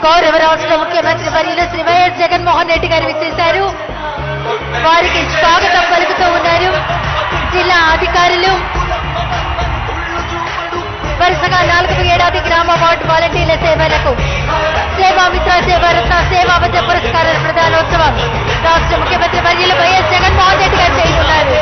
గౌరవ రాష్ట్ర ముఖ్యమంత్రి వర్యులు శ్రీ వైఎస్ జగన్మోహన్ రెడ్డి గారు విచ్చేశారు. వారికి స్వాగతం పలుకుతూ ఉన్నారు జిల్లా అధికారులు. వరుసగా 4వ ఏడాది గ్రామ వార్డు వాలంటీర్ల సేవలకు సేవామిత్ర సేవారత్న సేవావత పురస్కారాల ప్రదానోత్సవం రాష్ట్ర ముఖ్యమంత్రి వర్యులు వైఎస్ జగన్మోహన్ రెడ్డి గారు చేయనున్నారు.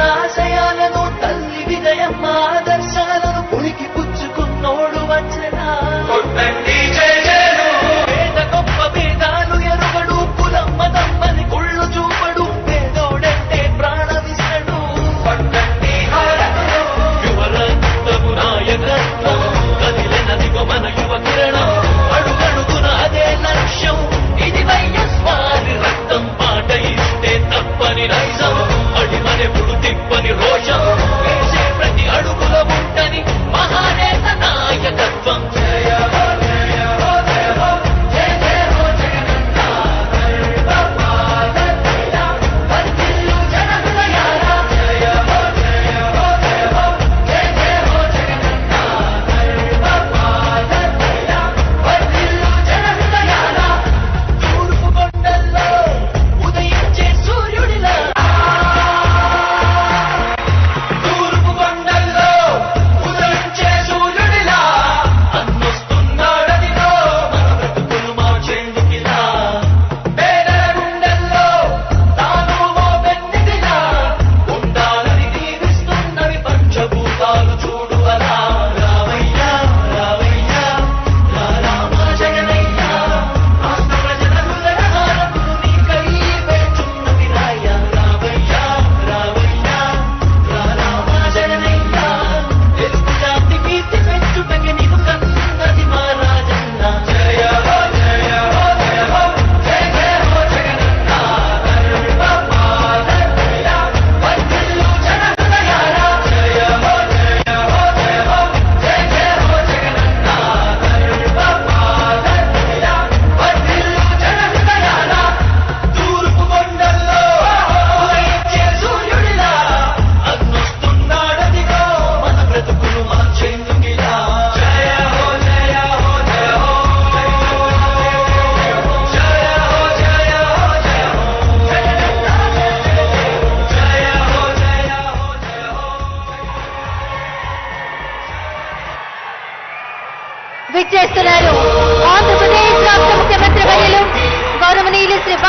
ఆశయాలను తల్లి విజయమ్మ ఆదర్శాలను పుణికి పుచ్చుకున్నోడు వచ్చనా పేద గొప్ప భేదాలు ఎరుగడు కులం మతం అని కుళ్ళు చూపడు పేదోడంటే ప్రాణమిస్తడు యువరక్తము నాయకత్వం కదిలినదిగో మన యువ కిరణం అడుగడుగున అదే లక్ష్యం ఇది వైఎస్ వారి రక్తం పాట ఇస్తే తప్పని నైజం అడిమనెప్పుడు తిప్పని రోషం వేసే ప్రతి అడుగుల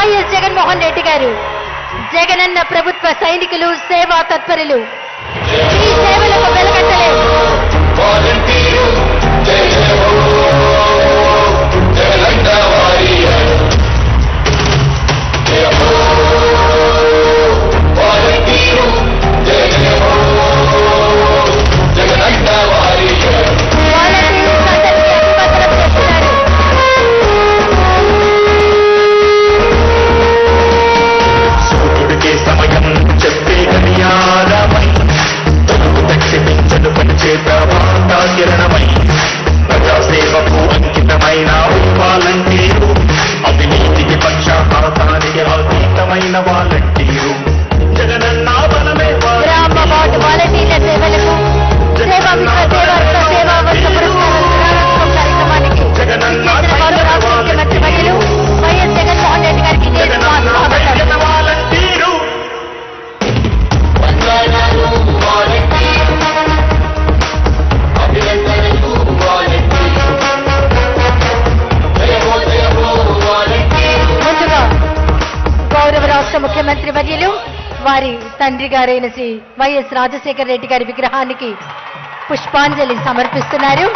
వైఎస్ జగన్మోహన్ రెడ్డి గారు. జగనన్న ప్రభుత్వ సైనికులు, సేవా తత్పరులు ఈ సేవలకు వెలకట్టలేదు. ప్రజాసేవకు అంకితమైన వాలంటీరు, అవినీతికి పక్షపాతానికి అతీతమైన వాలంటీరు. జగనన్న బలమే గ్రామ వార్డు వాలంటీర్ల సేవలకు సేవా మిత్ర సేవా కార్యక్రమానికి ముఖ్యమంత్రి వర్యులు వైఎస్ జగన్మోహన్ రెడ్డి గారికి వాలంటీరు. ముందుగా గౌరవ రాష్ట్ర ముఖ్యమంత్రి వర్యులు వారి తండ్రి గారైన శ్రీ వైఎస్ రాజశేఖర రెడ్డి గారి విగ్రహానికి పుష్పాంజలి సమర్పిస్తున్నారు.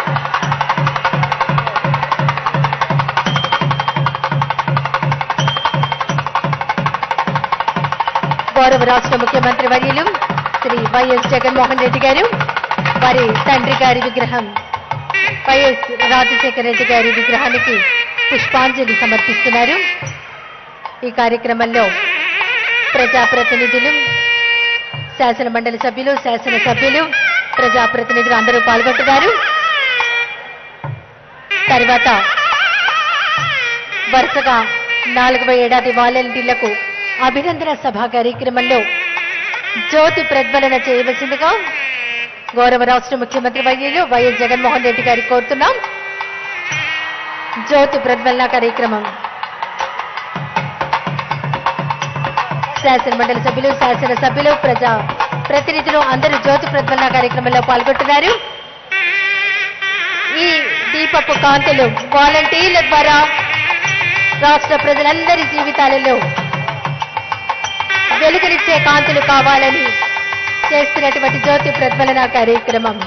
గౌరవ రాష్ట్ర ముఖ్యమంత్రి వర్యులు శ్రీ వైఎస్ జగన్మోహన్ రెడ్డి గారు వారి తండ్రి గారి విగ్రహం వైఎస్ రాజశేఖర రెడ్డి గారి విగ్రహానికి పుష్పాంజలి సమర్పిస్తున్నారు. ఈ కార్యక్రమంలో ప్రజాప్రతినిధులు, శాసన మండలి సభ్యులు, శాసనసభ్యులు, ప్రజాప్రతినిధులు అందరూ పాల్గొంటున్నారు. తర్వాత వరుసగా 4వ ఏడాది వాలంటీర్లకు అభినందన సభ కార్యక్రమంలో జ్యోతి ప్రజ్వలన చేయవలసిందిగా గౌరవ రాష్ట్ర ముఖ్యమంత్రి వర్యులు వైఎస్ జగన్మోహన్ రెడ్డి గారికి కోరుతున్నాం. జ్యోతి ప్రజ్వలన కార్యక్రమం శాసన మండలి సభ్యులు, శాసనసభ్యులు, ప్రజా ప్రతినిధులు అందరూ జ్యోతి ప్రజ్వలన కార్యక్రమంలో పాల్గొంటున్నారు. ఈ దీపపు కాంతులు వాలంటీర్ల ద్వారా రాష్ట్ర ప్రజలందరి జీవితాలలో వెలుగునిచ్చే కాంతులు కావాలని చేస్తున్నటువంటి జ్యోతి ప్రజ్వలన కార్యక్రమం.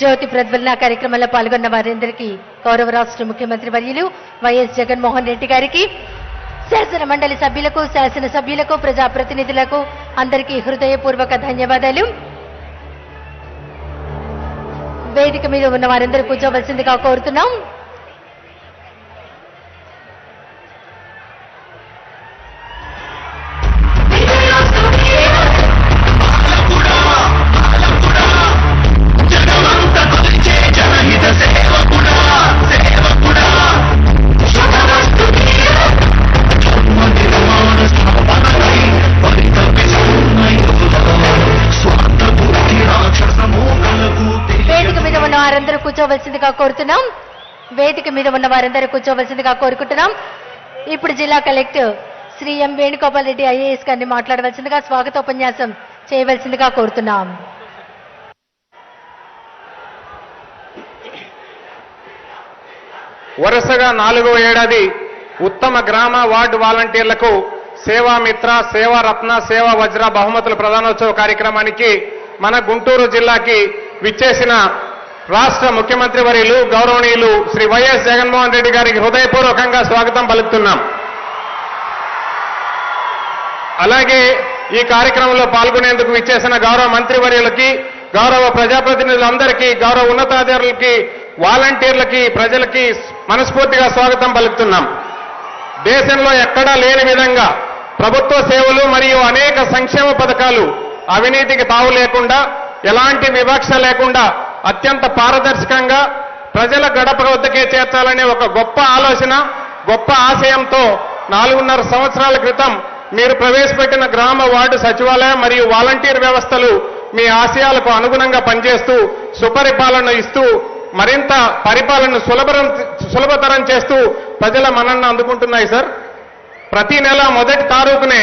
జ్యోతి ప్రజ్వలన కార్యక్రమంలో పాల్గొన్న వారందరికీ గౌరవ రాష్ట్ర ముఖ్యమంత్రి వర్యులు వైఎస్ జగన్మోహన్ రెడ్డి గారికి, శాసన మండలి సభ్యులకు, శాసనసభ్యులకు, ప్రజాప్రతినిధులకు అందరికీ హృదయపూర్వక ధన్యవాదాలు. వేదిక మీద ఉన్న వారందరూ కూర్చోవలసిందిగా కోరుతున్నాం. కూర్చోవలసిందిగా కోరుతున్నాం. వేదిక మీద ఉన్న వారందరూ కూర్చోవలసిందిగా కోరుకుంటున్నాం. ఇప్పుడు జిల్లా కలెక్టర్ శ్రీ ఎం వేణుగోపాల్ రెడ్డి ఐఏఎస్ గారిని మాట్లాడవలసిందిగా, స్వాగతోపన్యాసం చేయవలసిందిగా కోరుతున్నాం. వరుసగా 4వ ఏడాది ఉత్తమ గ్రామ వార్డు వాలంటీర్లకు సేవామిత్ర, సేవారత్న, సేవా వజ్ర బహుమతుల ప్రదానోత్సవ కార్యక్రమానికి మన గుంటూరు జిల్లాకి విచ్చేసిన రాష్ట్ర ముఖ్యమంత్రి వర్యులు గౌరవనీయులు శ్రీ వైఎస్ జగన్మోహన్ రెడ్డి గారికి హృదయపూర్వకంగా స్వాగతం పలుకుతున్నాం. అలాగే ఈ కార్యక్రమంలో పాల్గొనేందుకు విచ్చేసిన గౌరవ మంత్రివర్యులకి, గౌరవ ప్రజాప్రతినిధులందరికీ, గౌరవ ఉన్నతాధికారులకి, వాలంటీర్లకి, ప్రజలకి మనస్ఫూర్తిగా స్వాగతం పలుకుతున్నాం. దేశంలో ఎక్కడా లేని విధంగా ప్రభుత్వ సేవలు మరియు అనేక సంక్షేమ పథకాలు అవినీతికి తావు లేకుండా, ఎలాంటి వివక్ష లేకుండా అత్యంత పారదర్శకంగా ప్రజల గడప వద్దకే చేర్చాలనే ఒక గొప్ప ఆలోచన, గొప్ప ఆశయంతో 4.5 సంవత్సరాల క్రితం మీరు ప్రవేశపెట్టిన గ్రామ వార్డు సచివాలయం మరియు వాలంటీర్ వ్యవస్థలు మీ ఆశయాలకు అనుగుణంగా పనిచేస్తూ సుపరిపాలన ఇస్తూ మరింత పరిపాలనను సులభతరం చేస్తూ ప్రజల మన్ననను అందుకుంటున్నాయి సార్. ప్రతి నెల మొదటి తారీఖునే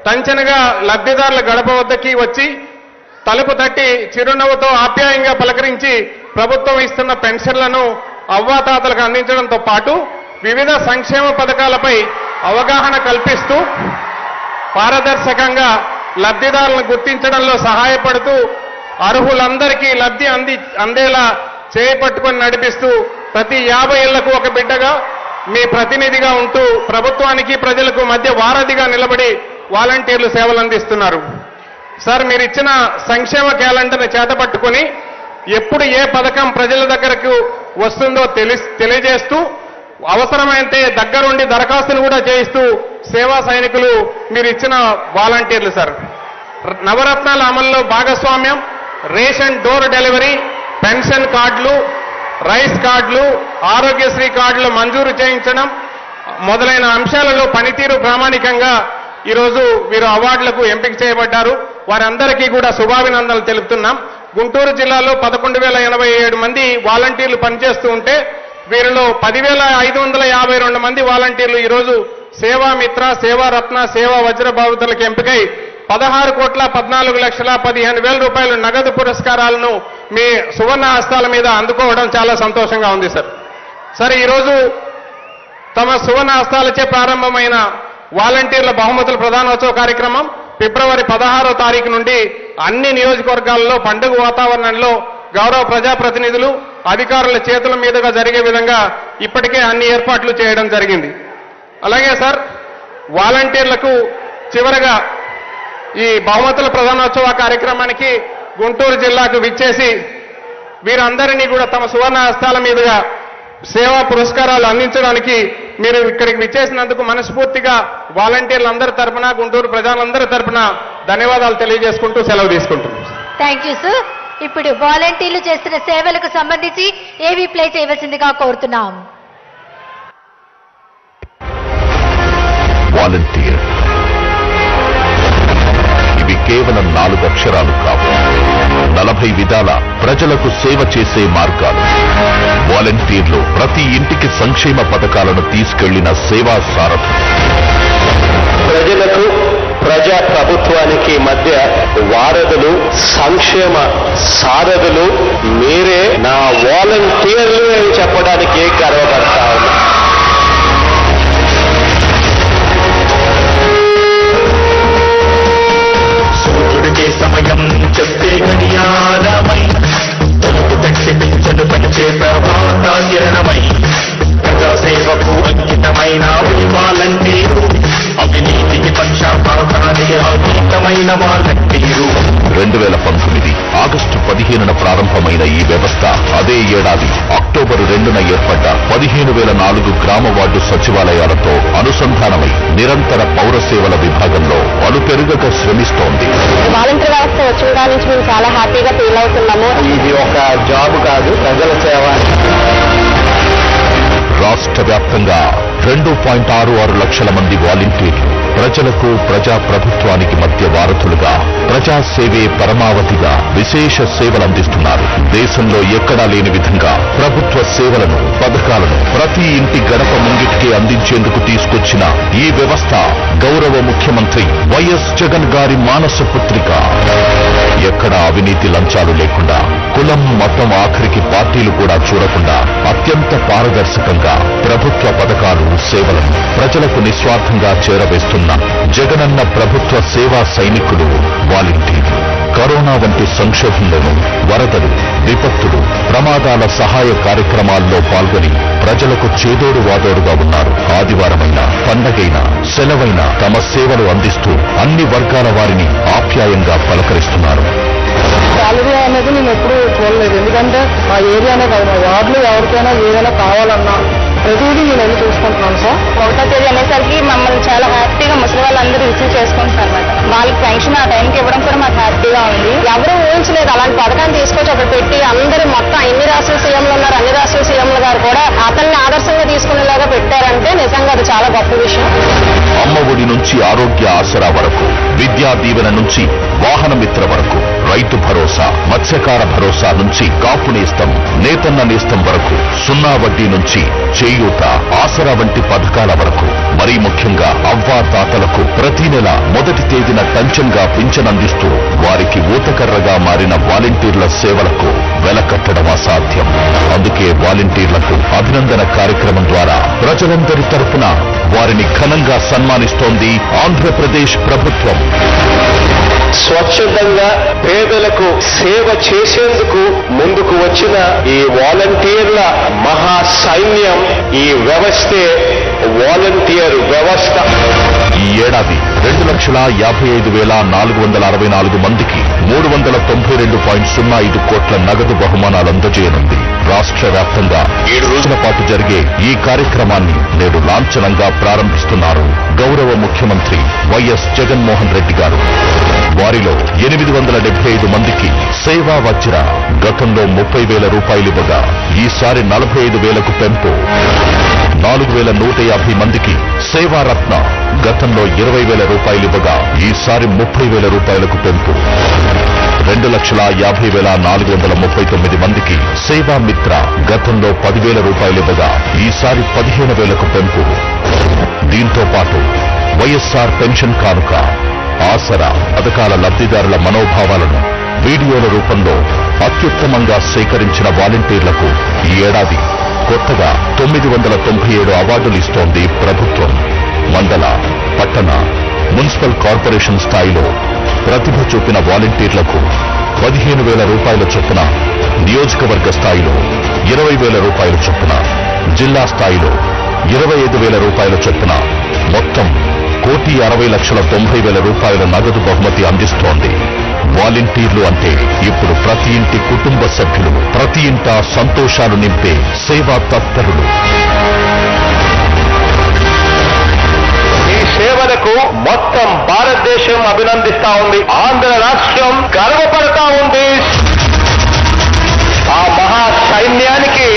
టంచనగా లబ్ధిదారుల గడప వద్దకి వచ్చి తలుపు తట్టి చిరునవ్వుతో ఆప్యాయంగా పలకరించి ప్రభుత్వం ఇస్తున్న పెన్షన్లను అవ్వాతాతలకు అందించడంతో పాటు వివిధ సంక్షేమ పథకాలపై అవగాహన కల్పిస్తూ పారదర్శకంగా లబ్ధిదారులను గుర్తించడంలో సహాయపడుతూ అర్హులందరికీ లబ్ధి అందేలా చేపట్టుకొని నడిపిస్తూ ప్రతి 50 ఏళ్లకు ఒక బిడ్డగా మీ ప్రతినిధిగా ఉంటూ ప్రభుత్వానికి ప్రజలకు మధ్య వారధిగా నిలబడి వాలంటీర్లు సేవలు అందిస్తున్నారు. సార్, మీరు ఇచ్చిన సంక్షేమ క్యాలెండర్ని చేతపట్టుకుని ఎప్పుడు ఏ పథకం ప్రజల దగ్గరకు వస్తుందో తెలియజేస్తూ అవసరమైతే దగ్గరుండి దరఖాస్తులు కూడా చేయిస్తూ సేవా సైనికులు మీరు ఇచ్చిన వాలంటీర్లు సార్. నవరత్నాల అమల్లో భాగస్వామ్యం, రేషన్ డోర్ డెలివరీ, పెన్షన్ కార్డులు, రైస్ కార్డులు, ఆరోగ్యశ్రీ కార్డులు మంజూరు చేయించడం మొదలైన అంశాలలో పనితీరు ప్రామాణికంగా ఈరోజు వీరు అవార్డులకు ఎంపిక చేయబడ్డారు. వారందరికీ కూడా శుభాభినందనలు తెలుపుతున్నాం. గుంటూరు జిల్లాలో 11,087 మంది వాలంటీర్లు పనిచేస్తూ ఉంటే వీరిలో 10,552 మంది వాలంటీర్లు ఈరోజు సేవామిత్ర, సేవారత్న, సేవా వజ్ర బాధితులకు ఎంపికై 16,14,15,000 రూపాయలు నగదు పురస్కారాలను మీ సువర్ణ హస్తాల మీద అందుకోవడం చాలా సంతోషంగా ఉంది సార్. సరే, ఈరోజు తమ సువర్ణ హస్తాలచే ప్రారంభమైన వాలంటీర్ల బహుమతుల ప్రధానోత్సవ కార్యక్రమం ఫిబ్రవరి 16వ తారీఖు నుండి అన్ని నియోజకవర్గాల్లో పండుగ వాతావరణంలో గౌరవ ప్రజాప్రతినిధులు, అధికారుల చేతుల మీదుగా జరిగే విధంగా ఇప్పటికే అన్ని ఏర్పాట్లు చేయడం జరిగింది. అలాగే సార్, వాలంటీర్లకు చివరగా ఈ బహుమతుల ప్రధానోత్సవ కార్యక్రమానికి గుంటూరు జిల్లాకు విచ్చేసి వీరందరినీ కూడా తమ సువర్ణ హస్తాల మీదుగా సేవా పురస్కారాలు అందించడానికి మీరు ఇక్కడికి విచ్చేసినందుకు మనస్ఫూర్తిగా వాలంటీర్లందరి తరపున, గుంటూరు ప్రజలందరి తరపున ధన్యవాదాలు తెలియజేసుకుంటూ సెలవు తీసుకుంటున్నాం. Thank you sir. ఇప్పుడు వాలంటీర్లు చేస్తున్న సేవలకు సంబంధించి ఏవి ప్లే చేయవలసిందిగా కోరుతున్నాం. వాలంటీర్ ఇవి కేవలం 4 అక్షరాలు కావు, 40 విధాల ప్రజలకు సేవ చేసే మార్గాలు. వాలంటీర్లు ప్రతి ఇంటికి సంక్షేమ పథకాలను తీసుకెళ్లిన సేవా సారథులు. ప్రజలకు, ప్రజా ప్రభుత్వానికి మధ్య వారధులు, సంక్షేమ సారథులు మీరే. నా వాలంటీర్లు అని చెప్పడానికి గర్వపడతా ఉన్నా. సూర్యుడికే సమయం చెప్పే గడియారమై, తలుపు తట్టి పెంచను పంచే ప్రభాతాకిరణమై, ప్రజాసేవకు అంకితమైన వాలంటీరు, అవినీతికి పక్షపాతానికి అంకితమైన వాలంటీరు. 2019 ఆగస్టు 15న ప్రారంభమైన ఈ వ్యవస్థ అదే ఏడాది అక్టోబరు 2న ఏర్పడ్డ 15,004 గ్రామ వార్డు సచివాలయాలతో అనుసంధానమై నిరంతర పౌర సేవల విభాగంలో అలుపెరుగక శ్రమిస్తోంది. వాలంటీర్ వ్యవస్థ వచ్చిన దాని నుంచి మేము చాలా హ్యాపీగా ఫీల్ అవుతున్నాము. ఇది ఒక జాబ్ కాదు, ప్రజల సేవ. రాష్ట్ర వ్యాప్తంగా 2.66 లక్షల మంది వాలంటీర్లు ప్రజలకు, ప్రజా ప్రభుత్వానికి మధ్య వారధులుగా, ప్రజాసేవే పరమావధిగా విశేష సేవలందిస్తున్నారు. దేశంలో ఎక్కడా లేని విధంగా ప్రభుత్వ సేవలను, పథకాలను ప్రతి ఇంటి గడప ముంగిటికే అందించేందుకు తీసుకొచ్చిన ఈ వ్యవస్థ గౌరవ ముఖ్యమంత్రి వైఎస్ జగన్ గారి మానస పుత్రిక. ఎక్కడా అవినీతి లంచాలు లేకుండా, కులం, మతం, ఆఖరికి పార్టీలు కూడా చూడకుండా అత్యంత పారదర్శకంగా ప్రభుత్వ పథకాలు, సేవలను ప్రజలకు నిస్వార్థంగా చేరవేస్తున్న జగనన్న ప్రభుత్వ సేవా సైనికులు వాలంటీర్లు. కరోనా వంటి సంక్షోభంలోనూ వరదలు, విపత్తులు, ప్రమాదాల సహాయ కార్యక్రమాల్లో పాల్గొని ప్రజలకు చేదోడు వాదోడుగా ఉన్నారు. ఆదివారమైన, పండగైనా, సెలవైనా తమ సేవలు అందిస్తూ అన్ని వర్గాల వారిని ఆప్యాయంగా పలకరిస్తున్నారు. శాలరీ అనేది నేను ఎప్పుడూ చూడలేదు. ఎందుకంటే మా ఏరియానే కాదు, మా వార్డులో ఎవరికైనా ఏదైనా కావాలన్నా ప్రతిదీ నేను వెళ్ళి చూసుకుంటున్నాను సార్. 1వ తేదీ అనేసరికి మమ్మల్ని చాలా హ్యాపీగా ముసలి వాళ్ళందరూ రిసీవ్ చేసుకుంటున్నారు అన్నమాట. వాళ్ళకి పెన్షన్ ఆ టైంకి ఇవ్వడం కూడా మాకు హ్యాపీగా ఉంది. ఎవరూ ఊహించలేదు అలాంటి పథకాన్ని తీసుకొచ్చి అక్కడ పెట్టి అందరూ మొత్తం ఎన్ని రాష్ట్రాల సీఎంలు ఉన్నారు, అన్ని రాష్ట్రాల సీఎంలు గారు కూడా అతన్ని ఆదర్శంగా తీసుకునేలాగా పెట్టారంటే నిజంగా అది చాలా గొప్ప విషయం. అమ్మ ఒడి నుంచి ఆరోగ్య ఆసరా వరకు, విద్యా దీవెన నుంచి వాహన మిత్ర వరకు రైతు భరోసా, మత్స్యకార భరోసా నుంచి కాపు నేస్తం, నేతన్న నేస్తం వరకు, 0 వడ్డీ నుంచి చేయూత, ఆసరా వంటి పథకాల వరకు, మరీ ముఖ్యంగా అవ్వా తాతలకు ప్రతి నెల మొదటి తేదీన టంచంగా పింఛన్ అందిస్తూ వారికి ఊతకర్రగా మారిన వాలంటీర్ల సేవలకు వెల కట్టడం అసాధ్యం. అందుకే వాలంటీర్లకు అభినందన కార్యక్రమం ద్వారా ప్రజలందరి తరఫున వారిని ఘనంగా సన్మానిస్తోంది ఆంధ్రప్రదేశ్ ప్రభుత్వం. స్వచ్ఛందంగా పేదలకు సేవ చేసేందుకు ముందుకు వచ్చిన ఈ వాలంటీర్ల మహా సైన్యం, ఈ వ్యవస్థే వాలంటీర్ వ్యవస్థ. ఈ ఏడాది 2,55,464 మందికి 392.05 కోట్ల నగదు బహుమానాలు అందజేయనుంది. రాష్ట్ర వ్యాప్తంగా 7 రోజుల పాటు జరిగే ఈ కార్యక్రమాన్ని నేడు లాంఛనంగా ప్రారంభిస్తున్నారు గౌరవ ముఖ్యమంత్రి వైఎస్ జగన్మోహన్ రెడ్డి గారు. వారిలో 875 మందికి సేవా వజ్ర గతంలో 30,000 రూపాయలు ఇవ్వగా ఈసారి 45,000కు పెంపు. 4,150 మందికి సేవారత్న గతంలో 20,000 రూపాయలు ఇవ్వగా ఈసారి 30,000 రూపాయలకు పెంపు. 2,50,439 మందికి సేవా మిత్ర గతంలో 10,000 రూపాయలు ఇవ్వగా ఈసారి 15,000కు పెంపు. దీంతో పాటు వైఎస్ఆర్ పెన్షన్ కానుక, ఆసరా పథకాల లబ్ధిదారుల మనోభావాలను వీడియోల రూపంలో అత్యుత్తమంగా సేకరించిన వాలంటీర్లకు ఈ ఏడాది కొత్తగా 997 అవార్డులు ఇస్తోంది ప్రభుత్వం. మండల, పట్టణ, మున్సిపల్ కార్పొరేషన్ స్థాయిలో ప్రతిభ చూపిన వాలంటీర్లకు 15,000 రూపాయల చొప్పున, నియోజకవర్గ స్థాయిలో 20,000 రూపాయల చొప్పున, జిల్లా స్థాయిలో 25,000 రూపాయల చొప్పున మొత్తం 1,60,90,000 రూపాయల నగదు బహుమతి అందిస్తోంది. వాలంటీర్లు అంటే ఇప్పుడు ప్రతి ఇంటి కుటుంబ సభ్యులు, ప్రతి ఇంటా సంతోషాలు నింపే సేవా తత్పరులు. ఈ సేవలకు మొత్తం భారతదేశం అభినందిస్తా ఉంది. ఆంధ్ర రాష్ట్రం గర్వపడతా ఉంది. ఆ మహా సైన్యానికి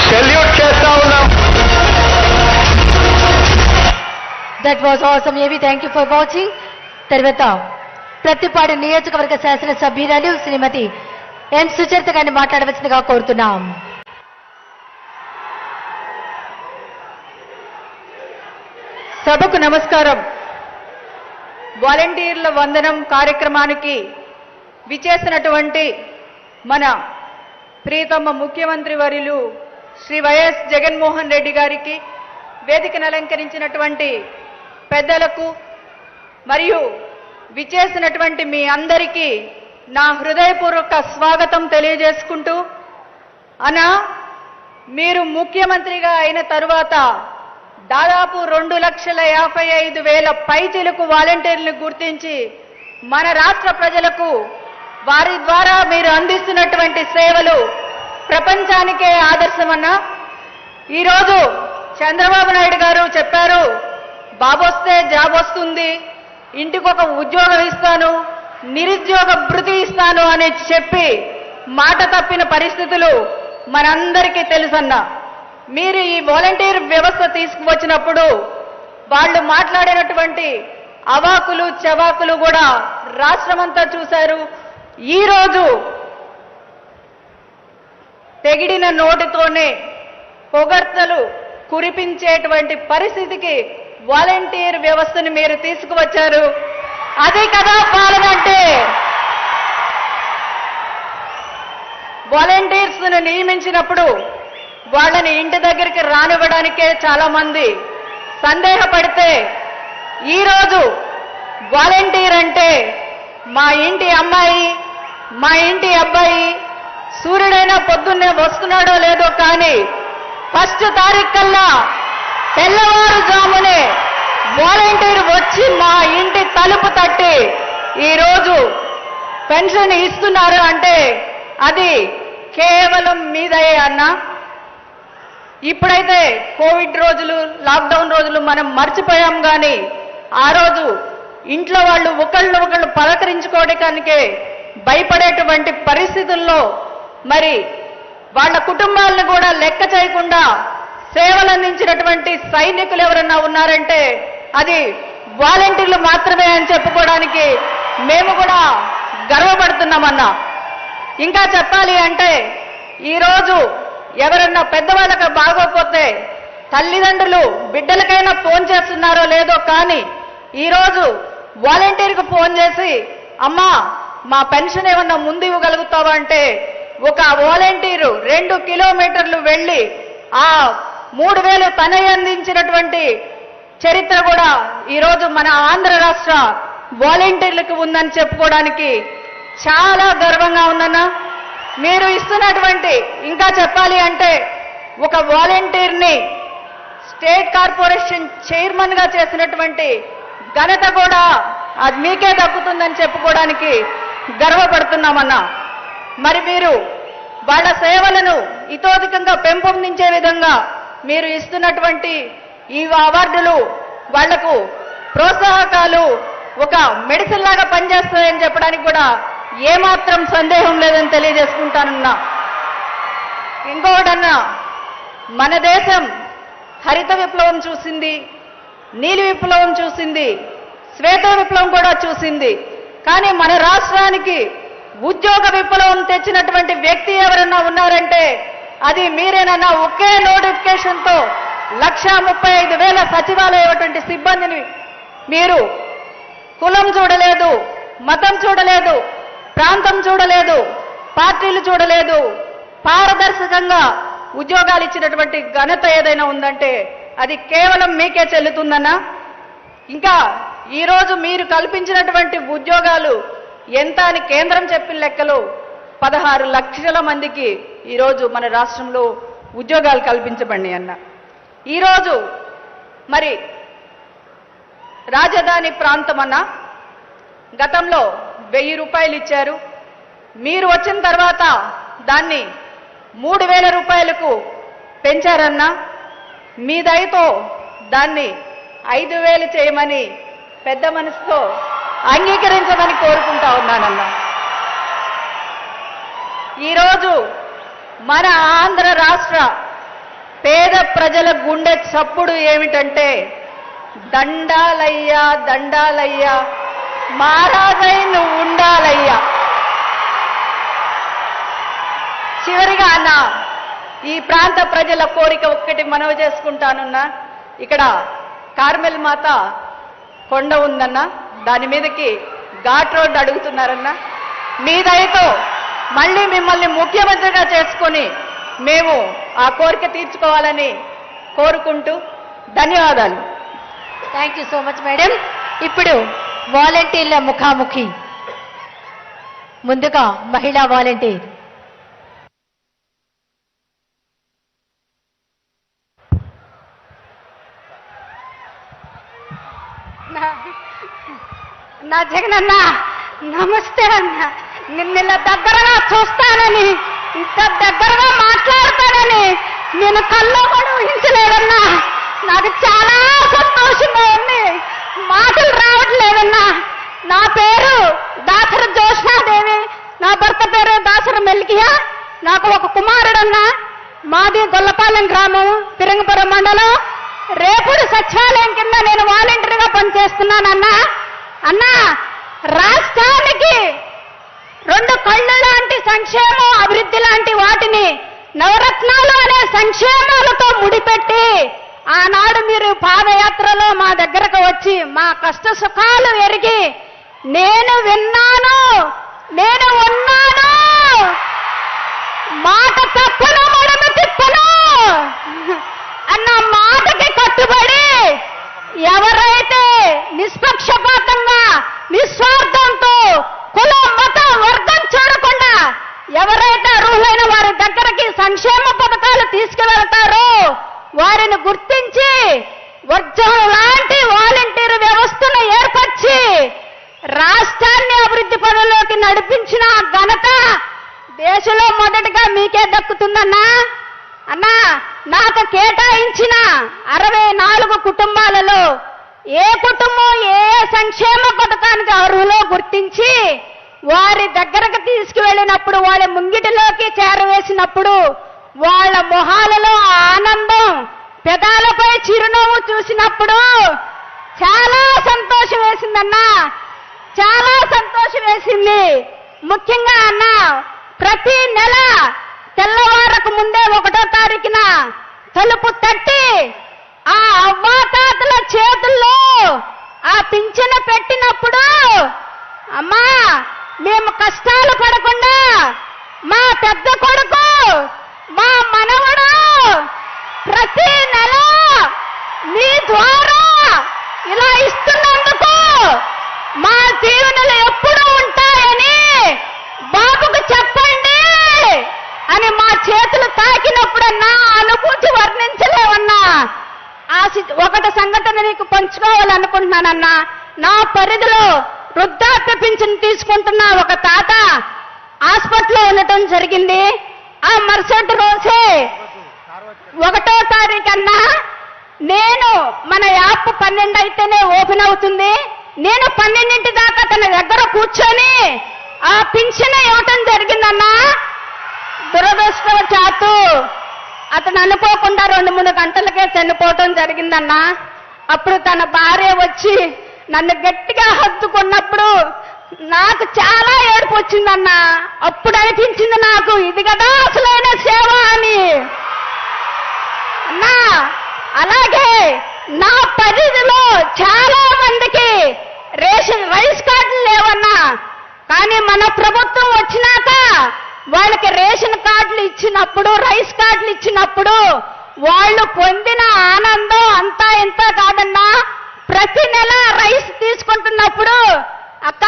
సెల్యూట్ చేస్తా ఉన్నాం. That was awesome. ఏవి థ్యాంక్ యూ ఫర్ వాచింగ్. తర్వాత ప్రతిపాడు నియోజకవర్గ శాసన సభ్యురాలు శ్రీమతి ఎన్ సుచరిత గారిని మాట్లాడవలసిందిగా కోరుతున్నాం. సభకు నమస్కారం. వాలంటీర్ల వందనం కార్యక్రమానికి విచేసినటువంటి మన ప్రియతమ ముఖ్యమంత్రి వర్యులు శ్రీ వైఎస్ జగన్మోహన్ రెడ్డి గారికి, వేదికను అలంకరించినటువంటి పెద్దలకు మరియు విచేసినటువంటి మీ అందరికీ నా హృదయపూర్వక స్వాగతం తెలియజేసుకుంటూ, అనా మీరు ముఖ్యమంత్రిగా అయిన తరువాత దాదాపు 2,55,000 పైచిలకు వాలంటీర్లను గుర్తించి మన రాష్ట్ర ప్రజలకు వారి ద్వారా మీరు అందిస్తున్నటువంటి సేవలు ప్రపంచానికే ఆదర్శమన్నా. ఈరోజు చంద్రబాబు నాయుడు గారు చెప్పారు, బాబొస్తే జాబ్ వస్తుంది, ఇంటికొక ఉద్యోగం ఇస్తాను, నిరుద్యోగ భృతి ఇస్తాను అని చెప్పి మాట తప్పిన పరిస్థితులు మనందరికీ తెలుసన్నా. మీరు ఈ వాలంటీర్ వ్యవస్థ తీసుకువచ్చినప్పుడు వాళ్ళు మాట్లాడినటువంటి అవాకులు చవాకులు కూడా రాష్ట్రమంతా చూశారు. ఈరోజు తెగిడిన నోటితోనే పొగడ్తలు కురిపించేటువంటి పరిస్థితికి వాలంటీర్ వ్యవస్థను మీరు తీసుకువచ్చారు. అదే కదా పాలన అంటే. వాలంటీర్స్ ను నియమించినప్పుడు వాళ్ళని ఇంటి దగ్గరికి రానివ్వడానికే చాలా మంది సందేహపడితే, ఈరోజు వాలంటీర్ అంటే మా ఇంటి అమ్మాయి, మా ఇంటి అబ్బాయి సూర్యుడైనా పొద్దున్నే వస్తున్నాడో లేదో కానీ 1వ తారీఖు కల్లా తెల్లవారుజామునే వాలంటీర్ వచ్చి మా ఇంటి తలుపు తట్టి ఈరోజు పెన్షన్ ఇస్తున్నారు అంటే అది కేవలం మీదయే అన్నా. ఇప్పుడైతే కోవిడ్ రోజులు, లాక్డౌన్ రోజులు మనం మర్చిపోయాం, కానీ ఆ రోజు ఇంట్లో వాళ్ళు ఒకళ్ళు పలకరించుకోవడానికే భయపడేటువంటి పరిస్థితుల్లో మరి వాళ్ళ కుటుంబాలను కూడా లెక్క చేయకుండా సేవలు అందించినటువంటి సైనికులు ఎవరన్నా ఉన్నారంటే అది వాలంటీర్లు మాత్రమే అని చెప్పుకోవడానికి మేము కూడా గర్వపడుతున్నామన్నా. ఇంకా చెప్పాలి అంటే ఈరోజు ఎవరన్నా పెద్దవాళ్ళకి బాగోపోతే తల్లిదండ్రులు బిడ్డలకైనా ఫోన్ చేస్తున్నారో లేదో కానీ ఈరోజు వాలంటీర్కి ఫోన్ చేసి అమ్మా మా పెన్షన్ ఏమన్నా ముందు ఇవ్వగలుగుతావా అంటే ఒక వాలంటీరు 2 కిలోమీటర్లు వెళ్ళి ఆ 3,000 తనే అందించినటువంటి చరిత్ర కూడా ఈరోజు మన ఆంధ్ర రాష్ట్ర వాలంటీర్లకు ఉందని చెప్పుకోవడానికి చాలా గర్వంగా ఉందన్న. మీరు ఇస్తున్నటువంటి ఇంకా చెప్పాలి అంటే ఒక వాలంటీర్ని స్టేట్ కార్పొరేషన్ చైర్మన్ గా చేసినటువంటి ఘనత కూడా అది మీకే దక్కుతుందని చెప్పుకోవడానికి గర్వపడుతున్నామన్నా. మరి మీరు వాళ్ళ సేవలను ఇతోధికంగా పెంపొందించే విధంగా మీరు ఇస్తున్నటువంటి ఈ అవార్డులు వాళ్లకు ప్రోత్సాహకాలు ఒక మెడిసిన్ లాగా పనిచేస్తాయని చెప్పడానికి కూడా ఏమాత్రం సందేహం లేదని తెలియజేసుకుంటానన్నా. ఇంకొకటన్నా, మన దేశం హరిత విప్లవం చూసింది, నీలి విప్లవం చూసింది, శ్వేత విప్లవం కూడా చూసింది. కానీ మన రాష్ట్రానికి ఉద్యోగ విప్లవం తెచ్చినటువంటి వ్యక్తి ఎవరన్నా ఉన్నారంటే అది మీరేనన్నా. ఒకే నోటిఫికేషన్తో 1,35,000 సచివాలయటువంటి సిబ్బందిని మీరు కులం చూడలేదు, మతం చూడలేదు, ప్రాంతం చూడలేదు, పార్టీలు చూడలేదు, పారదర్శకంగా ఉద్యోగాలు ఇచ్చినటువంటి ఘనత ఏదైనా ఉందంటే అది కేవలం మీకే చెల్లుతుందన్నా. ఇంకా ఈరోజు మీరు కల్పించినటువంటి ఉద్యోగాలు ఎంత అని కేంద్రం చెప్పిన లెక్కలు 16 లక్షల మందికి ఈరోజు మన రాష్ట్రంలో ఉద్యోగాలు కల్పించబడి అన్న. ఈరోజు మరి రాజధాని ప్రాంతం అన్న గతంలో 1000 రూపాయలు ఇచ్చారు. మీరు వచ్చిన తర్వాత దాన్ని 3,000 రూపాయలకు పెంచారన్నా. మీ దయతో దాన్ని 5,000 చేయమని పెద్ద మనసుతో అంగీకరించమని కోరుకుంటా ఉన్నానన్నా. ఈరోజు మన ఆంధ్ర రాష్ట్ర పేద ప్రజల గుండె చప్పుడు ఏమిటంటే దండాలయ్యా దండాలయ్యా మహారాజై నువ్వు ఉండాలయ్యా. చివరిగా అన్న ఈ ప్రాంత ప్రజల కోరిక ఒక్కటి మనవి చేసుకుంటానున్నా. ఇక్కడ కార్మెల్ మాత కొండ ఉందన్న, దాని మీదకి ఘాట్ రోడ్డు అడుగుతున్నారన్నా. మీ దయతో మళ్ళీ మిమ్మల్ని ముఖ్యమంత్రిగా చేసుకొని మేము ఆ కోరిక తీర్చుకోవాలని కోరుకుంటూ ధన్యవాదాలు. Thank you so much madam. ఇప్పుడు వాలంటీర్ల ముఖాముఖి. ముందుగా మహిళా వాలంటీర్. నా జగనన్న నమస్తే అన్న. నిన్న దగ్గరగా చూస్తానని, ఇంత దగ్గరగా మాట్లాడతానని నేను కల్లో కూడా ఊహించలేదన్నా. నాకు చాలా సంతోషంగా ఉంది, మాటలు రావట్లేదన్నా. నా పేరు దాసర జోష్నాదేవి, నా భర్త పేరు దాసర మెల్కియా. నాకు ఒక కుమారుడన్నా. మాది గొల్లపాలెం గ్రామం, పిరంగపురం మండలం, రేపుడు సచివాలయం కింద నేను వాలంటీర్గా పనిచేస్తున్నానన్నా. అన్నా, రాష్ట్రానికి 2 కళ్ళు లాంటి సంక్షేమం, అభివృద్ధి లాంటి వాటిని నవరత్నాలు అనే సంక్షేమాలతో ముడిపెట్టి ఆనాడు మీరు పాదయాత్రలో మా దగ్గరకు వచ్చి మా కష్ట సుఖాలు ఎరిగి నేను విన్నాను, నేను ఉన్నాను, మాట తప్పను మడమ తిప్పను అన్న మాటకి కట్టుబడి ఎవరైతే నిష్పక్షపాతంగా నిస్వార్థంతో కులం మతం వర్గం చూడకుండా ఎవరైతే అర్హులైన వారి దగ్గరికి సంక్షేమ పథకాలు తీసుకువెళ్తారో వారిని గుర్తించి వర్జం లాంటి వాలంటీర్ వ్యవస్థను ఏర్పరిచి రాష్ట్రాన్ని అభివృద్ధి పనుల్లోకి నడిపించిన ఘనత దేశంలో మొదటగా మీకే దక్కుతుందన్నా. అన్నా, నాకు కేటాయించిన 64 కుటుంబాలలో ఏ కుటుంబం ఏ సంక్షేమ పథకానికి అర్హులో గుర్తించి వారి దగ్గరకు తీసుకువెళ్ళినప్పుడు, వాళ్ళ ముంగిటిలోకి చేరవేసినప్పుడు వాళ్ళ మొహాలలో ఆనందం, పెదాలపై చిరునవ్వు చూసినప్పుడు చాలా సంతోషం వేసిందన్నా. చాలా సంతోషం వేసింది. ముఖ్యంగా అన్న ప్రతి నెల తెల్లవారకు ముందే 1వ తారీఖున తలుపు తట్టి ఆ అవ్వాతాతల చేతుల్లో ఆ పింఛను పెట్టినప్పుడు అమ్మా మేము కష్టాలు పడకుండా మా పెద్ద కొడుకు మా మనవడు ప్రతి నెల మీ ద్వారా ఇలా ఇస్తున్నందుకు మా దీవెనలు ఎప్పుడూ ఉంటాయని బాబుకు చెప్పండి అని మా చేతులు తాకినప్పుడన్నా అనుభూతి వర్ణించలేవన్నా. ఒకటి సంఘటన నీకు పంచుకోవాలనుకుంటున్నానన్నా. నా పరిధిలో వృద్ధాప్య పింఛను తీసుకుంటున్న ఒక తాత హాస్పిటల్లో ఉండటం జరిగింది. ఆ మరుసటి రోజే 1వ తారీఖన్నా నేను మన యాప్ 12 అయితేనే ఓపెన్ అవుతుంది. నేను 12 దాకా తన దగ్గర కూర్చొని ఆ పింఛను ఇవ్వటం జరిగిందన్నా. దురదృష్టవశాత్తు అతను అనుకోకుండా 2-3 గంటలకే చనిపోవటం జరిగిందన్నా. అప్పుడు తన భార్య వచ్చి నన్ను గట్టిగా హత్తుకున్నప్పుడు నాకు చాలా ఏడుపు వచ్చిందన్నా. అప్పుడు అనిపించింది నాకు ఇది కదా అసలైన సేవ అని అన్నా. అలాగే నా పరిధిలో చాలా మందికి రైస్ కార్డులు లేవన్నా. కానీ మన ప్రభుత్వం వచ్చినాక వాళ్ళకి రేషన్ కార్డులు ఇచ్చినప్పుడు రైస్ కార్డులు ఇచ్చినప్పుడు వాళ్ళు పొందిన ఆనందం అంతా ఇంత కాదన్నా. ప్రతి నెల రైస్ తీసుకుంటున్నప్పుడు అక్క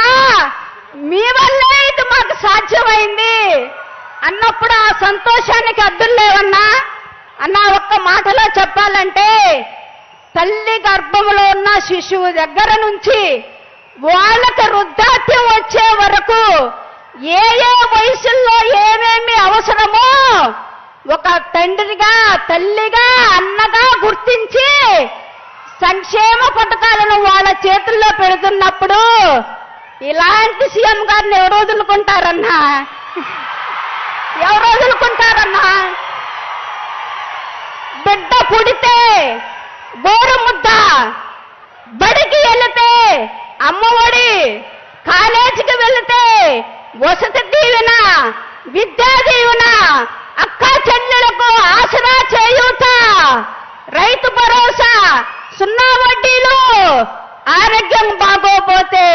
మీ వల్లే ఇది మాకు సాధ్యమైంది అన్నప్పుడు ఆ సంతోషానికి అద్దులు లేవన్నా. అన్న ఒక్క మాటలో చెప్పాలంటే తల్లి గర్భంలో ఉన్న శిశువు దగ్గర నుంచి వాళ్ళకి వృద్ధాప్యం వచ్చే వరకు ఏ ఏ వయసుల్లో ఏమేమి అవసరమో ఒక తండ్రిగా తల్లిగా అన్నగా గుర్తించి సంక్షేమ పథకాలను వాళ్ళ చేతుల్లో పెడుతున్నప్పుడు ఇలాంటి సీఎం గారిని ఎవరు వదులుకుంటారన్నా? ఎవరు వదులుకుంటారన్నా? బిడ్డ పుడితే గోరు ముద్ద, బడికి వెళితే అమ్మఒడి, కాలేజీకి వెళితే వసతి దీవెన, విద్యా దీవెన, అక్క చెల్లెలకు ఆసరా చేయూత, రైతు భరోసా, 0 వడ్డీలు, ఆరోగ్యం బాగోపోతే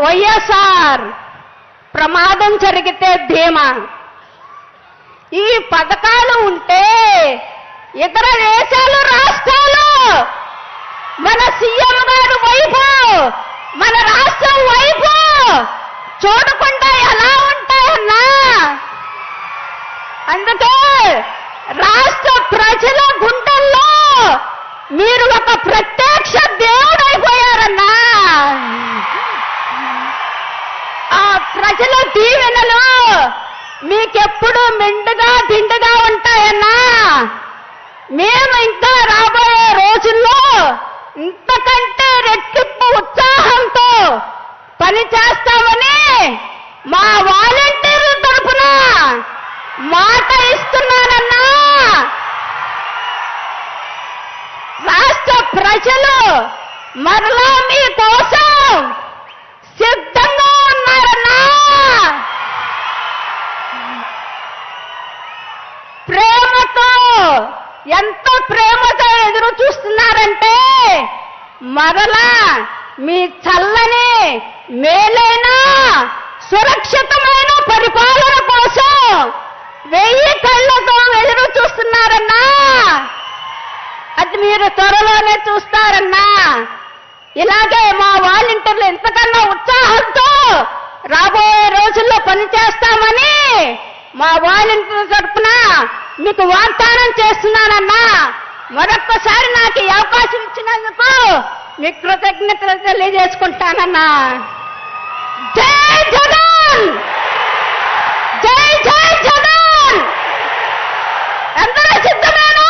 వైఎస్ఆర్, ప్రమాదం జరిగితే ధీమా. ఈ పథకాలు ఉంటే ఇతర దేశాలు రాష్ట్రాలు మన సీఎం గారు వైపు మన రాష్ట్రం వైపు చూడకుండా ఎలా ఉంటాయన్నా? అందుకే రాష్ట్ర ప్రజల గుండెల్లో మీరు ఒక ప్రత్యక్ష దేవుడైపోయారన్నా. ఆ ప్రజల దీవెనలు మీకెప్పుడు మెండుగా దిండుగా ఉంటాయన్నా. మేము ఇంకా రాబోయే రోజుల్లో ఇంతకంటే రెట్టింపు ఉత్సాహంతో పని చేస్తామని మా వాలంటీర్ల తరఫున మాట ఇస్తున్నానన్నా. రాష్ట్ర ప్రజలు మరలా మీ కోసం సిద్ధంగా ఉన్నారన్నా. ప్రేమతో, ఎంత ప్రేమతో ఎదురు చూస్తున్నారంటే మరలా మీ చల్లని మేలైన సురక్షితమైన పరిపాలన కోసం 1000 కళ్ళతో ఎదురు చూస్తున్నారన్నా. అది మీరు త్వరలోనే చూస్తారన్నా. ఇలాగే మా వాలంటీర్లు ఎంతకన్నా ఉత్సాహంతో రాబోయే రోజుల్లో పనిచేస్తామని మా వాలంటీర్ల తరఫున మీకు వాగ్దానం చేస్తున్నానన్నా. మరొక్కసారి నాకు ఈ అవకాశం ఇచ్చినందుకు మీకు కృతజ్ఞతలు తెలియజేసుకుంటానన్నా. జై జగన్, జై జై జగన్. అందరూ సిద్ధమేనా?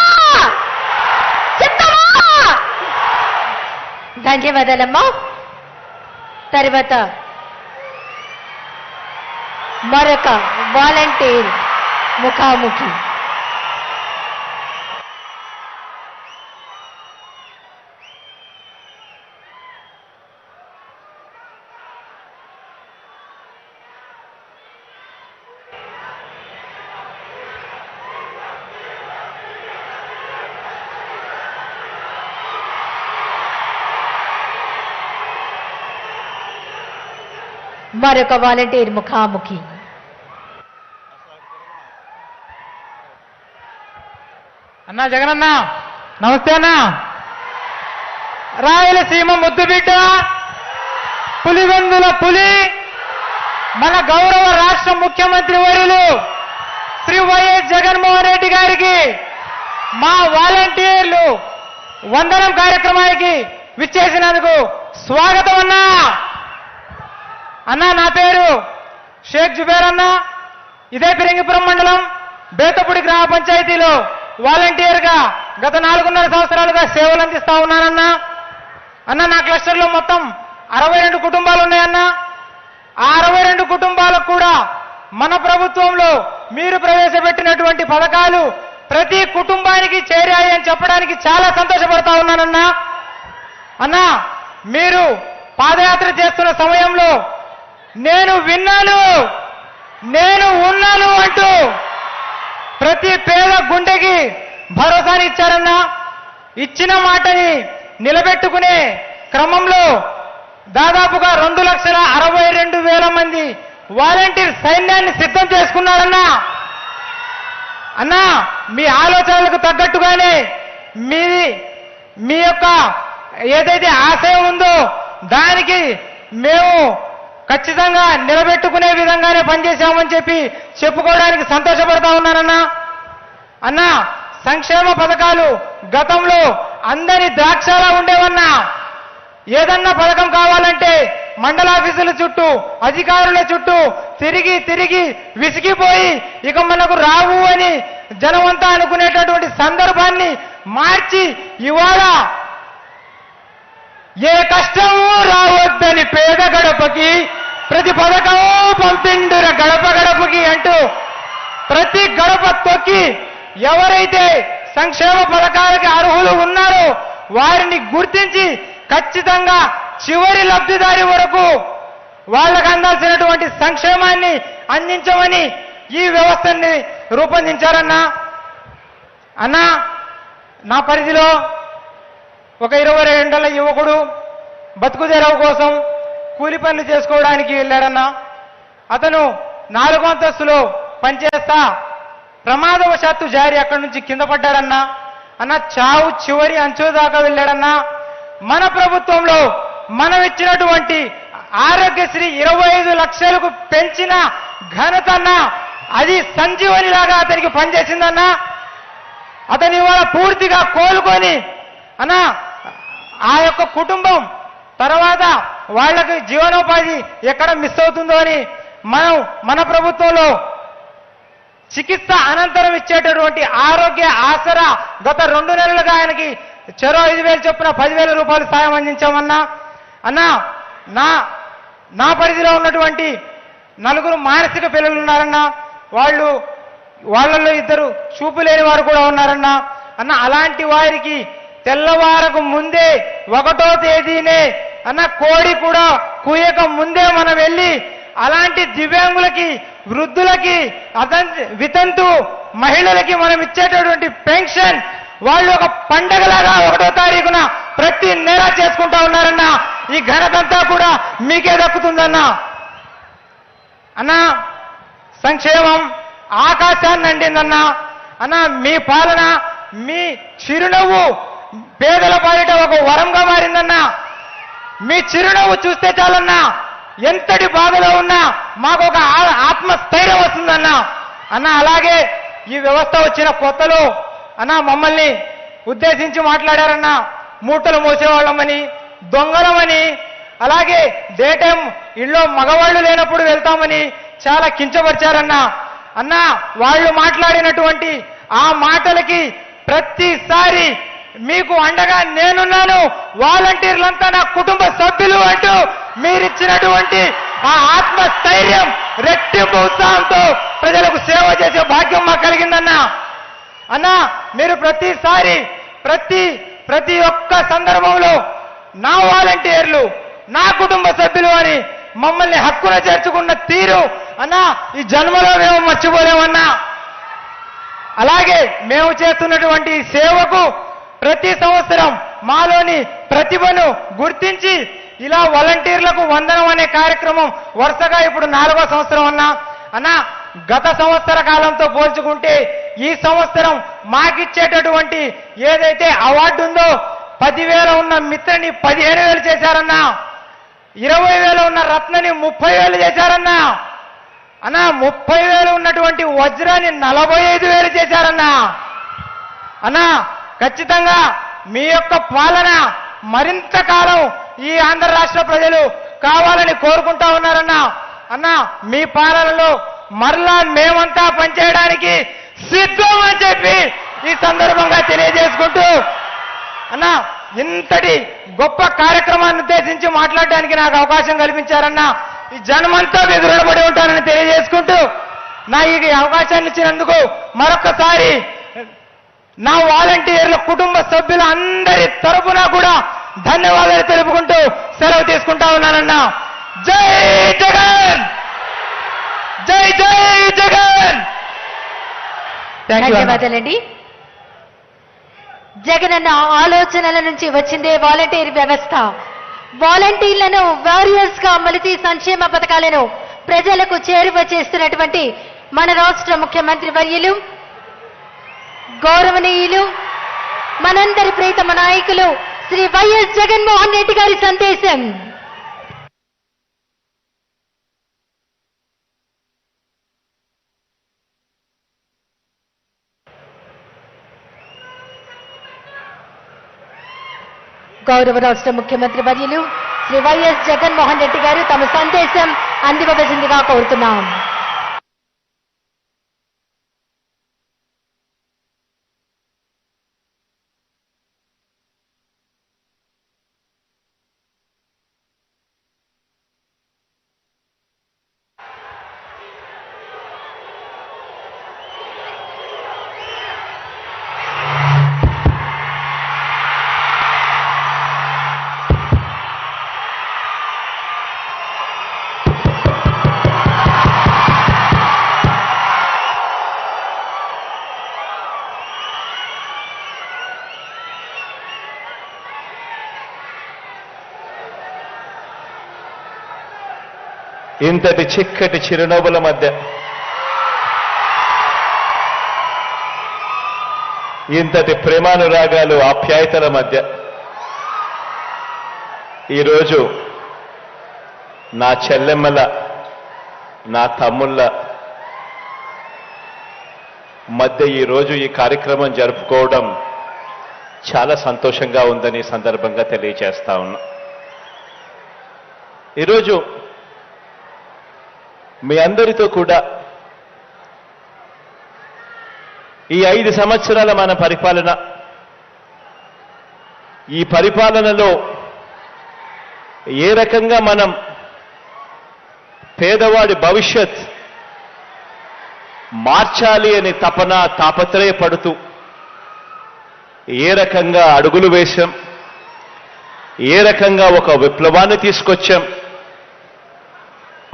సిద్ధమా? ధన్యవాదాలమ్మా. తర్వాత మరొక వాలంటీర్ ముఖాముఖి. మరొక వాలంటీర్ ముఖాముఖి. అన్నా జగనన్న నమస్తే అన్న. రాయలసీమ ముద్దుబిడ్డ, పులివెందుల పులి, మన గౌరవ రాష్ట్ర ముఖ్యమంత్రి వర్యులు శ్రీ వైఎస్ జగన్మోహన్ రెడ్డి గారికి మా వాలంటీర్లు వందనం కార్యక్రమానికి విచ్చేసినందుకు స్వాగతం అన్నా. అన్నా నా పేరు షేక్ జుబేర్ అన్న. ఇదే ఫిరంగిపురం మండలం బేతపూడి గ్రామ పంచాయతీలో వాలంటీర్గా గత 4.5 సంవత్సరాలుగా సేవలు అందిస్తా ఉన్నానన్నా. అన్న నా క్లస్టర్లో మొత్తం 62 కుటుంబాలు ఉన్నాయన్నా. ఆ 62 కుటుంబాలకు కూడా మన ప్రభుత్వంలో మీరు ప్రవేశపెట్టినటువంటి పథకాలు ప్రతి కుటుంబానికి చేరాయి అని చెప్పడానికి చాలా సంతోషపడతా ఉన్నానన్నా. అన్నా మీరు పాదయాత్ర చేస్తున్న సమయంలో నేను విన్నాను, నేను ఉన్నాను అంటూ ప్రతి పేద గుండెకి భరోసాని ఇచ్చారన్నా. ఇచ్చిన మాటని నిలబెట్టుకునే క్రమంలో దాదాపుగా 2,62,000 మంది వాలంటీర్ సైన్యాన్ని సిద్ధం చేసుకున్నారన్నా. అన్నా మీ ఆలోచనలకు తగ్గట్టుగానే మీ యొక్క ఏదైతే ఆశయం ఉందో దానికి మేము ఖచ్చితంగా నిలబెట్టుకునే విధంగానే పనిచేశామని చెప్పి చెప్పుకోవడానికి సంతోషపడతా ఉన్నానన్నా. అన్నా సంక్షేమ పథకాలు గతంలో అందరి ద్రాక్షలా ఉండేవన్నా. ఏదన్నా పథకం కావాలంటే మండలాఫీసుల చుట్టూ అధికారుల చుట్టూ తిరిగి తిరిగి విసిగిపోయి ఇక మనకు రావు అని జనమంతా అనుకునేటటువంటి సందర్భాన్ని మార్చి ఇవాళ ఏ కష్టము రావద్దని పేద గడపకి ప్రతి పథకము పంపిండుర గడప గడపకి అంటూ ప్రతి గడప తొక్కి ఎవరైతే సంక్షేమ పథకాలకి అర్హులు ఉన్నారో వారిని గుర్తించి ఖచ్చితంగా చివరి లబ్ధిదారి వరకు వాళ్ళకు అందాల్సినటువంటి సంక్షేమాన్ని అందించమని ఈ వ్యవస్థని రూపొందించారన్నా. అన్నా నా పరిధిలో ఒక 22 యువకుడు బతుకు తెరవు కోసం కూలి పనులు చేసుకోవడానికి వెళ్ళాడన్నా. అతను 4వ అంతస్తులో పనిచేస్తా ప్రమాదవశాత్తు జారి అక్కడి నుంచి కింద పడ్డాడన్నా. అన్న చావు చివరి అంచు దాకా వెళ్ళాడన్నా. మన ప్రభుత్వంలో మనం ఇచ్చినటువంటి ఆరోగ్యశ్రీ 25 లక్షలకు పెంచిన ఘనత అన్నా. అది సంజీవని లాగా అతనికి పనిచేసిందన్నా. అతని ఇవాళ పూర్తిగా కోలుకొని అన్నా ఆ యొక్క కుటుంబం తర్వాత వాళ్ళకి జీవనోపాధి ఎక్కడ మిస్ అవుతుందో అని మన ప్రభుత్వంలో చికిత్స అనంతరం ఇచ్చేటటువంటి ఆరోగ్య ఆసరా గత 2 నెలలుగా ఆయనకి చెరో 5,000 చొప్పున 10,000 రూపాయలు సాయం అందించామన్నా. అన్నా నా పరిధిలో ఉన్నటువంటి 4 మానసిక పిల్లలు ఉన్నారన్నా. వాళ్ళల్లో 2 చూపు లేని వారు కూడా ఉన్నారన్నా. అన్న అలాంటి వారికి తెల్లవారకు ముందే 1వ తేదీనే అన్న కోడి కూడా కూయక ముందే మనం వెళ్ళి అలాంటి దివ్యాంగులకి వృద్ధులకి వితంతు మహిళలకి మనం ఇచ్చేటటువంటి పెన్షన్ వాళ్ళు ఒక పండగలాగా 1వ తారీఖున ప్రతి నెల చేసుకుంటా ఉన్నారన్నా. ఈ ఘనతంతా కూడా మీకే దక్కుతుందన్నా. అన్నా సంక్షేమం ఆకాశాన్ని అండిందన్నా. అన్నా మీ పాలన మీ చిరునవ్వు పేదల పాలిట ఒక వరంగా మారిందన్నా. మీ చిరునవ్వు చూస్తే చాలన్నా ఎంతటి బాధలో ఉన్నా మాకు ఒక ఆత్మస్థైర్యం వస్తుందన్నా. అన్నా అలాగే ఈ వ్యవస్థ వచ్చిన కొత్తలో అన్నా మమ్మల్ని ఉద్దేశించి మాట్లాడారన్నా. మూటలు మోసేవాళ్ళమని, దొంగలమని, అలాగే డే టైం ఇళ్ళో మగవాళ్ళు లేనప్పుడు వెళ్తామని చాలా కించపరిచారన్నా. అన్నా వాళ్ళు మాట్లాడినటువంటి ఆ మాటలకి ప్రతిసారి మీకు అండగా నేనున్నాను, వాలంటీర్లంతా నా కుటుంబ సభ్యులు అంటూ మీరిచ్చినటువంటి ఆ ఆత్మస్థైర్యం రెట్టింపు ఉత్సాహంతో ప్రజలకు సేవ చేసే భాగ్యం మాకు కలిగిందన్నా. అన్నా మీరు ప్రతిసారి ప్రతి ఒక్క సందర్భంలో నా వాలంటీర్లు నా కుటుంబ సభ్యులు అని మమ్మల్ని హక్కున చేర్చుకున్న తీరు అన్నా ఈ జన్మలో మేము మర్చిపోలేమన్నా. అలాగే మేము చేస్తున్నటువంటి సేవకు ప్రతి సంవత్సరం మాలోని ప్రతిభను గుర్తించి ఇలా వాలంటీర్లకు వందనం అనే కార్యక్రమం వరుసగా ఇప్పుడు 4వ సంవత్సరం అన్నా గత సంవత్సర కాలంతో పోల్చుకుంటే ఈ సంవత్సరం మాకిచ్చేటటువంటి ఏదైతే అవార్డు ఉందో 10,000 ఉన్న మిత్రని 15,000 చేశారన్నా, 20,000 ఉన్న రత్నని 30,000 చేశారన్నా, అన్నా 30,000 ఉన్నటువంటి వజ్రాన్ని 45,000 చేశారన్నా. అన్నా ఖచ్చితంగా మీ యొక్క పాలన మరింత కాలం ఈ ఆంధ్ర రాష్ట్ర ప్రజలు కావాలని కోరుకుంటా ఉన్నారన్నా. అన్నా మీ పాలనలో మరలా మేమంతా పనిచేయడానికి సిద్ధం అని చెప్పి ఈ సందర్భంగా తెలియజేసుకుంటూ, అన్నా ఇంతటి గొప్ప కార్యక్రమాన్ని ఉద్దేశించి మాట్లాడడానికి నాకు అవకాశం కల్పించారన్నా. ఈ జనమంతా మీకు రుణపడి ఉంటానని తెలియజేసుకుంటూ, నా ఈ అవకాశాన్ని ఇచ్చినందుకు మరొకసారి నా వాలంటీర్ల కుటుంబ సభ్యుల అందరి తరపున కూడా ధన్యవాదాలు తెలుపుకుంటూ సెలవు తీసుకుంటా ఉన్నానన్నా. జై జగన్, జై జై జగన్. ధన్యవాదాలండి. జగనన్న ఆలోచనల నుంచి వచ్చిందే వాలంటీర్ వ్యవస్థ. వాలంటీర్లను వారియర్స్ గా మలిచి సంక్షేమ పథకాలను ప్రజలకు చేరువ చేస్తున్నటువంటి మన రాష్ట్ర ముఖ్యమంత్రి వర్యులు, గౌరవనీయులు, మనందరి ప్రియతమ నాయకులు శ్రీ వైఎస్ జగన్మోహన్ రెడ్డి గారి సందేశం. గౌరవ రాష్ట్ర ముఖ్యమంత్రి వర్యులు శ్రీ వైఎస్ జగన్మోహన్ రెడ్డి గారు తమ సందేశం అందివ్వవలసిందిగా కోరుతున్నాం. ఇంతటి చిక్కటి చిరునవ్వుల మధ్య, ఇంతటి ప్రేమానురాగాలు ఆప్యాయతల మధ్య ఈరోజు నా చెల్లెమ్మల, నా తమ్ముళ్ళ మధ్య ఈరోజు ఈ కార్యక్రమం జరుపుకోవడం చాలా సంతోషంగా ఉందని సందర్భంగా తెలియజేస్తా ఉన్నా. ఈరోజు మీ అందరితో కూడా ఈ 5 సంవత్సరాల మన పరిపాలన, ఈ పరిపాలనలో ఏ రకంగా మనం పేదవాడి భవిష్యత్ మార్చాలి అని తాపత్రయపడుతూ ఏ రకంగా అడుగులు వేశాం, ఏ రకంగా ఒక విప్లవాన్ని తీసుకొచ్చాం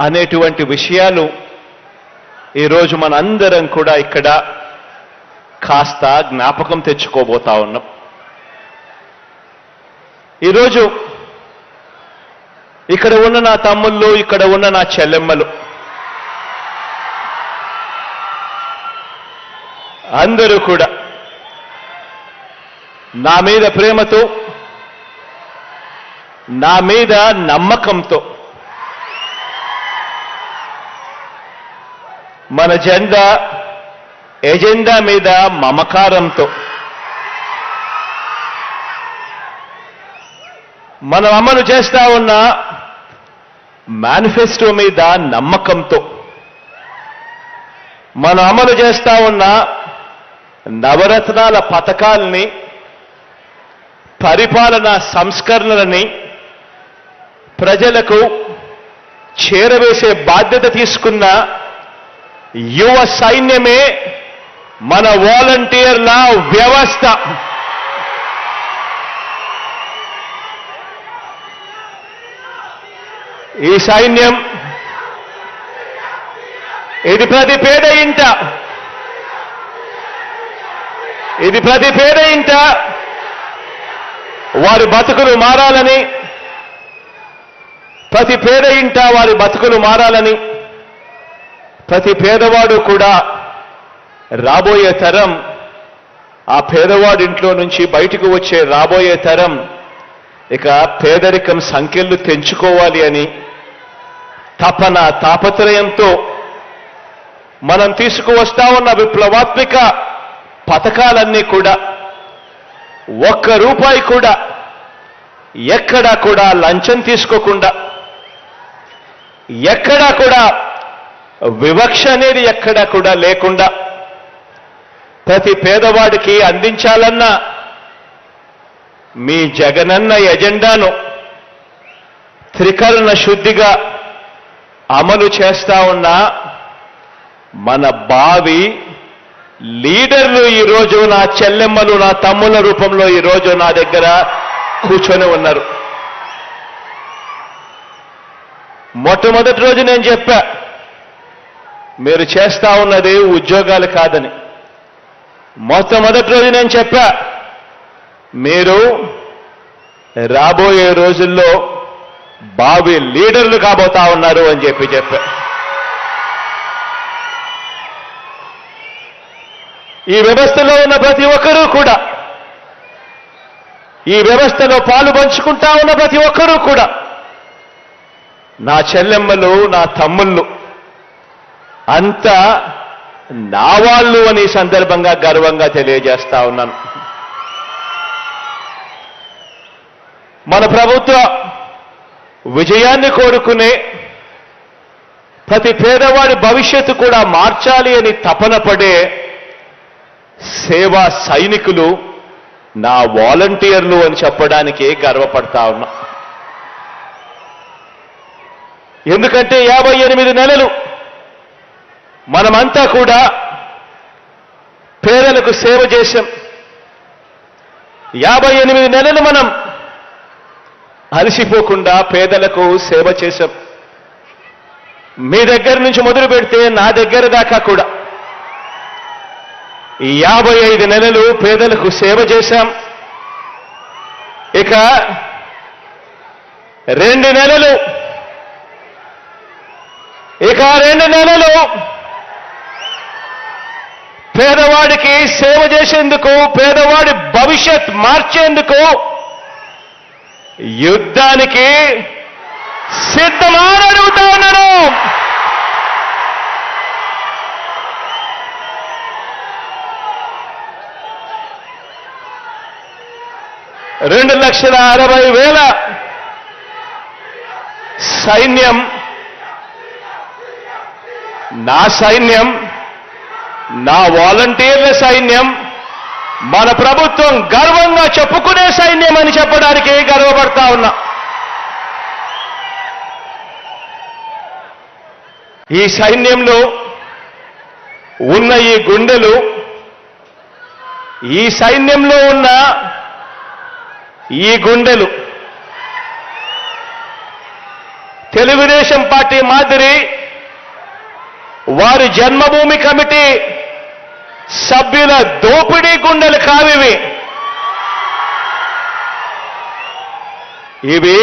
అనేటువంటి విషయాలు ఈరోజు మనందరం కూడా ఇక్కడ కాస్త జ్ఞాపకం తెచ్చుకోబోతా ఉన్నాం. ఈరోజు ఇక్కడ ఉన్న నా తమ్ముళ్ళు, ఇక్కడ ఉన్న నా చెల్లెమ్మలు అందరూ కూడా నా మీద ప్రేమతో, నా మీద నమ్మకంతో మన ఎజెండా మీద మమకారంతో మనం అమలు చేస్తా ఉన్న మేనిఫెస్టో మీద నమ్మకంతో మనం అమలు చేస్తా ఉన్న నవరత్నాల పథకాల్ని, పరిపాలనా సంస్కరణలని ప్రజలకు చేరవేసే బాధ్యత తీసుకున్న యువ సైన్యమే మన వాలంటీర్ల వ్యవస్థ. ఈ సైన్యం ఇది ప్రతి పేద ఇంట వారి బతుకులు మారాలని, ప్రతి పేద ఇంట వారి బతుకులు మారాలని, ప్రతి పేదవాడు కూడా రాబోయే తరం ఆ పేదవాడి ఇంట్లో నుంచి బయటకు వచ్చే రాబోయే తరం ఇక పేదరికం సంఖ్యలు తెంచుకోవాలి అని తపన తాపత్రయంతో మనం తీసుకువస్తా ఉన్న విప్లవాత్మక పథకాలన్నీ కూడా ఒక్క రూపాయి కూడా ఎక్కడా కూడా లంచం తీసుకోకుండా, ఎక్కడా కూడా వివక్ష అనేది ఎక్కడా కూడా లేకుండా ప్రతి పేదవాడికి అందించాలన్న మీ జగనన్న ఎజెండాను త్రికరణ శుద్ధిగా అమలు చేస్తా ఉన్న మన భావి లీడర్లు ఈరోజు నా చెల్లెమ్మలు, నా తమ్ముల రూపంలో ఈరోజు నా దగ్గర కూర్చొని ఉన్నారు. మొట్టమొదటి రోజు నేను చెప్పా, మీరు చేస్తా ఉన్నది ఉద్యోగాలు కాదని. మొట్టమొదటి రోజు నేను చెప్పా, మీరు రాబోయే రోజుల్లో భావి లీడర్లు కాబోతా ఉన్నారు అని చెప్పా. ఈ వ్యవస్థలో ఉన్న ప్రతి ఒక్కరూ కూడా, ఈ వ్యవస్థలో పాలు పంచుకుంటా ఉన్న ప్రతి ఒక్కరూ కూడా నా చెల్లెమ్మలు, నా తమ్ముళ్ళు అంతా నా వాళ్ళు అని సందర్భంగా గర్వంగా తెలియజేస్తా ఉన్నాను. మన ప్రభుత్వ విజయాన్ని కోరుకునే ప్రతి పేదవాడి భవిష్యత్తు కూడా మార్చాలి అని తపన పడే సేవా సైనికులు నా వాలంటీర్లు అని చెప్పడానికి గర్వపడతా ఉన్నా. ఎందుకంటే 58 నెలలు మనమంతా కూడా పేదలకు సేవ చేశాం. 58 నెలలు మనం అలసిపోకుండా పేదలకు సేవ చేశాం. మీ దగ్గర నుంచి మొదలు పెడితే నా దగ్గర దాకా కూడా 55 నెలలు పేదలకు సేవ చేశాం. ఇక 2 నెలలు పేదవాడికి సేవ చేసేందుకు, పేదవాడి భవిష్యత్ మార్చేందుకు యుద్ధానికి సిద్ధమా అని అడుగుతా ఉన్నాను. $2,60,000 సైన్యం, నా సైన్యం, నా వాలంటీర్ల సైన్యం, మన ప్రభుత్వం గర్వంగా చెప్పుకునే సైన్యం అని చెప్పడానికి గర్వపడతా ఉన్నా. ఈ సైన్యంలో ఉన్న ఈ గుండెలు, ఈ సైన్యంలో ఉన్న ఈ గుండెలు తెలుగుదేశం పార్టీ మాదిరి వారి జన్మభూమి కమిటీ సభ్యుల దోపిడీ గుండెలు కావివి. ఇవి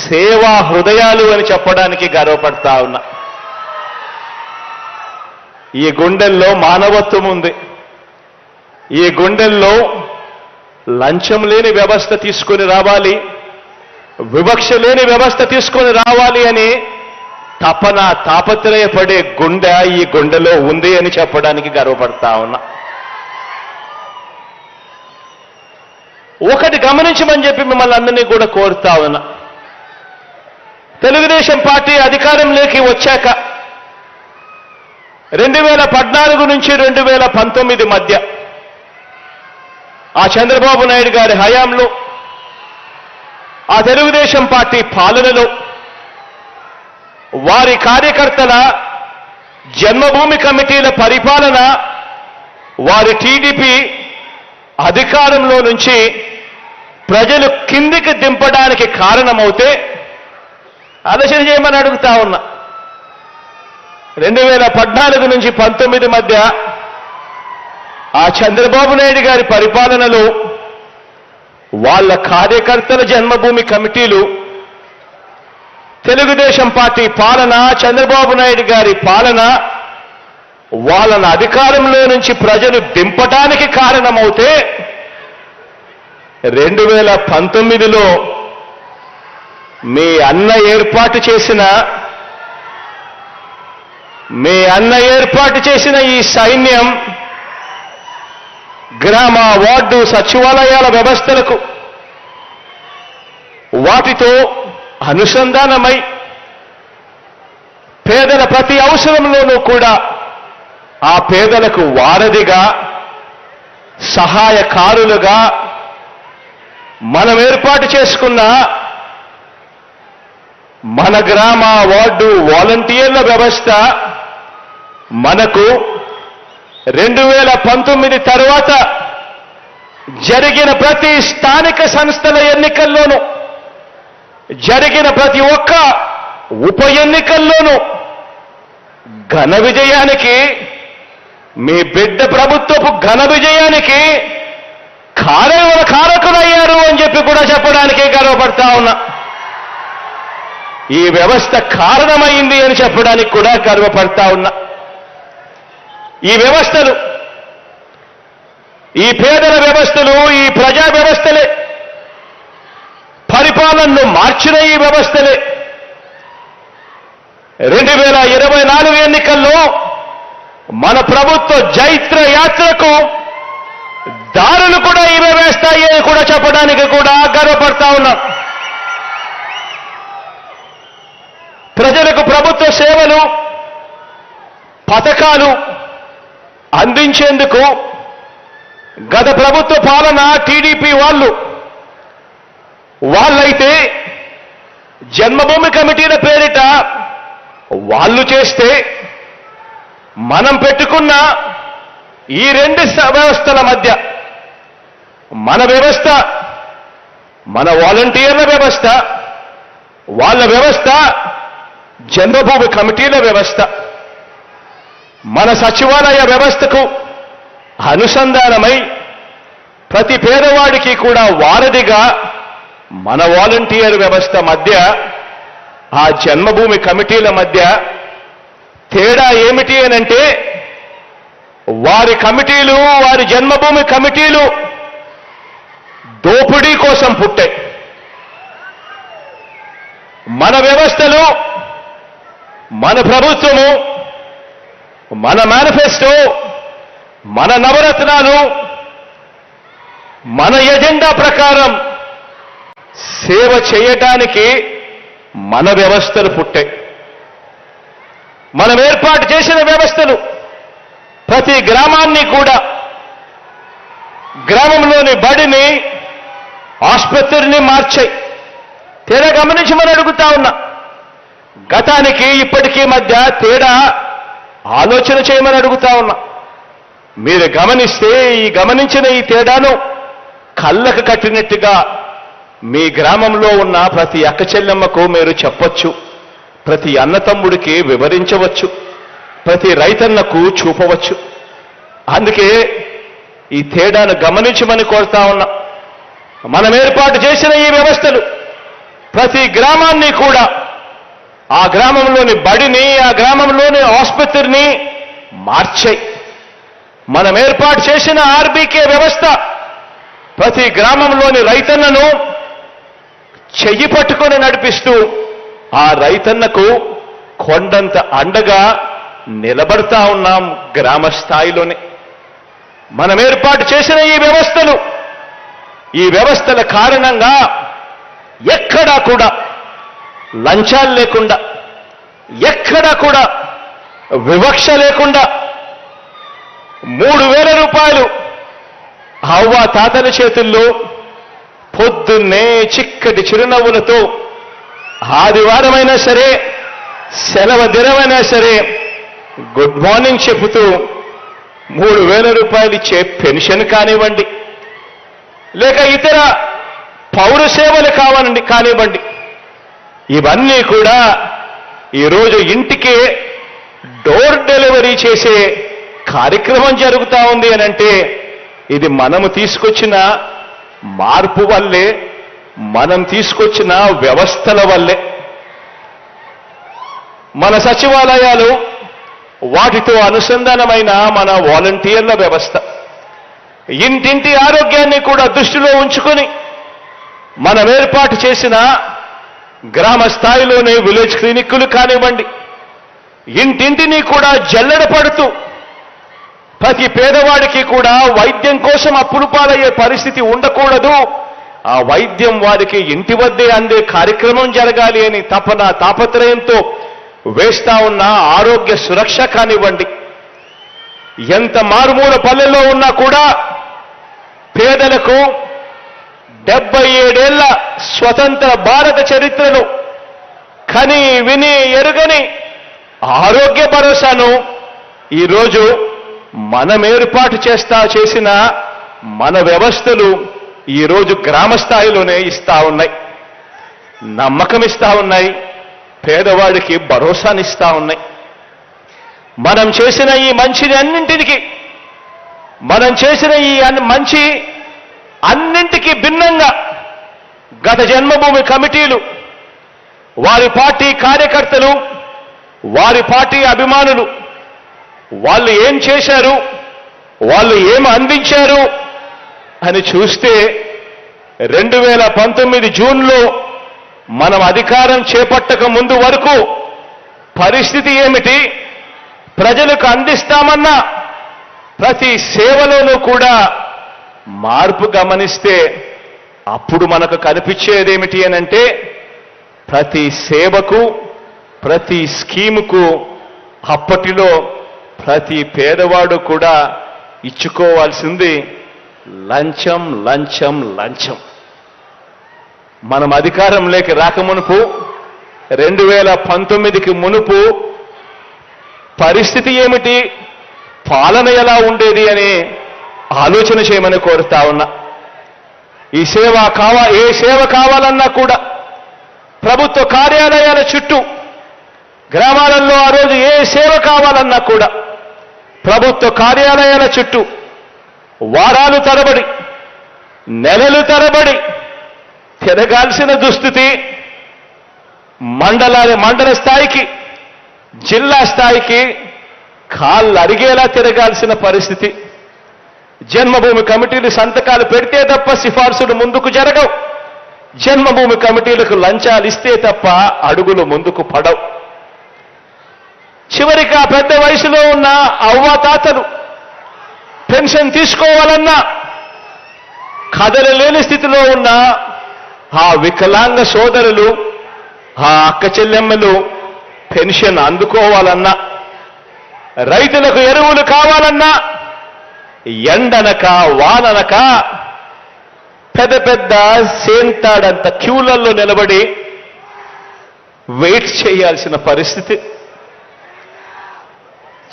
సేవా హృదయాలు అని చెప్పడానికి గర్వపడతా ఉన్నా. ఈ గుండెల్లో మానవత్వం ఉంది. ఈ గుండెల్లో లంచం లేని వ్యవస్థ తీసుకొని రావాలి, వివక్ష లేని వ్యవస్థ తీసుకొని రావాలి అని తపన తాపత్రయపడే గుండె ఈ గుండెలో ఉంది అని చెప్పడానికి గర్వపడతా ఉన్నా. ఒకటి గమనించమని చెప్పి మిమ్మల్ని అందరినీ కూడా కోరుతా ఉన్నా. తెలుగుదేశం పార్టీ అధికారంలోకి వచ్చాక 2014 నుంచి 2019 మధ్య ఆ చంద్రబాబు నాయుడు గారి హయాంలో, ఆ తెలుగుదేశం పార్టీ పాలనలో వారి కార్యకర్తల జన్మభూమి కమిటీల పరిపాలన, వారి టీడీపీ అధికారంలో నుంచి ప్రజలు కిందికి దింపడానికి కారణమవుతే ఆలోచన చేయమని అడుగుతా ఉన్నా. 2014 నుంచి 19 మధ్య ఆ చంద్రబాబు నాయుడు గారి పరిపాలనలో వాళ్ళ కార్యకర్తల జన్మభూమి కమిటీలు తెలుగుదేశం పార్టీ పాలన, చంద్రబాబు నాయుడు గారి పాలన వాళ్ళని అధికారంలో నుంచి ప్రజలు దింపటానికి కారణమవుతే 2019లో మీ అన్న ఏర్పాటు చేసిన ఈ సైన్యం గ్రామ, వార్డు, సచివాలయాల వ్యవస్థలకు వాటితో అనుసంధానమై పేదల ప్రతి అవసరంలోనూ కూడా ఆ పేదలకు వారధిగా, సహాయకారులుగా మనం ఏర్పాటు చేసుకున్న మన గ్రామ, వార్డు వాలంటీర్ల వ్యవస్థ మనకు 2019 తర్వాత జరిగిన ప్రతి స్థానిక సంస్థల ఎన్నికల్లోనూ, జరిగిన ప్రతి ఒక్క ఉప ఎన్నికల్లోనూ ఘన విజయానికి, మీ బిడ్డ ప్రభుత్వపు ఘన విజయానికి కారకులయ్యారు అని చెప్పి కూడా చెప్పడానికి గర్వపడతా ఉన్నా. ఈ వ్యవస్థ కారణమైంది అని చెప్పడానికి కూడా గర్వపడతా ఉన్నా. ఈ వ్యవస్థలు, ఈ పేదల వ్యవస్థలు, ఈ ప్రజా వ్యవస్థలే, పరిపాలనను మార్చిన ఈ వ్యవస్థలే 2024 ఎన్నికల్లో మన ప్రభుత్వ జైత్ర యాత్రకు దారులు కూడా ఇవే వేస్తాయి అని కూడా చెప్పడానికి కూడా గర్వపడతా ఉన్నాం. ప్రజలకు ప్రభుత్వ సేవలు, పథకాలు అందించేందుకు గత ప్రభుత్వ పాలన టీడీపీ వాళ్ళైతే జన్మభూమి కమిటీల పేరిట వాళ్ళు చేస్తే, మనం పెట్టుకున్న ఈ రెండు వ్యవస్థల మధ్య మన వ్యవస్థ, మన వాలంటీర్ల వ్యవస్థ, వాళ్ళ వ్యవస్థ జన్మభూమి కమిటీల వ్యవస్థ, మన సచివాలయ వ్యవస్థకు అనుసంధానమై ప్రతి పేదవాడికి కూడా వారధిగా మన వాలంటీర్ వ్యవస్థ మధ్య, ఆ జన్మభూమి కమిటీల మధ్య తేడా ఏమిటి అనంటే, వారి కమిటీలు, వారి జన్మభూమి కమిటీలు దోపిడీ కోసం పుట్టాయి. మన వ్యవస్థలు, మన ప్రభుత్వము, మన మేనిఫెస్టో, మన నవరత్నాలు, మన ఎజెండా ప్రకారం సేవ చేయటానికి మన వ్యవస్థలు పుట్టాయి. మనం ఏర్పాటు చేసిన వ్యవస్థలు ప్రతి గ్రామాన్ని కూడా, గ్రామంలోని బడిని, ఆసుపత్రిని మార్చాయి. తేడా గమనించి మనం అడుగుతా ఉన్నా. గతానికి ఇప్పటికీ మధ్య తేడా ఆలోచన చేయమని అడుగుతా ఉన్నా. మీరు గమనిస్తే గమనించిన ఈ తేడాను కళ్ళకు కట్టినట్టుగా మీ గ్రామంలో ఉన్న ప్రతి అక్క చెల్లెమ్మకు మీరు చెప్పొచ్చు, ప్రతి అన్నతమ్ముడికి వివరించవచ్చు, ప్రతి రైతన్నకు చూపవచ్చు. అందుకే ఈ తేడాను గమనించమని కోరుతా ఉన్నా. మనం ఏర్పాటు చేసిన ఈ వ్యవస్థలు ప్రతి గ్రామాన్ని కూడా, ఆ గ్రామంలోని బడిని, ఆ గ్రామంలోని ఆసుపత్రిని మార్చాయి. మనం ఏర్పాటు చేసిన ఆర్బీకే వ్యవస్థ ప్రతి గ్రామంలోని రైతన్నను చెయ్యి పట్టుకొని నడిపిస్తూ ఆ రైతన్నకు కొండంత అండగా నిలబడతా ఉన్నాం గ్రామ స్థాయిలోనే. మనం ఏర్పాటు చేసిన ఈ వ్యవస్థల కారణంగా ఎక్కడా కూడా లంచాలు లేకుండా, ఎక్కడా కూడా వివక్ష లేకుండా 3,000 రూపాయలు అవ్వ తాతల చేతుల్లో పొద్దున్నే చిక్కటి చిరునవ్వులతో, ఆదివారమైనా సరే, సెలవు దినమైనా సరే గుడ్ మార్నింగ్ చెబుతూ 3,000 రూపాయలు ఇచ్చే పెన్షన్ కానివ్వండి, లేక ఇతర పౌర సేవలు కానివ్వండి, ఇవన్నీ కూడా ఈరోజు ఇంటికే డోర్ డెలివరీ చేసే కార్యక్రమం జరుగుతూ ఉంది అనంటే, ఇది మనము తీసుకొచ్చిన మార్పు వల్లే, మనం తీసుకొచ్చిన వ్యవస్థల వల్లే. మన సచివాలయాలు, వాటితో అనుసంధానమైన మన వాలంటీర్ల వ్యవస్థ, ఇంటింటి ఆరోగ్యాన్ని కూడా దృష్టిలో ఉంచుకొని మనం ఏర్పాటు చేసిన గ్రామ స్థాయిలోనే విలేజ్ క్లినిక్కులు కానివ్వండి, ఇంటింటిని కూడా జల్లెడ పడుతూ ప్రతి పేదవాడికి కూడా వైద్యం కోసం అప్పులు పాలయ్యే పరిస్థితి ఉండకూడదు, ఆ వైద్యం వారికి ఇంటి వద్దే అందే కార్యక్రమం జరగాలి అని తాపత్రయంతో వేస్తా ఉన్న ఆరోగ్య సురక్ష కానివ్వండి, ఎంత మారుమూల పల్లెల్లో ఉన్నా కూడా పేదలకు 77 ఏళ్ల స్వతంత్ర భారత చరిత్రను కని విని ఎరుగని ఆరోగ్య భరోసాను ఈరోజు మనం ఏర్పాటు చేసిన మన వ్యవస్థలు ఈరోజు గ్రామ స్థాయిలోనే ఇస్తా ఉన్నాయి, నమ్మకం ఇస్తా ఉన్నాయి, పేదవాడికి భరోసానిస్తా ఉన్నాయి. మనం చేసిన ఈ మంచిని అన్నింటికి, మనం చేసిన ఈ మంచి అన్నింటికి భిన్నంగా గత జన్మభూమి కమిటీలు, వారి పార్టీ కార్యకర్తలు, వారి పార్టీ అభిమానులు వాళ్ళు ఏం చేశారు, వాళ్ళు ఏం అందించారు అని చూస్తే 2019 జూన్లో మనం అధికారం చేపట్టక ముందు వరకు పరిస్థితి ఏమిటి, ప్రజలకు అందిస్తామన్న ప్రతి సేవలోనూ కూడా మార్పు గమనిస్తే అప్పుడు మనకు కనిపించేదేమిటి అనంటే ప్రతి సేవకు, ప్రతి స్కీముకు అప్పటిలో ప్రతి పేదవాడు కూడా ఇచ్చుకోవాల్సింది లంచం, లంచం, లంచం. మనం అధికారంలోకి రాకమునుపు 2019కి మునుపు పరిస్థితి ఏమిటి, పాలన ఎలా ఉండేది అని ఆలోచన చేయమని కోరుతా ఉన్నా. ఏ సేవ కావాలన్నా కూడా ప్రభుత్వ కార్యాలయాల చుట్టూ, గ్రామాలలో ఆ రోజు ఏ సేవ కావాలన్నా కూడా ప్రభుత్వ కార్యాలయాల చుట్టూ వారాలు తరబడి, నెలలు తరబడి తిరగాల్సిన దుస్థితి, మండల స్థాయికి, జిల్లా స్థాయికి కాళ్ళు అరిగేలా తిరగాల్సిన పరిస్థితి. జన్మభూమి కమిటీలు సంతకాలు పెడితే తప్ప సిఫార్సులు ముందుకు జరగవు, జన్మభూమి కమిటీలకు లంచాలు ఇస్తే తప్ప అడుగులు ముందుకు పడవు. చివరికి ఆ పెద్ద వయసులో ఉన్న అవ్వాతాతలు పెన్షన్ తీసుకోవాలన్నా కదలలేని స్థితిలో ఉన్న ఆ వికలాంగ సోదరులు, ఆ అక్క చెల్లెమ్మలు పెన్షన్ అందుకోవాలన్నా, రైతులకు ఎరువులు కావాలన్నా ఎండనక వాననక పెద్ద సేంతాడంత క్యూలలో నిలబడి వెయిట్ చేయాల్సిన పరిస్థితి.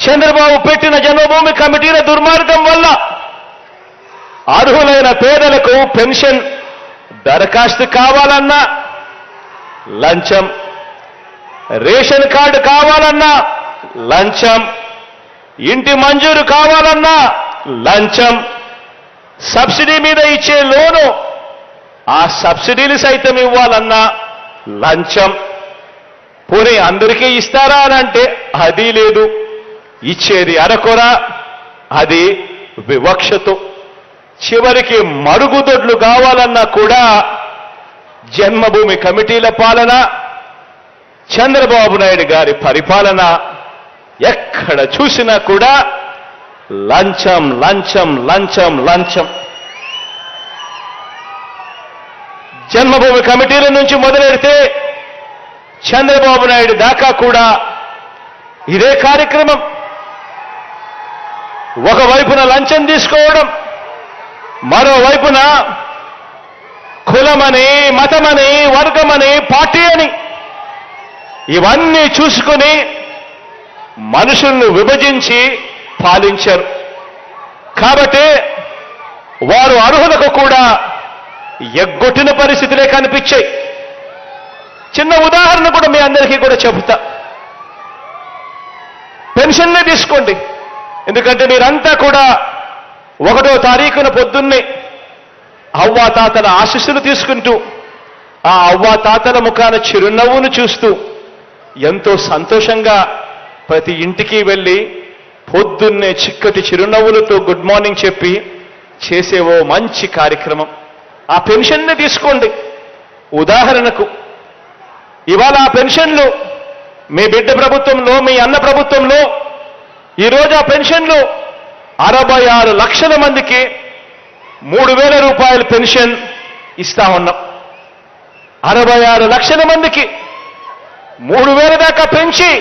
చంద్రబాబు పెట్టిన జన్మభూమి కమిటీల దుర్మార్గం వల్ల అర్హులైన పేదలకు పెన్షన్ దరఖాస్తు కావాలన్నా లంచం, రేషన్ కార్డు కావాలన్నా లంచం, ఇంటి మంజూరు కావాలన్నా లంచం, సబ్సిడీ మీద ఇచ్చే లోను ఆ సబ్సిడీలు సైతం ఇవ్వాలన్నా లంచం. పోనీ అందరికీ ఇస్తారా అని అంటే అది లేదు, ఇచ్చేది అరకొర, అది వివక్షతో. చివరికి మరుగుదొడ్లు కావాలన్నా కూడా జన్మభూమి కమిటీల పాలన, చంద్రబాబు నాయుడు గారి పరిపాలన ఎక్కడ చూసినా కూడా లంచం, లంచం, లంచం, లంచం. జన్మభూమి కమిటీల నుంచి మొదలెడితే చంద్రబాబు నాయుడు దాకా కూడా ఇదే కార్యక్రమం. ఒకవైపున లంచం తీసుకోవడం, మరోవైపున కులమని, మతమని, వర్గమని, పార్టీ అని ఇవన్నీ చూసుకుని మనుషులను విభజించి పాలించారు. కాబట్టి వారు అర్హులకు కూడా ఎగ్గొట్టిన పరిస్థితులే కనిపించాయి. చిన్న ఉదాహరణ కూడా మీ అందరికీ కూడా చెబుతా. పెన్షన్నే తీసుకోండి. ఎందుకంటే మీరంతా కూడా 1వ తారీఖున పొద్దున్నే అవ్వాతాతల ఆశీస్సులు తీసుకుంటూ, ఆ అవ్వాతాతల ముఖాన చిరునవ్వును చూస్తూ ఎంతో సంతోషంగా ప్రతి ఇంటికి వెళ్ళి పొద్దున్నే చిక్కటి చిరునవ్వులతో గుడ్ మార్నింగ్ చెప్పి చేసే ఓ మంచి కార్యక్రమం. ఆ పెన్షన్ని తీసుకోండి. ఉదాహరణకు ఇవాళ ఆ పెన్షన్లు మీ బిడ్డ ప్రభుత్వంలో, మీ అన్న ప్రభుత్వంలో ఈరోజు ఆ పెన్షన్లు 66 లక్షల మందికి 3,000 రూపాయల పెన్షన్ ఇస్తా ఉన్నాం. 66 లక్షల మందికి 3,000 దాకా పెంచి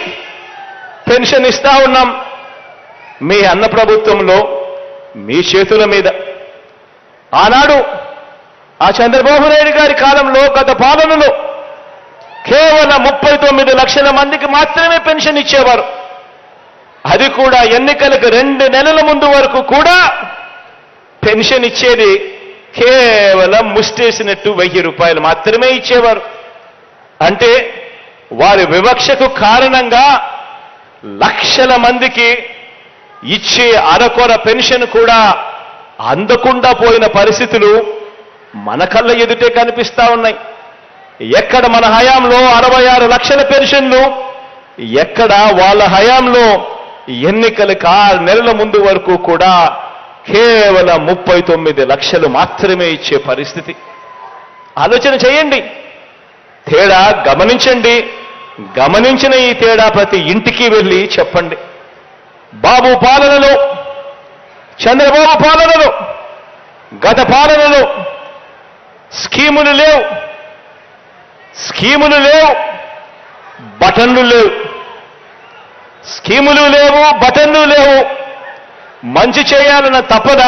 పెన్షన్ ఇస్తా ఉన్నాం. మీ అన్న ప్రభుత్వంలో మీ చేతుల మీద. ఆనాడు ఆ చంద్రబాబు నాయుడు గారి కాలంలో, గత పాలనలో కేవలం 39 లక్షల మందికి మాత్రమే పెన్షన్ ఇచ్చేవారు. అది కూడా ఎన్నికలకు 2 నెలల ముందు వరకు కూడా పెన్షన్ ఇచ్చేది కేవలం ముష్టేసినట్టు 1000 రూపాయలు మాత్రమే ఇచ్చేవారు. అంటే వారి వివక్షకు కారణంగా లక్షల మందికి ఇచ్చే అరకొర పెన్షన్ కూడా అందకుండా పోయిన పరిస్థితులు మన కళ్ళ ఎదుటే కనిపిస్తా ఉన్నాయి. ఎక్కడ మన హయాంలో 66 లక్షల పెన్షన్లు, ఎక్కడ వాళ్ళ హయాంలో ఎన్నికలకు 6 నెలల ముందు వరకు కూడా కేవలం 39 లక్షలు మాత్రమే ఇచ్చే పరిస్థితి. ఆలోచన చేయండి, తేడా గమనించండి. గమనించిన ఈ తేడా ప్రతి ఇంటికి వెళ్ళి చెప్పండి. బాబు పాలనలో, చంద్రబాబు పాలనలో, గత పాలనలో స్కీములు లేవు, బటన్లు లేవు. స్కీములు లేవు, బటన్లు లేవు. మంచి చేయాలన్న తపన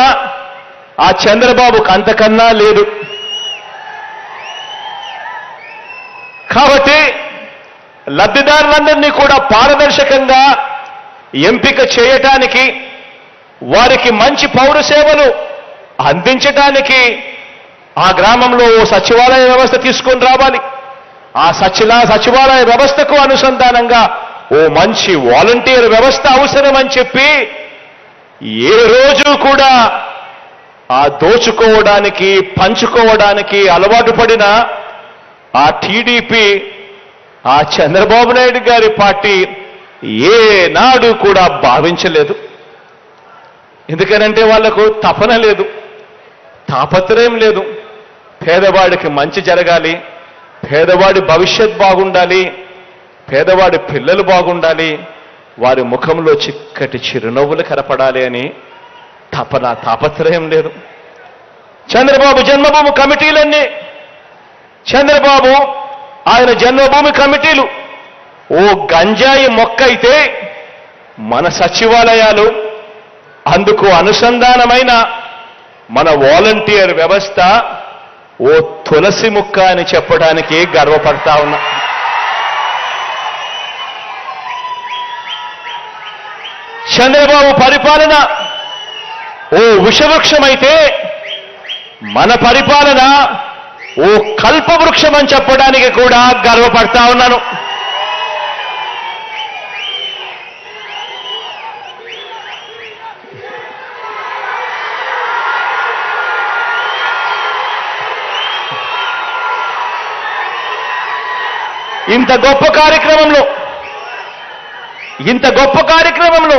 ఆ చంద్రబాబుకు అంతకన్నా లేదు. కాబట్టి లబ్ధిదారులందరినీ కూడా పారదర్శకంగా ఎంపిక చేయటానికి, వారికి మంచి పౌర సేవలు అందించటానికి ఆ గ్రామంలో ఓ సచివాలయ వ్యవస్థ తీసుకొని రావాలి. ఆ సచివాలయ వ్యవస్థకు అనుసంధానంగా ఓ మంచి వాలంటీర్ వ్యవస్థ అవసరమని చెప్పి ఏ రోజు కూడా ఆ దోచుకోవడానికి, పంచుకోవడానికి అలవాటు పడిన ఆ టీడీపీ, ఆ చంద్రబాబు నాయుడు గారి పార్టీ ఏనాడు కూడా భావించలేదు. ఎందుకనంటే వాళ్లకు తపన లేదు, తాపత్రయం లేదు. పేదవాడికి మంచి జరగాలి, పేదవాడి భవిష్యత్ బాగుండాలి, పేదవాడి పిల్లలు బాగుండాలి, వారి ముఖంలో చిక్కటి చిరునవ్వులు కనపడాలి అని తపన, తాపత్రయం లేదు. చంద్రబాబు జన్మభూమి కమిటీలన్నీ, చంద్రబాబు ఆయన జన్మభూమి కమిటీలు ఓ గంజాయి మొక్క అయితే, మన సచివాలయాలు, అందుకు అనుసంధానమైన మన వాలంటీర్ వ్యవస్థ ఓ తులసి ముక్క అని చెప్పడానికి గర్వపడతా ఉన్నా. చంద్రబాబు పరిపాలన ఓ విషవృక్షమైతే, మన పరిపాలన ఓ కల్పవృక్షం అని చెప్పడానికి కూడా గర్వపడతా ఉన్నాను. ఇంత గొప్ప కార్యక్రమంలో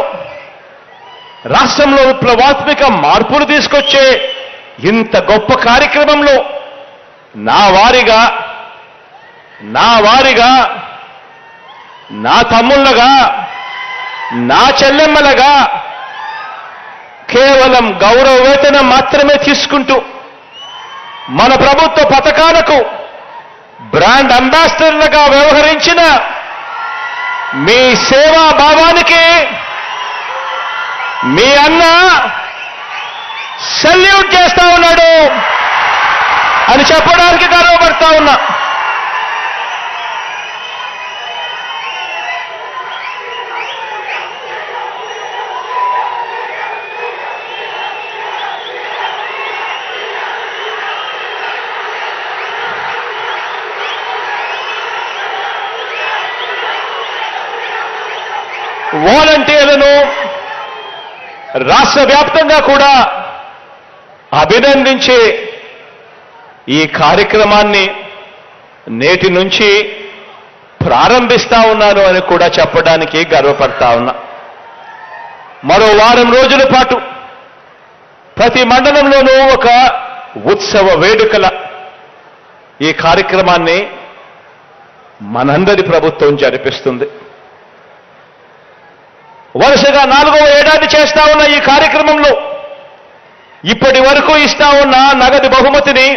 రాష్ట్రంలో విప్లవాత్మక మార్పులు తీసుకొచ్చే ఇంత గొప్ప కార్యక్రమంలో నా వారిగా, నా తమ్ముళ్ళగా, నా చెల్లెమ్మలగా కేవలం గౌరవ వేతనం మాత్రమే తీసుకుంటూ మన ప్రభుత్వ పథకాలకు బ్రాండ్ అంబాసిడర్లుగా వ్యవహరించిన మీ సేవా భావానికి మీ అన్న సెల్యూట్ చేస్తా ఉన్నాడు అని చెప్పడానికి గర్వపడతా ఉన్నా. వాలంటీర్లను రాష్ట్ర వ్యాప్తంగా కూడా అభినందించే ఈ కార్యక్రమాన్ని నేటి నుంచి ప్రారంభిస్తా ఉన్నాను అని కూడా చెప్పడానికి గర్వపడతా ఉన్నా. మరో వారం రోజుల పాటు ప్రతి మండలంలోనూ ఒక ఉత్సవ వేడుకల ఈ కార్యక్రమాన్ని మనందరి ప్రభుత్వం జరిపిస్తుంది. వరుసగా 4వ ఏడాది చేస్తా ఉన్న ఈ కార్యక్రమంలో ఇప్పటి వరకు ఇస్తా ఉన్న నగదు బహుమతిని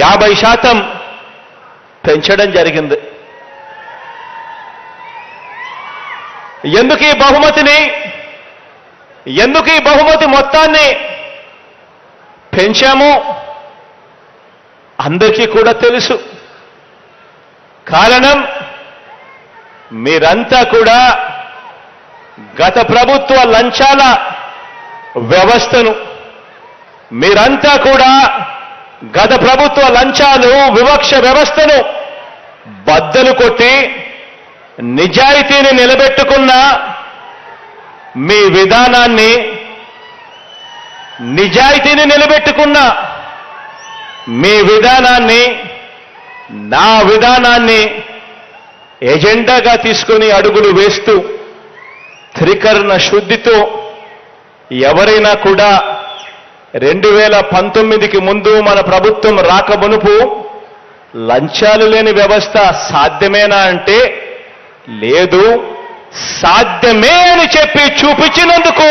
50% పెంచడం జరిగింది. ఎందుకు ఈ బహుమతి మొత్తాన్ని పెంచామో అందరికీ కూడా తెలుసు. కారణం మీరంతా కూడా గత ప్రభుత్వ లంచాల వ్యవస్థను, మీరంతా కూడా గత ప్రభుత్వ లంచాలు వివక్ష వ్యవస్థను బద్దలు కొట్టి నిజాయితీని నిలబెట్టుకున్న మీ విధానాన్ని, నా విధానాన్ని ఎజెండాగా తీసుకుని అడుగులు వేస్తూ త్రికరణ శుద్ధితో ఎవరైనా కూడా 2019కి ముందు మన ప్రభుత్వం రాకమునుపు లంచాలు లేని వ్యవస్థ సాధ్యమేనా అంటే లేదు, సాధ్యమే అని చెప్పి చూపించినందుకు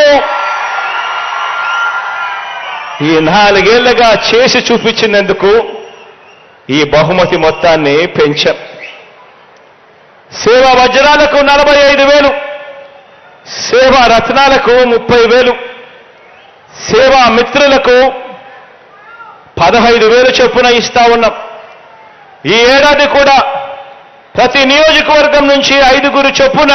ఈ 4 ఏళ్లుగా చేసి చూపించినందుకు ఈ బహుమతి మొత్తాన్ని పెంచాం. సేవా వజ్రాలకు 45,000, సేవా రత్నాలకు 30,000, సేవా మిత్రులకు 15,000 చొప్పున ఇస్తా ఉన్నాం. ఈ ఏడాది కూడా ప్రతి నియోజకవర్గం నుంచి 5 చొప్పున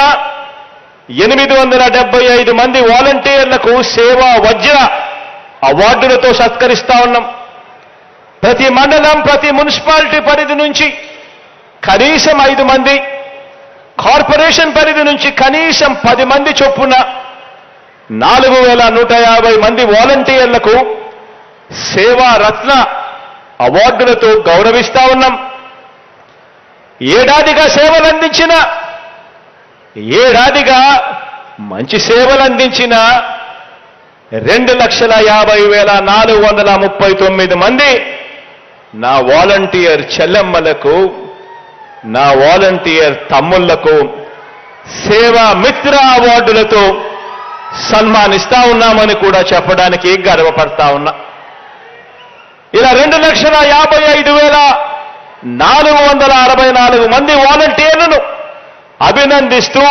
875 మంది వాలంటీర్లకు సేవా వజ్ర అవార్డులతో సత్కరిస్తా ఉన్నాం. ప్రతి మండలం, ప్రతి మున్సిపాలిటీ పరిధి నుంచి కనీసం 5 మంది, కార్పొరేషన్ పరిధి నుంచి కనీసం 10 మంది చొప్పున 4,150 మంది వాలంటీర్లకు సేవా రత్న అవార్డులతో గౌరవిస్తా ఉన్నాం. ఏడాదిగా మంచి సేవలందించిన 2,50,439 మంది నా వాలంటీర్ చెల్లెమ్మలకు, నా వాలంటీర్ తమ్ముళ్లకు సేవా మిత్ర అవార్డులతో సన్మానిస్తా ఉన్నామని కూడా చెప్పడానికి గర్వపడతా ఉన్నా. ఇలా 2,55,464 మంది వాలంటీర్లను అభినందిస్తూ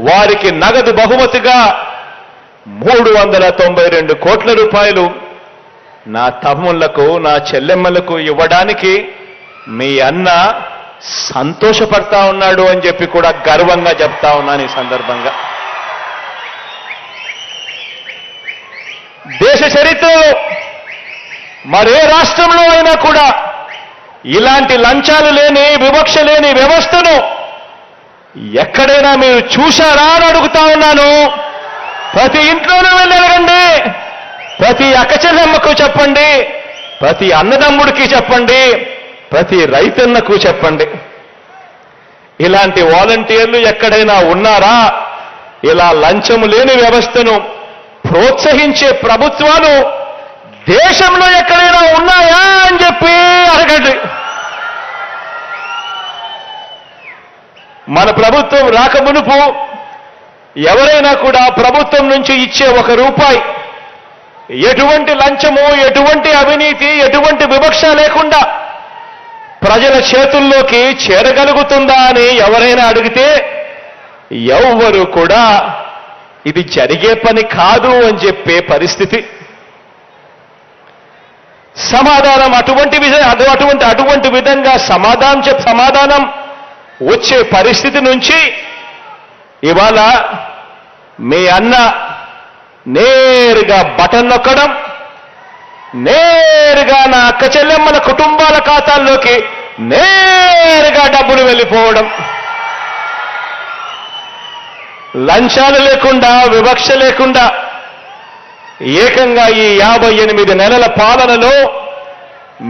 వారికి నగదు బహుమతిగా 392 కోట్ల రూపాయలు నా తమ్ముళ్లకు, నా చెల్లెమ్మలకు ఇవ్వడానికి మీ అన్న సంతోషపడతా ఉన్నాడు అని చెప్పి కూడా గర్వంగా చెప్తా ఉన్నాను ఈ సందర్భంగా. దేశ చరిత్రలో మరే రాష్ట్రంలో అయినా కూడా ఇలాంటి లంచాలు లేని, వివక్ష లేని వ్యవస్థను ఎక్కడైనా మీరు చూశారా అని అడుగుతా ఉన్నాను. ప్రతి ఇంట్లోనూ వెళ్ళి అడగండి, ప్రతి అక్కచెల్లెమ్మకు చెప్పండి, ప్రతి అన్నదమ్ముడికి చెప్పండి, ప్రతి రైతన్నకు చెప్పండి. ఇలాంటి వాలంటీర్లు ఎక్కడైనా ఉన్నారా? ఇలా లంచము లేని వ్యవస్థను ప్రోత్సహించే ప్రభుత్వాలు దేశంలో ఎక్కడైనా ఉన్నాయా అని చెప్పి అడగండి. మన ప్రభుత్వం రాకమునుపు ఎవరైనా కూడా ప్రభుత్వం నుంచి ఇచ్చే 1 రూపాయి ఎటువంటి లంచము, ఎటువంటి అవినీతి, ఎటువంటి వివక్ష లేకుండా ప్రజల చేతుల్లోకి చేరగలుగుతుందా అని ఎవరైనా అడిగితే ఎవ్వరూ కూడా ఇది జరిగే పని కాదు అని చెప్పే పరిస్థితి. సమాధానం అటువంటి విధంగా సమాధానం వచ్చే పరిస్థితి నుంచి ఇవాళ మీ అన్న నేరుగా బటన్ నొక్కడం, నేరుగా నా అక్క చెల్లెమ్మల కుటుంబాల ఖాతాల్లోకి నేరుగా డబ్బులు వెళ్ళిపోవడం, లంచాలు లేకుండా, వివక్ష లేకుండా ఏకంగా ఈ 58 నెలల పాలనలో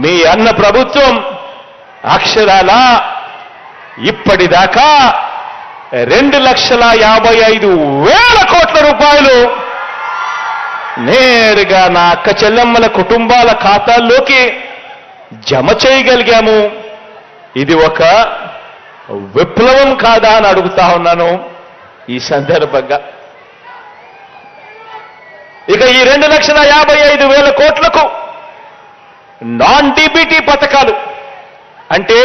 మీ అన్న ప్రభుత్వం అక్షరాల ఇప్పటిదాకా 2,55,000 కోట్ల రూపాయలు నేరుగా నా అక్క చెల్లెమ్మల కుటుంబాల ఖాతాల్లోకి జమ చేయగలిగాము. ఇది ఒక విప్లవం కాదా అని అడుగుతా ఉన్నాను ఈ సందర్భంగా. ఇక ఈ 2,55,000 కోట్లకు నాన్ డీబీటీ పథకాలు అంటే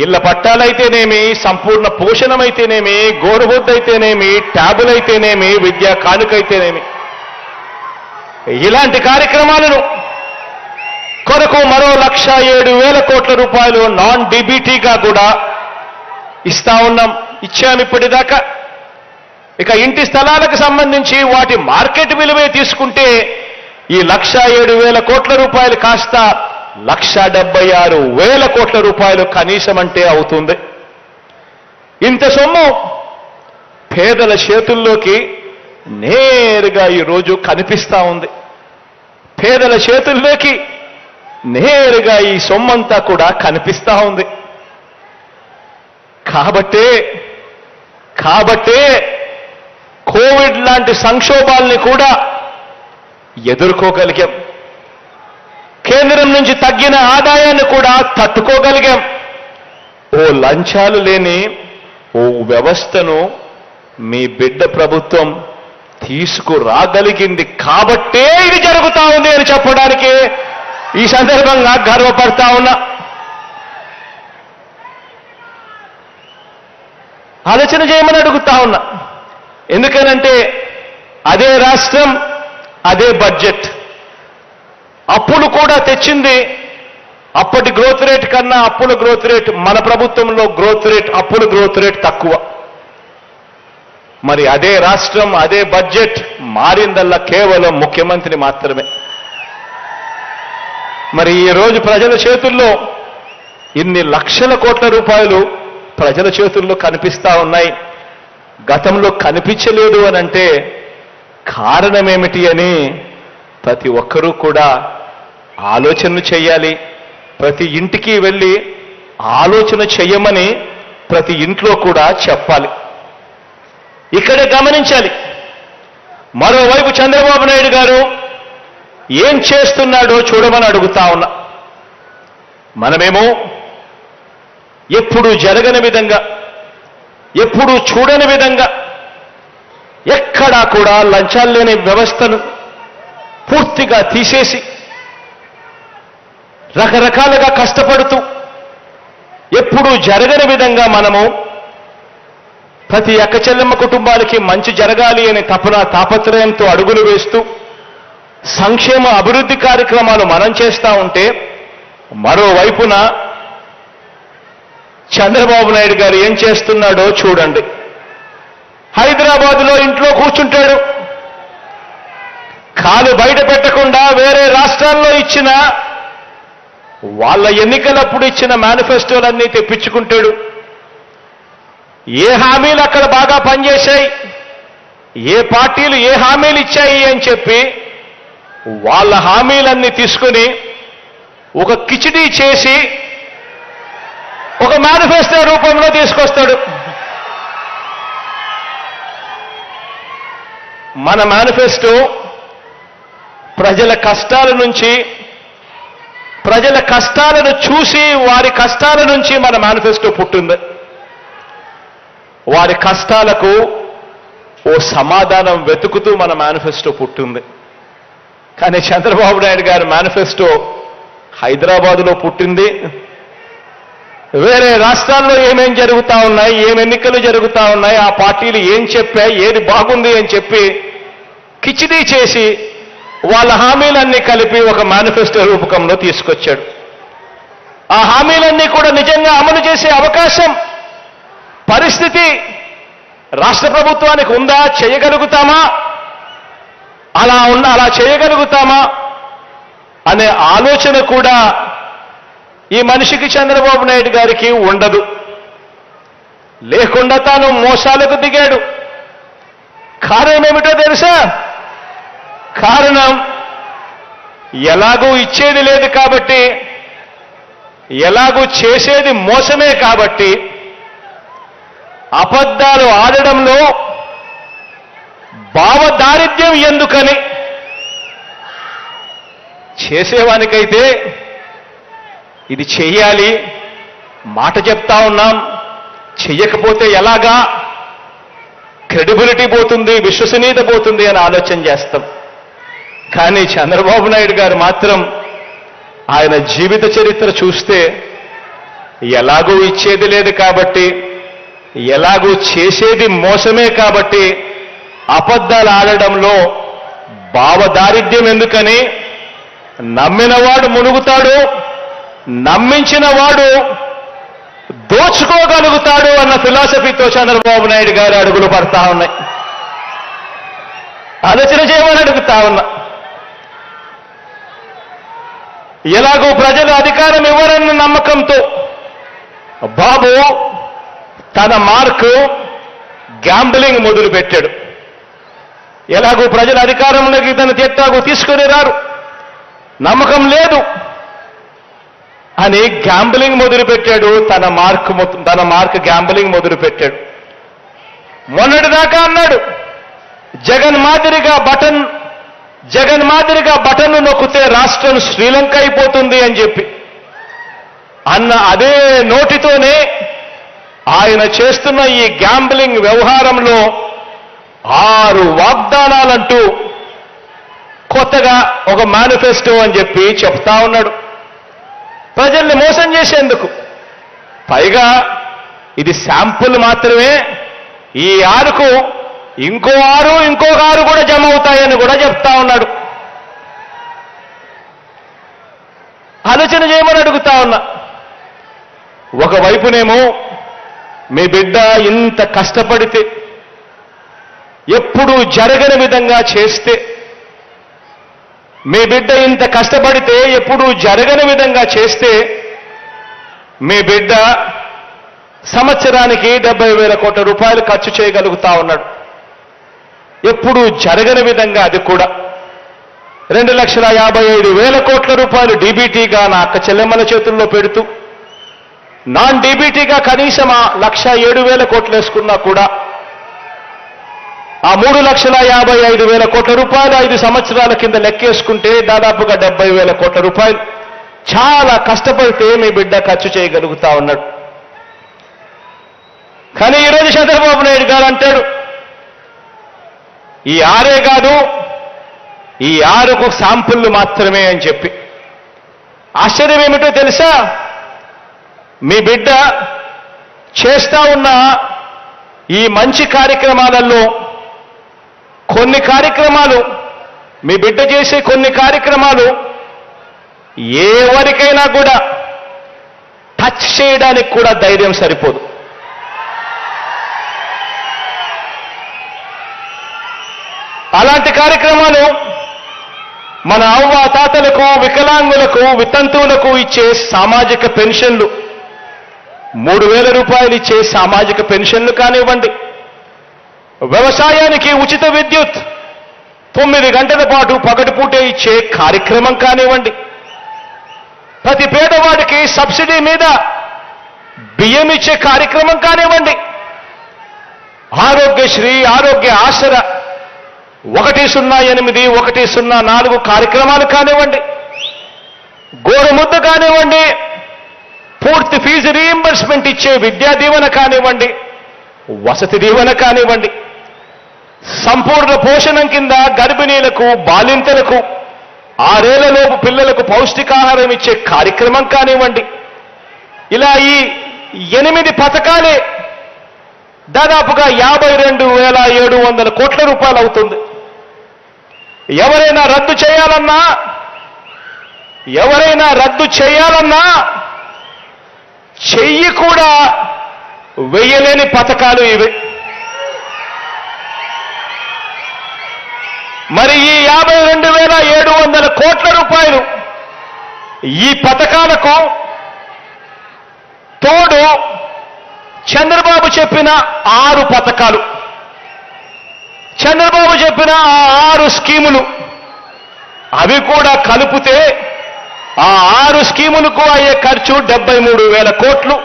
ఇళ్ల పట్టాలైతేనేమి, సంపూర్ణ పోషణమైతేనేమి, గోరుబొద్దు అయితేనేమి, ట్యాబులైతేనేమి, విద్యా కానుకైతేనేమి, ఇలాంటి కార్యక్రమాలను కొరకు మరో 1,07,000 కోట్ల రూపాయలు నాన్ డీబీటీగా కూడా ఇచ్చాము ఇప్పటిదాకా. ఇక ఇంటి స్థలాలకు సంబంధించి వాటి మార్కెట్ విలువే తీసుకుంటే ఈ 1,07,000 కోట్ల రూపాయలు కాస్త 1,76,000 కోట్ల రూపాయలు కనీసం అంటే అవుతుంది. ఇంత సొమ్ము పేదల చేతుల్లోకి నేరుగా ఈరోజు కనిపిస్తా ఉంది. పేదల చేతుల్లోకి నేరుగా ఈ సొమ్మంతా కూడా కనిపిస్తా ఉంది. కాబట్టే కోవిడ్ లాంటి సంక్షోభాల్ని కూడా ఎదుర్కోగలిగాం. కేంద్రం నుంచి తగ్గిన ఆదాయాన్ని కూడా తట్టుకోగలిగాం. ఓ లంచాలు లేని ఓ వ్యవస్థను మీ బిడ్డ ప్రభుత్వం తీసుకురాగలిగింది కాబట్టే ఇది జరుగుతా ఉంది అని చెప్పడానికి ఈ సందర్భంగా గర్వపడతా ఉన్నా. ఆలోచన చేయమని అడుగుతా ఉన్నా. ఎందుకనంటే అదే రాష్ట్రం, అదే బడ్జెట్, అప్పులు కూడా తెచ్చింది. అప్పటి గ్రోత్ రేట్ కన్నా అప్పుల గ్రోత్ రేట్, మన ప్రభుత్వంలో గ్రోత్ రేట్, అప్పుల గ్రోత్ రేట్ తక్కువ. మరి అదే రాష్ట్రం, అదే బడ్జెట్ మారిందల్లా కేవలం ముఖ్యమంత్రి మాత్రమే. మరి ఈ రోజు ప్రజల చేతుల్లో ఇన్ని లక్షల కోట్ల రూపాయలు ప్రజల చేతుల్లో కనిపిస్తా ఉన్నాయి. గతంలో కనిపించలేదు అని అంటే కారణమేమిటి అని ప్రతి ఒక్కరూ కూడా ఆలోచనలు చేయాలి. ప్రతి ఇంటికి వెళ్ళి ఆలోచన చెయ్యమని ప్రతి ఇంట్లో కూడా చెప్పాలి. ఇక్కడే గమనించాలి. మరోవైపు చంద్రబాబు నాయుడు గారు ఏం చేస్తున్నాడో చూడమని అడుగుతా ఉన్నా. మనమేమో ఎప్పుడూ జరగని విధంగా, ఎప్పుడూ చూడని విధంగా, ఎక్కడా కూడా లంచాలు లేని వ్యవస్థను పూర్తిగా తీసేసి రకరకాలుగా కష్టపడుతూ ఎప్పుడూ జరగని విధంగా మనము ప్రతి అక్క చెల్లెమ్మ కుటుంబాలకి మంచి జరగాలి అనే తాపత్రయంతో అడుగులు వేస్తూ సంక్షేమ అభివృద్ధి కార్యక్రమాలు మనం చేస్తా ఉంటే, మరోవైపున చంద్రబాబు నాయుడు గారు ఏం చేస్తున్నాడో చూడండి. హైదరాబాదులో ఇంట్లో కూర్చుంటాడు. కాలు బయట పెట్టకుండా వేరే రాష్ట్రాల్లో ఇచ్చిన, వాళ్ళ ఎన్నికలప్పుడు ఇచ్చిన మేనిఫెస్టోలన్నీ తెప్పించుకుంటాడు. ఏ హామీలు అక్కడ బాగా పనిచేశాయి, ఏ పార్టీలు ఏ హామీలు ఇచ్చాయి అని చెప్పి వాళ్ళ హామీలన్నీ తీసుకుని ఒక కిచిడీ చేసి ఒక మేనిఫెస్టో రూపంలో తీసుకొస్తాడు. మన మేనిఫెస్టో ప్రజల కష్టాల నుంచి, ప్రజల కష్టాలను చూసి వారి కష్టాల నుంచి మన మేనిఫెస్టో పుట్టింది. వారి కష్టాలకు ఓ సమాధానం వెతుకుతూ మన మేనిఫెస్టో పుట్టింది. కానీ చంద్రబాబు నాయుడు గారి మేనిఫెస్టో హైదరాబాదులో పుట్టింది. వేరే రాష్ట్రాల్లో ఏమేం జరుగుతా ఉన్నాయి, ఏం ఎన్నికలు జరుగుతా ఉన్నాయి, ఆ పార్టీలు ఏం చెప్పాయి, ఏది బాగుంది అని చెప్పి కిచిడీ చేసి వాళ్ళ హామీలన్నీ కలిపి ఒక మేనిఫెస్టో రూపకంలో తీసుకొచ్చాడు. ఆ హామీలన్నీ కూడా నిజంగా అమలు చేసే అవకాశం, పరిస్థితి రాష్ట్ర ప్రభుత్వానికి ఉందా? చేయగలుగుతామా? అలా చేయగలుగుతామా అనే ఆలోచన కూడా ఈ మనిషికి, చంద్రబాబు నాయుడు గారికి ఉండదు. లేకుండా తాను మోసాలకు దిగాడు. కారణం ఏమిటో తెలుసా? కారణం ఎలాగూ ఇచ్చేది లేదు కాబట్టి ఎలాగూ చేసేది మోసమే కాబట్టి అబద్ధాలు ఆడడంలో భావదారిద్ర్యం ఎందుకని చేసేవానికైతే ఇది చెయ్యాలి, మాట చెప్తా ఉన్నాం, చెయ్యకపోతే ఎలాగా, క్రెడిబిలిటీ పోతుంది, విశ్వసనీయత పోతుంది అని ఆలోచన చేస్తాం. కానీ చంద్రబాబు నాయుడు గారు మాత్రం ఆయన జీవిత చరిత్ర చూస్తే ఎలాగూ ఇచ్చేది లేదు కాబట్టి, ఎలాగూ చేసేది మోసమే కాబట్టి అబద్ధాలు ఆడడంలో భావదారిద్ర్యం ఎందుకని నమ్మినవాడు మునుగుతాడు, నమ్మించిన వాడు దోచుకోగలుగుతాడు అన్న ఫిలాసఫీతో చంద్రబాబు నాయుడు గారు అడుగులు పడతా ఉన్నాయి. ఆలోచన చేయమని అడుగుతా ఉన్నా. ఎలాగో ప్రజలు అధికారం ఇవ్వరన్న నమ్మకంతో బాబు తన మార్కు గ్యాంబ్లింగ్ మొదలుపెట్టాడు. ఎలాగో ప్రజల అధికారంలోకి తన ఎట్టాగో తీసుకుని రారు, నమ్మకం లేదు అని గ్యాంబ్లింగ్ మొదలుపెట్టాడు. తన మార్క్ గ్యాంబ్లింగ్ మొదలుపెట్టాడు. మొన్నటిదాకా అన్నాడు జగన్ మాదిరిగా బటన్ను నొక్కితే రాష్ట్రం శ్రీలంక అయిపోతుంది అని చెప్పి అన్న అదే నోటితోనే ఆయన చేస్తున్న ఈ గ్యాంబ్లింగ్ వ్యవహారంలో 6 వాగ్దానాలంటూ కొత్తగా ఒక మేనిఫెస్టో అని చెప్పి చెప్తా ఉన్నాడు ప్రజల్ని మోసం చేసేందుకు. పైగా ఇది శాంపుల్ మాత్రమే, ఈ 6కు ఇంకో 6 కూడా జమ అవుతాయని కూడా చెప్తా ఉన్నాడు. ఆలోచన చేయమని అడుగుతా ఉన్నా. ఒకవైపునేమో మీ బిడ్డ ఇంత కష్టపడితే, ఎప్పుడూ జరగని విధంగా చేస్తే, మీ బిడ్డ ఇంత కష్టపడితే ఎప్పుడూ జరగని విధంగా చేస్తే మీ బిడ్డ సంవత్సరానికి 70,000 కోట్ల రూపాయలు ఖర్చు చేయగలుగుతా ఉన్నాడు. ఎప్పుడూ జరగని విధంగా అది కూడా 2,55,000 కోట్ల రూపాయలు డీబీటీగా నా అక్క చెల్లెమ్మల చేతుల్లో పెడుతూ, నాన్ డీబీటీగా కనీసం 1,07,000 కోట్లు వేసుకున్నా కూడా ఆ 3,55,000 కోట్ల రూపాయలు 5 సంవత్సరాల కింద లెక్కేసుకుంటే దాదాపుగా 70,000 కోట్ల రూపాయలు చాలా కష్టపడితే మీ బిడ్డ ఖర్చు చేయగలుగుతా ఉన్నాడు. కానీ ఈరోజు చంద్రబాబు నాయుడు గారు అంటాడు ఈ 6 కాదు, ఈ 6కు శాంపుల్ మాత్రమే అని చెప్పి. ఆశ్చర్యం ఏమిటో తెలుసా? మీ బిడ్డ చేస్తా ఉన్న ఈ మంచి కార్యక్రమాలలో కొన్ని కార్యక్రమాలు, మీ బిడ్డ చేసే కొన్ని కార్యక్రమాలు ఎవరికైనా కూడా టచ్ చేయడానికి కూడా ధైర్యం సరిపోదు. అలాంటి కార్యక్రమాలు మన అవ్వ తాతలకు, వికలాంగులకు, వితంతువులకు ఇచ్చే సామాజిక పెన్షన్లు, 3,000 రూపాయలు ఇచ్చే సామాజిక పెన్షన్లు కానివ్వండి, వ్యవసాయానికి ఉచిత విద్యుత్ 9 గంటల పాటు పగటిపూటే ఇచ్చే కార్యక్రమం కానివ్వండి, ప్రతి పేదవాడికి సబ్సిడీ మీద బియ్యం ఇచ్చే కార్యక్రమం కానివ్వండి, ఆరోగ్యశ్రీ, ఆరోగ్య ఆసరా 108, 104 కార్యక్రమాలు కానివ్వండి, గోరుముద్ద కానివ్వండి, పూర్తి ఫీజు రీయింబర్స్మెంట్ ఇచ్చే విద్యా దీవెన కానివ్వండి, వసతి దీవెన కానివ్వండి, సంపూర్ణ పోషణం కింద గర్భిణీలకు, బాలింతలకు, 6 ఏళ్లలోపు పిల్లలకు పౌష్టికాహారం ఇచ్చే కార్యక్రమం కానివ్వండి, ఇలా ఈ 8 పథకాలే దాదాపుగా 52,700 కోట్ల రూపాయలు అవుతుంది. ఎవరైనా రద్దు చేయాలన్నా చెయ్యి కూడా వెయ్యలేని పథకాలు ఇవి. మరి ఈ 52,700 కోట్ల రూపాయలు ఈ పథకాలకు తోడు చంద్రబాబు చెప్పిన 6 పథకాలు, చంద్రబాబు చెప్పిన 6 స్కీములు, అవి కూడా కలిపితే ఆ 6 స్కీములకు అయ్యే ఖర్చు 73,000 కోట్లు.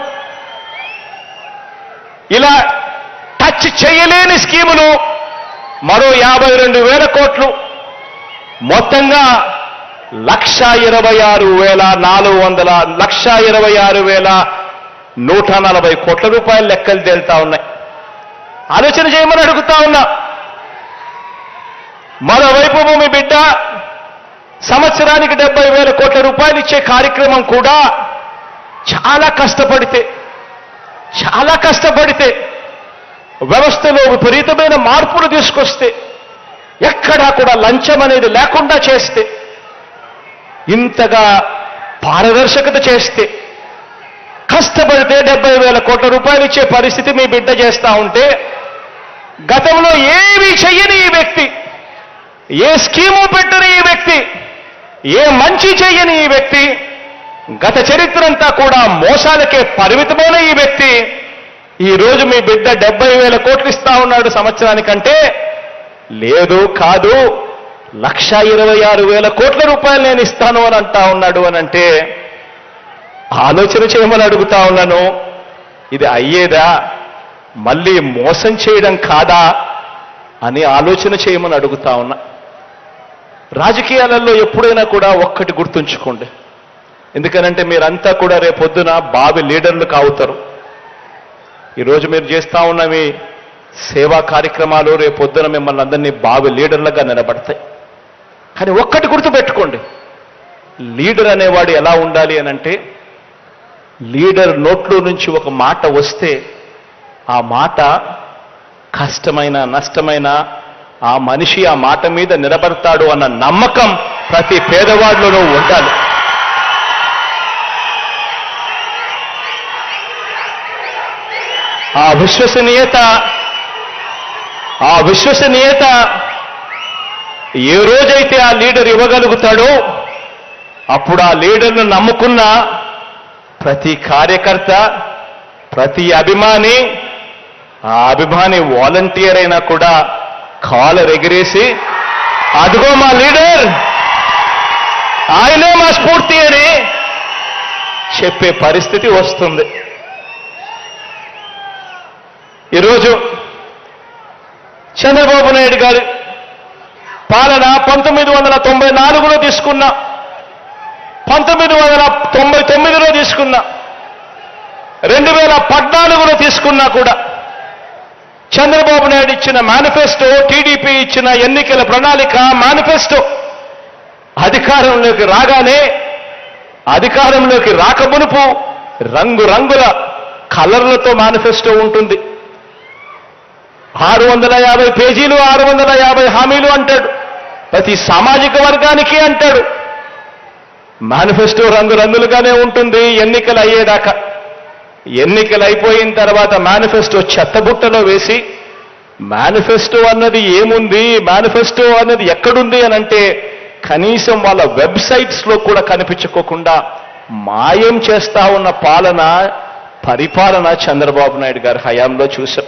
ఇలా టచ్ చేయలేని స్కీములు మరో 52,000 కోట్లు. మొత్తంగా 1,26,140 కోట్ల రూపాయల లెక్కలు తేలుతా ఉన్నాయి. ఆలోచన చేయమని అడుగుతా ఉన్నా. మరోవైపు భూమి బిడ్డ సంవత్సరానికి 70,000 కోట్ల రూపాయలు ఇచ్చే కార్యక్రమం కూడా చాలా కష్టపడితే వ్యవస్థలో విపరీతమైన మార్పులు తీసుకొస్తే, ఎక్కడా కూడా లంచం అనేది లేకుండా చేస్తే, ఇంతగా పారదర్శకత చేస్తే, కష్టపడితే 70,000 కోట్ల రూపాయలు ఇచ్చే పరిస్థితి మీ బిడ్డ చేస్తా ఉంటే, గతంలో ఏమీ చెయ్యని ఈ వ్యక్తి, ఏ స్కీము పెట్టని ఈ వ్యక్తి, ఏ మంచి చెయ్యని ఈ వ్యక్తి, గత చరిత్ర అంతా కూడా మోసాలకే పరిమితమైన ఈ వ్యక్తి ఈ రోజు మీ బిడ్డ 70,000 కోట్లు ఇస్తా ఉన్నాడు సంవత్సరానికంటే, లేదు కాదు 1,26,000 కోట్ల రూపాయలు నేను ఇస్తాను అని అంటా ఉన్నాడు అని అంటే, ఆలోచన చేయమని అడుగుతా ఉన్నాను. ఇది అయ్యేదా? మళ్ళీ మోసం చేయడం కాదా అని ఆలోచన చేయమని అడుగుతా ఉన్నా. రాజకీయాలలో ఎప్పుడైనా కూడా ఒక్కటి గుర్తుంచుకోండి. ఎందుకనంటే మీరంతా కూడా రేపొద్దున బావి లీడర్లు కావుతారు. ఈరోజు మీరు చేస్తా ఉన్న మీ సేవా కార్యక్రమాలు రేపొద్దున మిమ్మల్ని అందరినీ బావి లీడర్లుగా నిలబడతాయి. కానీ ఒక్కటి గుర్తుపెట్టుకోండి, లీడర్ అనేవాడు ఎలా ఉండాలి అనంటే, లీడర్ నోట్లో నుంచి ఒక మాట వస్తే ఆ మాట కష్టమైన నష్టమైన ఆ మనిషి ఆ మాట మీద నిలబడతాడు అన్న నమ్మకం ప్రతి పేదవాడిలోనూ ఉండాలి. ఆ విశ్వసనీయత ఏ రోజైతే ఆ లీడర్ ఇవ్వగలుగుతాడో అప్పుడు ఆ లీడర్ను నమ్ముకున్న ప్రతి కార్యకర్త, ప్రతి అభిమాని, ఆ అభిమాని వాలంటీర్ అయినా కూడా కాలర్ ఎగిరేసి అదిగో మా లీడర్, ఆయనే మా స్ఫూర్తి అని చెప్పే పరిస్థితి వస్తుంది. ఈరోజు చంద్రబాబు నాయుడు గారి పాలన 1994లో తీసుకున్నా, 1999లో తీసుకున్నా, 2014లో తీసుకున్నా కూడా చంద్రబాబు నాయుడు ఇచ్చిన మేనిఫెస్టో, టీడీపీ ఇచ్చిన ఎన్నికల ప్రణాళిక మేనిఫెస్టో అధికారంలోకి రాగానే, అధికారంలోకి రాకమునుపు రంగురంగుల కలర్లతో మేనిఫెస్టో ఉంటుంది. 650 పేజీలు, 650 హామీలు అంటాడు. ప్రతి సామాజిక వర్గానికి అంటాడు. మేనిఫెస్టో రంగురంగులుగానే ఉంటుంది ఎన్నికలు అయ్యేదాకా. ఎన్నికలు అయిపోయిన తర్వాత మేనిఫెస్టో చెత్తబుట్టలో వేసి, మేనిఫెస్టో అన్నది ఏముంది, మేనిఫెస్టో అన్నది ఎక్కడుంది అని అంటే కనీసం వాళ్ళ వెబ్సైట్స్లో కూడా కనిపించుకోకుండా మాయం చేస్తా ఉన్న పరిపాలన చంద్రబాబు నాయుడు గారి హయాంలో చూశాం.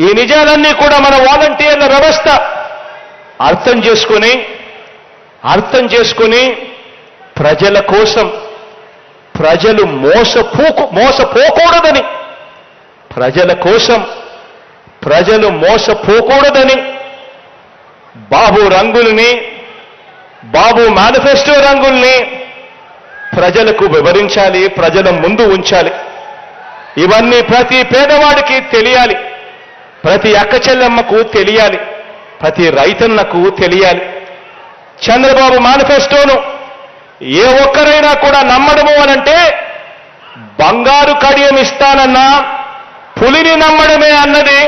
ఈ నిజాలన్నీ కూడా మన వాలంటీర్ల వ్యవస్థ అర్థం చేసుకుని ప్రజల కోసం, ప్రజలు మోసపోకూడదని, ప్రజల కోసం ప్రజలు మోసపోకూడదని బాబు మేనిఫెస్టో రంగుల్ని ప్రజలకు వివరించాలి, ప్రజల ముందు ఉంచాలి. ఇవన్నీ ప్రతి పేదవాడికి తెలియాలి, ప్రతి అక్క చెల్లెమ్మకు తెలియాలి, ప్రతి రైతన్నకు తెలియాలి. చంద్రబాబు మేనిఫెస్టోను ఏ ఒక్కరైనా కూడా నమ్మడము అనంటే బంగారు కడియం ఇస్తానన్నా పులిని నమ్మడమే అన్నది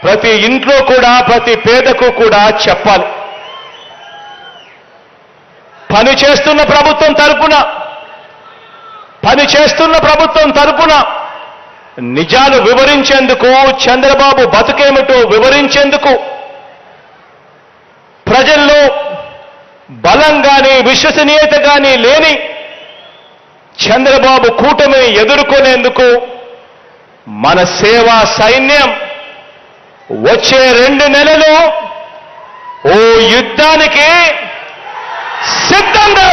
ప్రతి ఇంట్లో కూడా, ప్రతి పేదకు కూడా చెప్పాలి. పనిచేస్తున్న ప్రభుత్వం తరపున నిజాలు వివరించేందుకు, చంద్రబాబు బతుకేమిటో వివరించేందుకు, ప్రజల్లో బలం గాని విశ్వసనీయత గాని లేని చంద్రబాబు కూటమిని ఎదుర్కొనేందుకు మన సేవా సైన్యం వచ్చే 2 నెలలు ఓ యుద్ధానికి సిద్ధంగా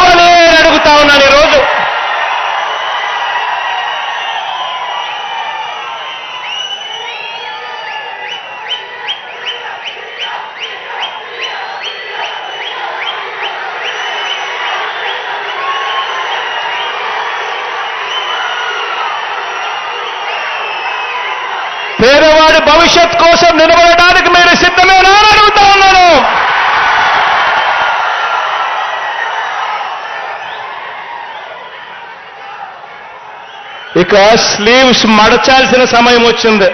పేదవాడి భవిష్యత్ కోసం నిలబడడానికి మీరు సిద్ధమేనా అని అడుగుతా ఉన్నాను. ఇక స్లీవ్స్ మడచాల్సిన సమయం వచ్చింది.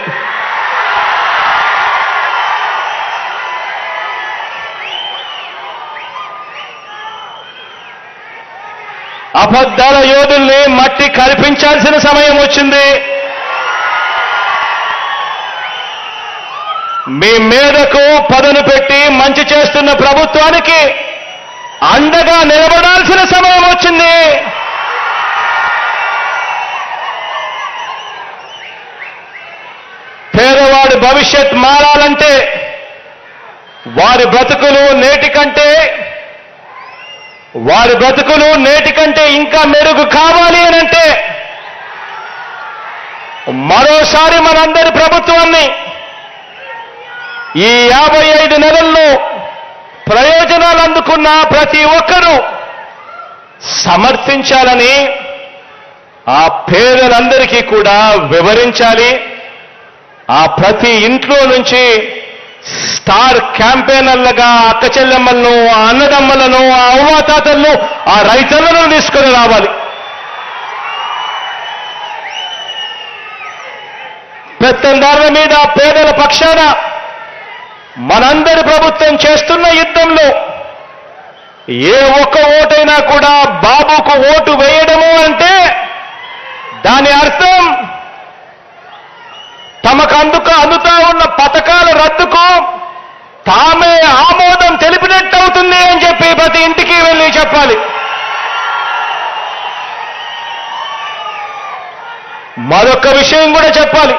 అబద్ధాల యోధుల్ని మట్టి కల్పించాల్సిన సమయం వచ్చింది. మీ మీదకు పదును పెట్టి మంచి చేస్తున్న ప్రభుత్వానికి అండగా నిలబడాల్సిన సమయం వచ్చింది. పేదవాడి భవిష్యత్ మారాలంటే, వారి బ్రతుకులు నేటి కంటే ఇంకా మెరుగు కావాలి అనంటే మరోసారి మనందరి ప్రభుత్వాన్ని ఈ 55 నెలల్లో ప్రయోజనాలు అందుకున్న ప్రతి ఒక్కరూ సమర్థించాలని, ఆ పేదలందరికీ కూడా వివరించాలి. ఆ ప్రతి ఇంట్లో నుంచి స్టార్ క్యాంపెయినర్లుగా అక్క చెల్లెమ్మలను, ఆ అన్నదమ్మలను, ఆ అవ్వాతాతలను, ఆ రైతులను తీసుకొని రావాలి. పెత్తందారుల మీద పేదల పక్షాన మనందరి ప్రభుత్వం చేస్తున్న యుద్ధంలో ఏ ఒక్క ఓటైనా కూడా బాబుకు ఓటు వేయడము అంటే దాని అర్థం తమకు అందుతా ఉన్న పథకాల రద్దుకు తామే ఆమోదం తెలిపినట్టు అవుతుంది అని చెప్పి ప్రతి ఇంటికి వెళ్ళి చెప్పాలి. మరొక విషయం కూడా చెప్పాలి.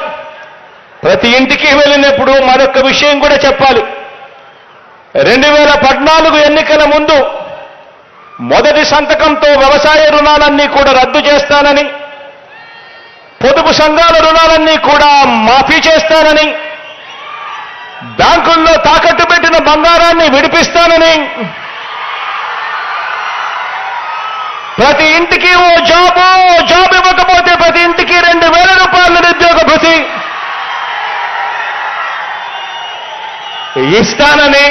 ప్రతి ఇంటికి వెళ్ళినప్పుడు మరొక విషయం కూడా చెప్పాలి. 2014 ఎన్నికల ముందు మొదటి సంతకంతో వ్యవసాయ రుణాలన్నీ కూడా రద్దు చేస్తానని, పొదుపు సంఘాల రుణాలన్నీ కూడా మాఫీ చేస్తానని, బ్యాంకుల్లో తాకట్టు పెట్టిన బంగారాన్ని విడిపిస్తానని, ప్రతి ఇంటికి ఓ జాబ్ ఇవ్వకపోతే ప్రతి ఇంటికి 2,000 రూపాయల నిరుద్యోగ భృతి ఇస్తానని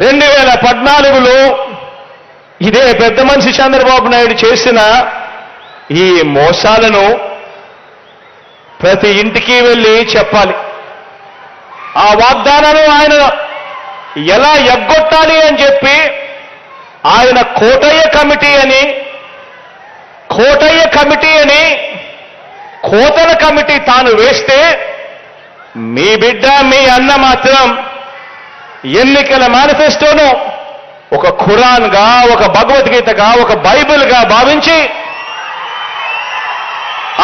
2014లో ఇదే పెద్ద మనిషి చంద్రబాబు నాయుడు చేసిన ఈ మోసాలను ప్రతి ఇంటికి వెళ్ళి చెప్పాలి. ఆ వాగ్దానాలు ఆయన ఎలా ఎగ్గొట్టాలి అని చెప్పి ఆయన కోటయ్య కమిటీ అని కోతల కమిటీ తాను వేస్తే, మీ బిడ్డ మీ అన్న మాత్రం ఎన్నికల మేనిఫెస్టోను ఒక ఖురాన్గా, ఒక భగవద్గీతగా, ఒక బైబిల్గా భావించి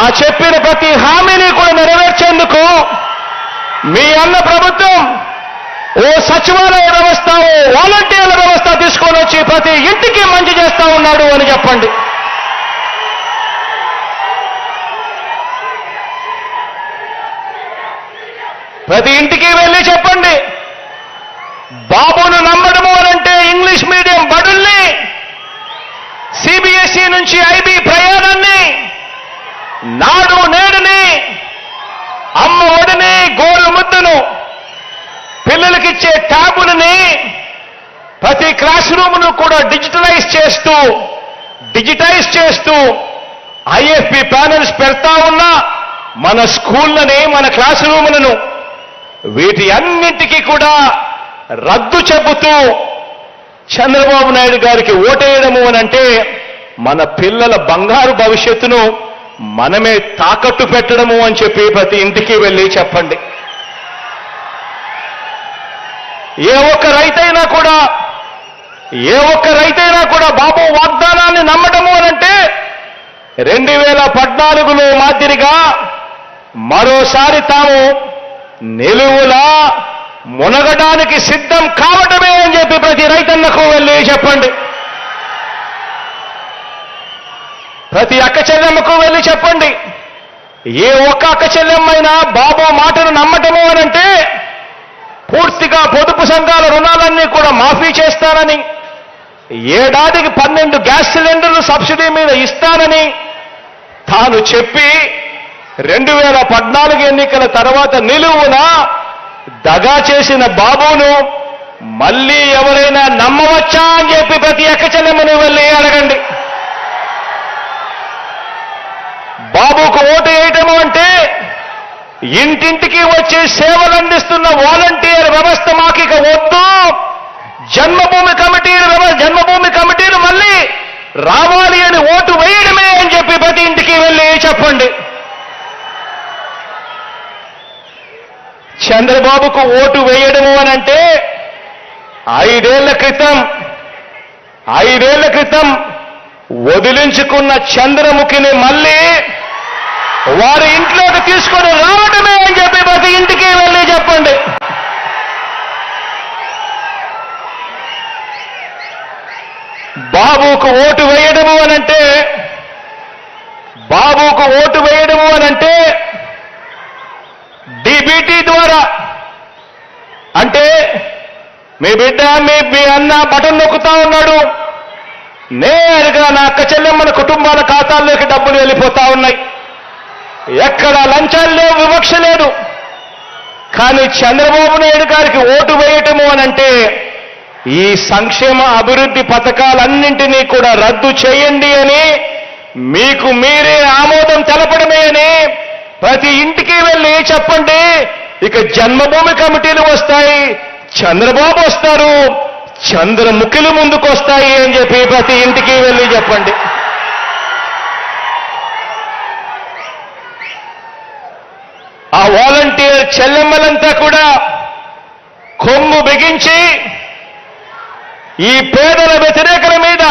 ఆ చెప్పిన ప్రతి హామీని కూడా నెరవేర్చేందుకు మీ అన్న ప్రభుత్వం ఓ సచివాలయ వ్యవస్థ, ఓ వాలంటీర్ల వ్యవస్థ తీసుకొని వచ్చి ప్రతి ఇంటికి మంచి చేస్తా ఉన్నాడు అని చెప్పండి. ప్రతి ఇంటికి వెళ్ళి చెప్పండి. బాబును నమ్మడము అనంటే ఇంగ్లీష్ మీడియం బడుల్ని, సిబిఎస్ఈ నుంచి ఐబీ ప్రయాణాన్ని, నాడు నేడుని, అమ్మ ఒడిని, గోరు ముద్దను, పిల్లలకిచ్చే ట్యాబులని, ప్రతి క్లాస్ రూమ్ను కూడా డిజిటైజ్ చేస్తూ ఐఎఫ్పి ప్యానెల్స్ పెడతా ఉన్న మన స్కూళ్ళని, మన క్లాస్ రూములను, వీటి అన్నింటికీ కూడా రద్దు చెబుతూ చంద్రబాబు నాయుడు గారికి ఓటేయడము అనంటే మన పిల్లల బంగారు భవిష్యత్తును మనమే తాకట్టు పెట్టడము అని చెప్పి ప్రతి ఇంటికి వెళ్ళి చెప్పండి. ఏ ఒక్క రైతైనా కూడా బాబు వాగ్దానాన్ని నమ్మడము అనంటే 2014లో మాదిరిగా మరోసారి తాము నిలువులా మునగడానికి సిద్ధం కావటమే అని చెప్పి ప్రతి రైతన్నకు వెళ్ళి చెప్పండి. ప్రతి అక్క చెల్లెమ్మకు వెళ్ళి చెప్పండి. ఏ ఒక్క అక్క చెల్లెమ్మైనా బాబు మాటను నమ్మటము అనంటే పూర్తిగా పొదుపు సంఘాల రుణాలన్నీ కూడా మాఫీ చేస్తానని, ఏడాదికి 12 గ్యాస్ సిలిండర్లు సబ్సిడీ మీద ఇస్తానని తాను చెప్పి 2014 ఎన్నికల తర్వాత నిలువున దగా చేసిన బాబును మళ్ళీ ఎవరైనా నమ్మవచ్చా అని చెప్పి ప్రతి అక్క చెల్లెమ్మని వెళ్ళి అడగండి. బాబుకు ఓటు వేయటము అంటే ఇంటింటికి వచ్చి సేవలు అందిస్తున్న వాలంటీర్ వ్యవస్థ మాకిక వద్దు, జన్మభూమి కమిటీలు మళ్ళీ రావాలి అని ఓటు వేయడమే అని చెప్పి ప్రతి ఇంటికి వెళ్ళి చెప్పండి. చంద్రబాబుకు ఓటు వేయడము అనంటే 5 ఏళ్ల క్రితం వదిలించుకున్న చంద్రముఖిని మళ్ళీ వారి ఇంట్లోకి తీసుకొని రావడమే అని చెప్పి ప్రతి ఇంటికి వెళ్ళి చెప్పండి. బాబుకు ఓటు వేయడము అనంటే డీబీటీ ద్వారా, అంటే మీ బిడ్డ మీ అన్న బటన్ నొక్కుతా ఉన్నాడు, నేరుగా నా అక్క చెల్లెమ్మల కుటుంబాల ఖాతాల్లోకి డబ్బులు వెళ్ళిపోతా ఉన్నాయి. ఎక్కడ లంచాలు లేవు, వివక్ష లేదు. కానీ చంద్రబాబు నాయుడు గారికి ఓటు వేయటము అనంటే ఈ సంక్షేమ అభివృద్ధి పథకాలన్నింటినీ కూడా రద్దు చేయండి అని, మీకు మీరే ఆమోదం తెలపడమే అని ప్రతి ఇంటికి వెళ్ళి చెప్పండి. ఇక జన్మభూమి కమిటీలు వస్తాయి, చంద్రబాబు వస్తారు, చంద్రముఖులు ముందుకు వస్తాయి అని చెప్పి ప్రతి ఇంటికి వెళ్ళి చెప్పండి. ఆ వాలంటీర్ చెల్లెమ్మలంతా కూడా కొమ్ము బిగించి ఈ పేదల వ్యతిరేకల మీద,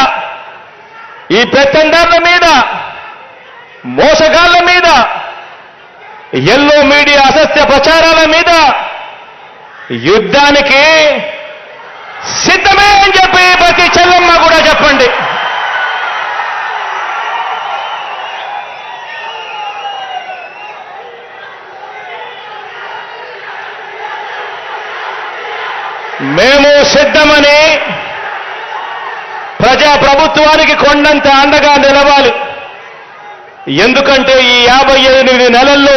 ఈ పెత్తందారుల మీద, మోసగాళ్ల మీద, ఎల్లో మీడియా అసత్య ప్రచారాల మీద యుద్ధానికి సిద్ధమే అని చెప్పి ప్రతి చెల్లెమ్మ కూడా చెప్పండి. మేము సిద్ధమని ప్రజాప్రభుత్వానికి కొండంత అండగా నిలవాలి. ఎందుకంటే ఈ 58 నెలల్లో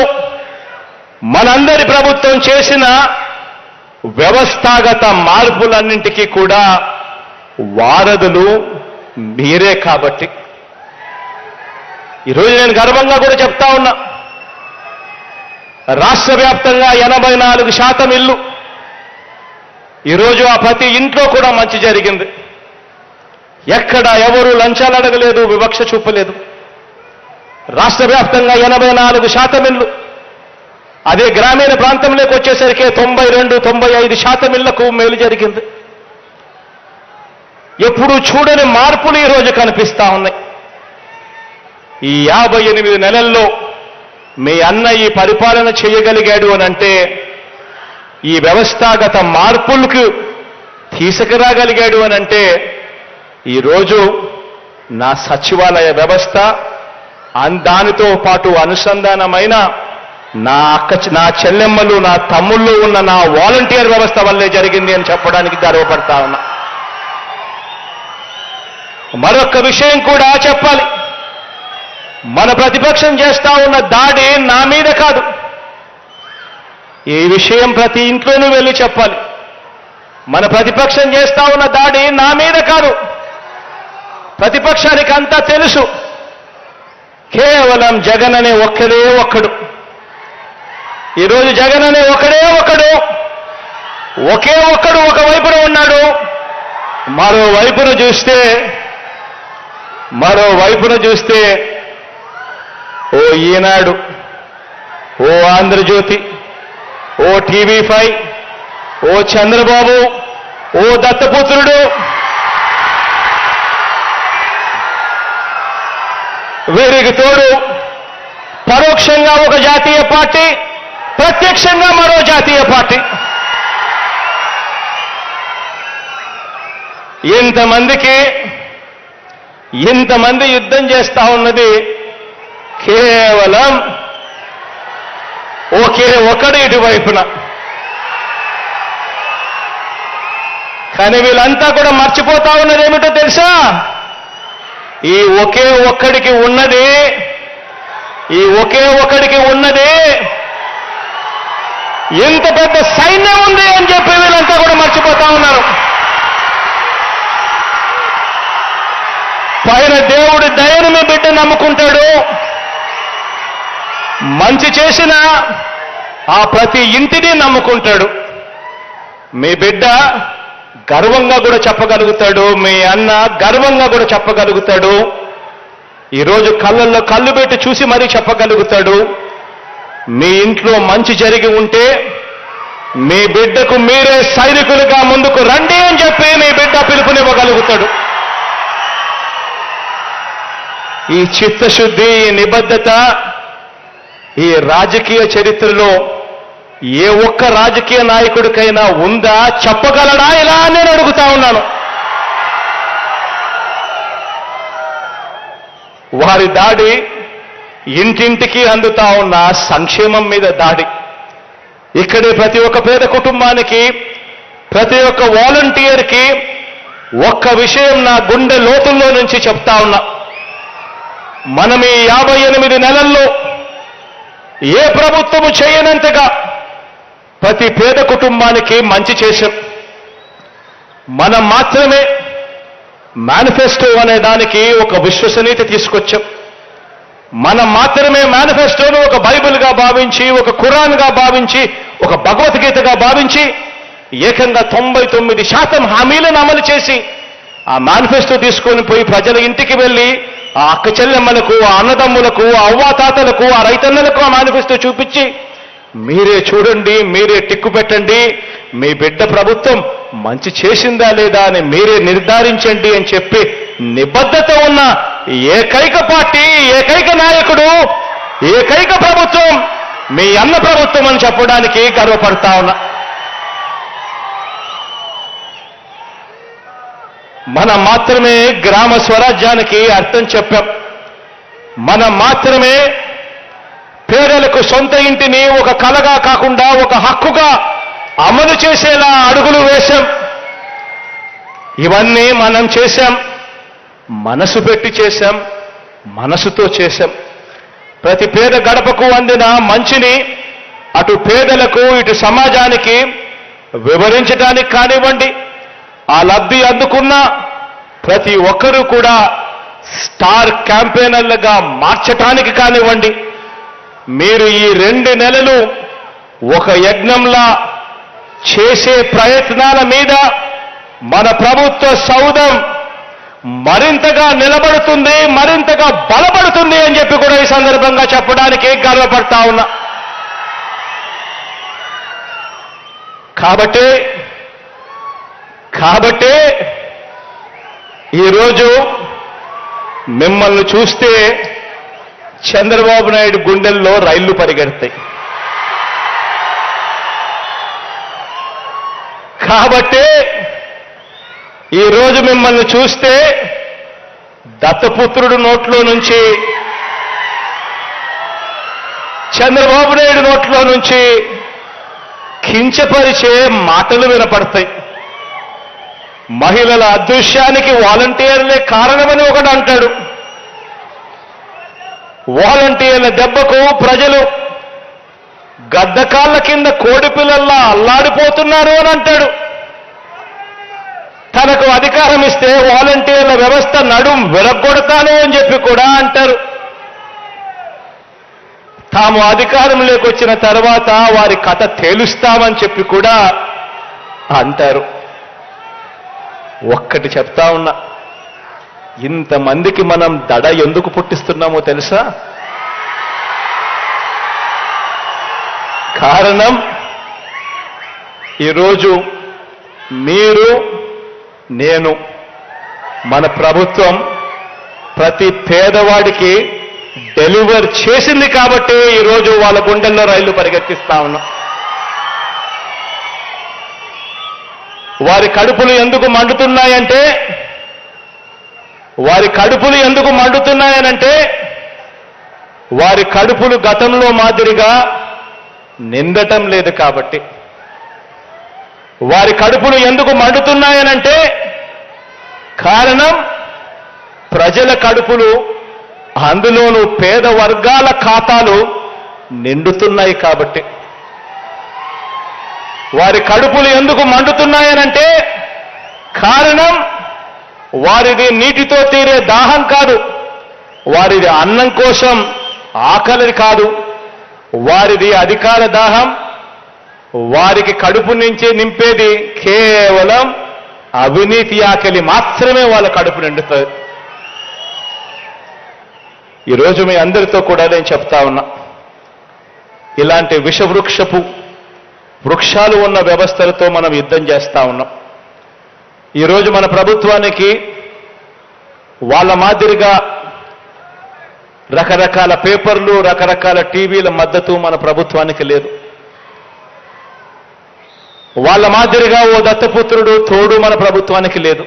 మనందరి ప్రభుత్వం చేసిన వ్యవస్థాగత మార్పులన్నింటికీ కూడా వారధులు మీరే. కాబట్టి ఈరోజు నేను గర్వంగా కూడా చెప్తా ఉన్నా, రాష్ట్ర వ్యాప్తంగా 84% ఇల్లు, ఈరోజు ఆ ప్రతి ఇంట్లో కూడా మంచి జరిగింది. ఎక్కడ ఎవరు లంచాలు అడగలేదు, వివక్ష చూపలేదు. రాష్ట్ర వ్యాప్తంగా 84% ఇల్లు. అదే గ్రామీణ ప్రాంతంలోకి వచ్చేసరికి 92-95% ఇళ్లకు మేలు జరిగింది. ఎప్పుడు చూడని మార్పులు ఈరోజు కనిపిస్తా ఉన్నాయి. ఈ 58 నెలల్లో మీ అన్న ఈ పరిపాలన చేయగలిగాడు అనంటే, ఈ వ్యవస్థాగత మార్పులకు తీసుకురాగలిగాడు అనంటే, ఈరోజు నా సచివాలయ వ్యవస్థ దానితో పాటు అనుసంధానమైన నా చెల్లెమ్మలు, నా తమ్ముళ్ళు ఉన్న నా వాలంటీర్ వ్యవస్థ వల్లే జరిగింది అని చెప్పడానికి గర్వపడతా ఉన్నా. మరొక విషయం కూడా చెప్పాలి. మన ప్రతిపక్షం చేస్తా ఉన్న దాడి నా మీద కాదు. ఈ విషయం ప్రతి ఇంట్లోనూ వెళ్ళి చెప్పాలి. మన ప్రతిపక్షం చేస్తా ఉన్న దాడి నా మీద కాదు. ప్రతిపక్షానికి అంతా తెలుసు. కేవలం జగన్ అనే ఒక్కడే ఒక్కడు. ఈరోజు జగన్ అనే ఒకే ఒక్కడు ఒకవైపున ఉన్నాడు. మరోవైపున చూస్తే ఓ ఈనాడు, ఓ ఆంధ్రజ్యోతి, ఓ TV5, ఓ చంద్రబాబు, ఓ దత్తపుత్రుడు, వీరికి తోడు పరోక్షంగా ఒక జాతీయ పార్టీ, ప్రత్యక్షంగా మరో జాతీయ పార్టీ. ఇంతమంది యుద్ధం చేస్తా ఉన్నది కేవలం ఒకే ఒకడు ఇటువైపున. కానీ వీళ్ళంతా కూడా మర్చిపోతా ఉన్నది ఏమిటో తెలుసా? ఈ ఒకే ఒక్కడికి ఉన్నది ఈ ఒకే ఒకడికి ఉన్నది ఎంత పెద్ద సైన్యం ఉంది అని చెప్పి వీళ్ళంతా కూడా మర్చిపోతా ఉన్నారు. పైన దేవుడి దయను మీ బిడ్డ నమ్ముకుంటాడు. మంచి చేసిన ఆ ప్రతి ఇంటిని నమ్ముకుంటాడు. మీ బిడ్డ గర్వంగా కూడా చెప్పగలుగుతాడు, మీ అన్న గర్వంగా కూడా చెప్పగలుగుతాడు. ఈరోజు కళ్ళల్లో కళ్ళు పెట్టి చూసి మరీ చెప్పగలుగుతాడు. మీ ఇంట్లో మంచి జరిగి ఉంటే మీ బిడ్డకు మీరే సైనికులుగా ముందుకు రండి అని చెప్పి మీ బిడ్డ పిలుపునివ్వగలుగుతాడు. ఈ చిత్తశుద్ధి, ఈ నిబద్ధత ఈ రాజకీయ చరిత్రలో ఏ ఒక్క రాజకీయ నాయకుడికైనా ఉందా? చెప్పగలడా? ఇలా నేను అడుగుతా ఉన్నాను. వారి దాడి ఇంటింటికి అందుతా ఉన్న సంక్షేమం మీద దాడి. ఇక్కడే ప్రతి ఒక్క పేద కుటుంబానికి, ప్రతి ఒక్క వాలంటీర్కి ఒక్క విషయం నా గుండె లోతుల్లో నుంచి చెప్తా ఉన్నా. మనం ఈ 58 నెలల్లో ఏ ప్రభుత్వము చేయనంతగా ప్రతి పేద కుటుంబానికి మంచి చేశాం. మనం మాత్రమే మేనిఫెస్టో అనే దానికి ఒక విశ్వసనీయత తీసుకొచ్చాం. మనం మాత్రమే మేనిఫెస్టోను ఒక బైబిల్గా భావించి, ఒక ఖురాన్గా భావించి, ఒక భగవద్గీతగా భావించి ఏకంగా 99% హామీలను అమలు చేసి ఆ మేనిఫెస్టో తీసుకొని పోయి ప్రజల ఇంటికి వెళ్ళి ఆ అక్క చెల్లెమ్మలకు, ఆ అన్నదమ్ములకు, ఆ అవ్వాతాతలకు, ఆ రైతన్నలకు ఆ మేనిఫెస్టో చూపించి మీరే చూడండి, మీరే టిక్కు పెట్టండి, మీ బిడ్డ ప్రభుత్వం మంచి చేసిందా లేదా అని మీరే నిర్ధారించండి అని చెప్పి నిబద్ధత ఉన్న ఏకైక పార్టీ, ఏకైక నాయకుడు, ఏకైక ప్రభుత్వం మీ అన్న ప్రభుత్వం అని చెప్పడానికి గర్వపడతా ఉన్నా. మనం మాత్రమే గ్రామ స్వరాజ్యానికి అర్థం చెప్పాం. మనం మాత్రమే పేదలకు సొంత ఇంటిని ఒక కలగా కాకుండా ఒక హక్కుగా అమలు చేసేలా అడుగులు వేశాం. ఇవన్నీ మనం చేశాం, మనసు పెట్టి చేశాం, మనసుతో చేశాం. ప్రతి పేద గడపకు అందిన మంచిని అటు పేదలకు ఇటు సమాజానికి వివరించడానికి కానివ్వండి, ఆ లబ్ధి అందుకున్న ప్రతి ఒక్కరూ కూడా స్టార్ క్యాంపెయినర్లుగా మార్చటానికి కానివ్వండి, మీరు ఈ 2 నెలలు ఒక యజ్ఞంలా చేసే ప్రయత్నాల మీద మన ప్రభుత్వ సౌధం మరింతగా నిలబడుతుంది, మరింతగా బలపడుతుంది అని చెప్పి కూడా ఈ సందర్భంగా చెప్పడానికి గర్వపడతా ఉన్నా. కాబట్టి ఈరోజు మిమ్మల్ని చూస్తే చంద్రబాబు నాయుడు గుండెల్లో రైళ్లు పరిగెడతాయి. కాబట్టి ఈరోజు మిమ్మల్ని చూస్తే దత్తపుత్రుడు నోట్లో నుంచి, చంద్రబాబు నాయుడు నోట్లో నుంచి కించపరిచే మాటలు వినపడతాయి. మహిళల అదృశ్యానికి వాలంటీర్లే కారణమని ఒకడు అంటాడు. వాలంటీర్ల దెబ్బకు ప్రజలు గద్దకాళ్ళ కింద కోడిపిల్లల్లా అల్లాడిపోతున్నారు అని అంటాడు. తనకు అధికారం ఇస్తే వాలంటీర్ల వ్యవస్థ నడుం విరగొడతాను అని చెప్పి కూడా అంటారు. తాము అధికారంలోకి వచ్చిన తర్వాత వారి కథ తేలుస్తామని చెప్పి కూడా అంటారు. ఒక్కటి చెప్తా ఉన్నా, ఇంతమందికి మనం దడ ఎందుకు పుట్టిస్తున్నామో తెలుసా? కారణం, ఈరోజు మీరు, నేను, మన ప్రభుత్వం ప్రతి పేదవాడికి డెలివర్ చేసింది కాబట్టి ఈరోజు వాళ్ళ గుండెల్లో రైళ్లు పరిగెత్తిస్తా ఉన్నాం. వారి కడుపులు ఎందుకు మండుతున్నాయంటే, వారి కడుపులు గతంలో మాదిరిగా నిందటం లేదు కాబట్టి. వారి కడుపులు ఎందుకు మండుతున్నాయనంటే కారణం, ప్రజల కడుపులు అందులోనూ పేద వర్గాల ఖాతాలు నిండుతున్నాయి కాబట్టి. వారి కడుపులు ఎందుకు మండుతున్నాయనంటే కారణం వారిది నీటితో తీరే దాహం కాదు, వారిది అన్నం కోసం ఆకలి కాదు, వారిది అధికార దాహం. వారికి కడుపు నుంచి నింపేది కేవలం అవినీతి ఆకలి మాత్రమే వాళ్ళ కడుపు నిండుతుంది. ఈరోజు మీ అందరితో కూడా నేను చెప్తా ఉన్నా, ఇలాంటి వృక్షాలు ఉన్న వ్యవస్థలతో మనం యుద్ధం చేస్తా ఉన్నాం. ఈరోజు మన ప్రభుత్వానికి వాళ్ళ మాదిరిగా రకరకాల పేపర్లు, రకరకాల టీవీల మద్దతు మన ప్రభుత్వానికి లేదు. వాళ్ళ మాదిరిగా ఓ దత్తపుత్రుడు తోడు మన ప్రభుత్వానికి లేదు.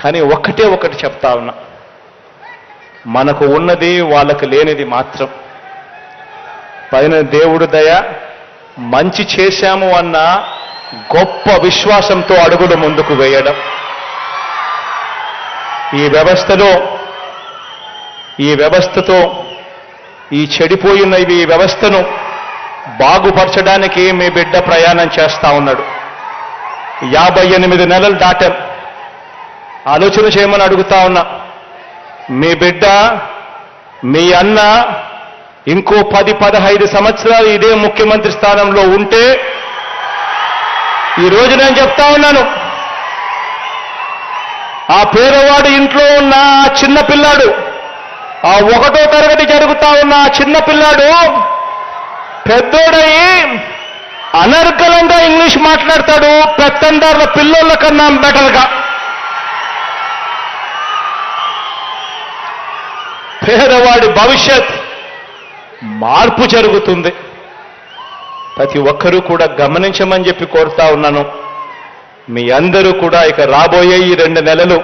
కానీ ఒకటి చెప్తా ఉన్నా, మనకు ఉన్నది వాళ్ళకు లేనిది మాత్రం పైన దేవుడు దయ, మంచి చేశాము అన్న గొప్ప విశ్వాసంతో అడుగులు ముందుకు వేయడం. ఈ వ్యవస్థతో ఈ చెడిపోయిన ఈ వ్యవస్థను బాగుపరచడానికి మీ బిడ్డ ప్రయాణం చేస్తా ఉన్నాడు. 58 నెలలు దాటాం. ఆలోచన చేయమని అడుగుతా ఉన్నా, మీ బిడ్డ, మీ అన్న ఇంకో 10-15 సంవత్సరాలు ఇదే ముఖ్యమంత్రి స్థానంలో ఉంటే, ఈరోజు నేను చెప్తా ఉన్నాను, ఆ పేదవాడు ఇంట్లో ఉన్న ఆ చిన్న పిల్లాడు, ఆ 1వ తరగతి జరుగుతా ఉన్న ఆ చిన్న పిల్లాడు పెద్దోడయి అనర్గళంగా ఇంగ్లీష్ మాట్లాడతాడు పెత్తందారుల పిల్లోళ్ళ కన్నా బెటర్గా. పేదవాడి భవిష్యత్ మార్పు జరుగుతుంది. ప్రతి ఒక్కరూ కూడా గమనించమని చెప్పి కోరుతా ఉన్నాను. మీ అందరూ కూడా ఇక రాబోయే ఈ 2 నెలలు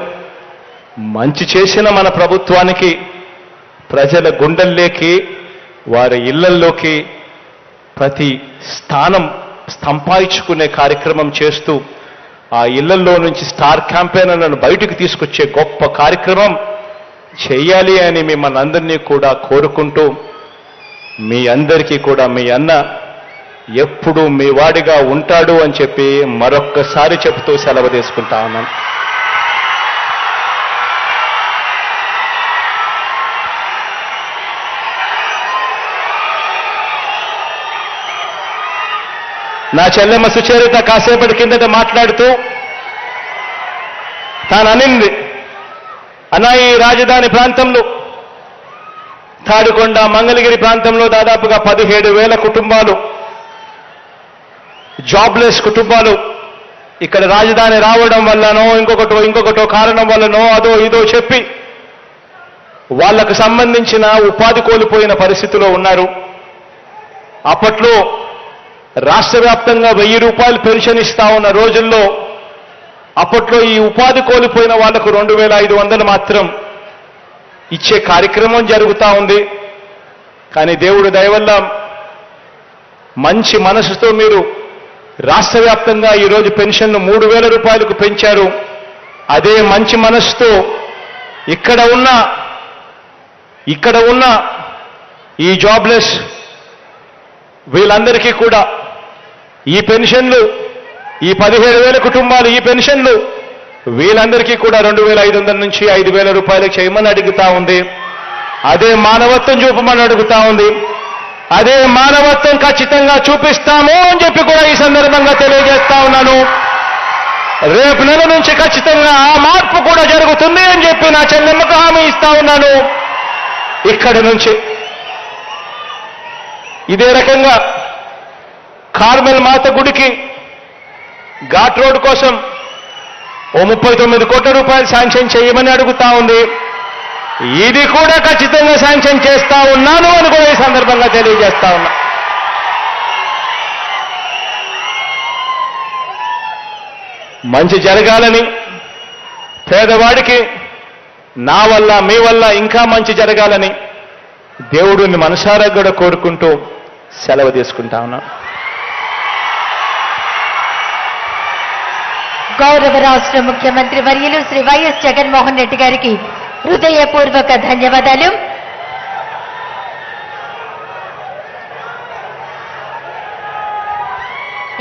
మంచి చేసిన మన ప్రభుత్వానికి ప్రజల గుండెల్లోకి, వారి ఇళ్లల్లోకి ప్రతి స్థానం సంపాదించుకునే కార్యక్రమం చేస్తూ ఆ ఇళ్లలో నుంచి స్టార్ క్యాంపెయినర్లను బయటకు తీసుకొచ్చే గొప్ప కార్యక్రమం చేయాలి అని మిమ్మల్ని అందరినీ కూడా కోరుకుంటూ, మీ అందరికీ కూడా మీ అన్న ఎప్పుడూ మీ వాడిగా ఉంటాడు అని చెప్పి మరొక్కసారి చెబుతూ సెలవు తీసుకుంటా ఉన్నాను. నా చెల్లెమ్మ సుచరిత కాసేపటి కిందట మాట్లాడుతూ తాను అనింది, అన్నా ఈ రాజధాని ప్రాంతంలో తాడికొండ, మంగళగిరి ప్రాంతంలో దాదాపుగా 17,000 కుటుంబాలు, జాబ్లెస్ కుటుంబాలు ఇక్కడ రాజధాని రావడం వల్లనో ఇంకొకటో కారణం వల్లనో అదో ఇదో చెప్పి వాళ్లకు సంబంధించిన ఉపాధి కోల్పోయిన పరిస్థితిలో ఉన్నారు. అప్పట్లో రాష్ట్ర వ్యాప్తంగా 1000 రూపాయలు పెన్షన్ ఇస్తా ఉన్న రోజుల్లో అప్పట్లో ఈ ఉపాధి కోల్పోయిన వాళ్లకు 2,500 మాత్రం ఇచ్చే కార్యక్రమం జరుగుతూ ఉంది. కానీ దేవుడి దయ వల్ల మంచి మనసుతో మీరు రాష్ట్ర వ్యాప్తంగా ఈరోజు పెన్షన్ను 3,000 రూపాయలకు పెంచారు. అదే మంచి మనసుతో ఇక్కడ ఉన్న ఈ జాబ్లెస్ వీళ్ళందరికీ కూడా ఈ పెన్షన్లు, ఈ 17,000 కుటుంబాలు ఈ పెన్షన్లు వీళ్ళందరికీ కూడా 2,500 నుంచి 5,000 రూపాయలకు చేయమని అడుగుతా ఉంది. అదే మానవత్వం చూపమని అడుగుతా ఉంది. అదే మానవత్వం ఖచ్చితంగా చూపిస్తాము అని చెప్పి కూడా ఈ సందర్భంగా తెలియజేస్తా ఉన్నాను. రేపు నెల నుంచి ఖచ్చితంగా ఆ మార్పు కూడా జరుగుతుంది అని చెప్పి నా చెల్లెమ్మకు హామీ ఇస్తా ఉన్నాను. ఇక్కడి నుంచి ఇదే రకంగా కార్మెల్ మాత గుడికి ఘాట్ రోడ్ కోసం ఓ 39 కోట్ల రూపాయలు శాంక్షన్ చేయమని అడుగుతా ఉంది. ఇది కూడా ఖచ్చితంగా శాంక్షన్ చేస్తా ఉన్నాను అని కూడా ఈ సందర్భంగా తెలియజేస్తా ఉన్నా. మంచి జరగాలని, పేదవాడికి నా వల్ల మీ వల్ల ఇంకా మంచి జరగాలని దేవుడిని మనసారా కూడా కోరుకుంటూ సెలవు తీసుకుంటా ఉన్నా. గౌరవ రాష్ట్ర ముఖ్యమంత్రి వర్యులు శ్రీ వైఎస్ జగన్మోహన్ రెడ్డి గారికి హృదయపూర్వక ధన్యవాదాలు.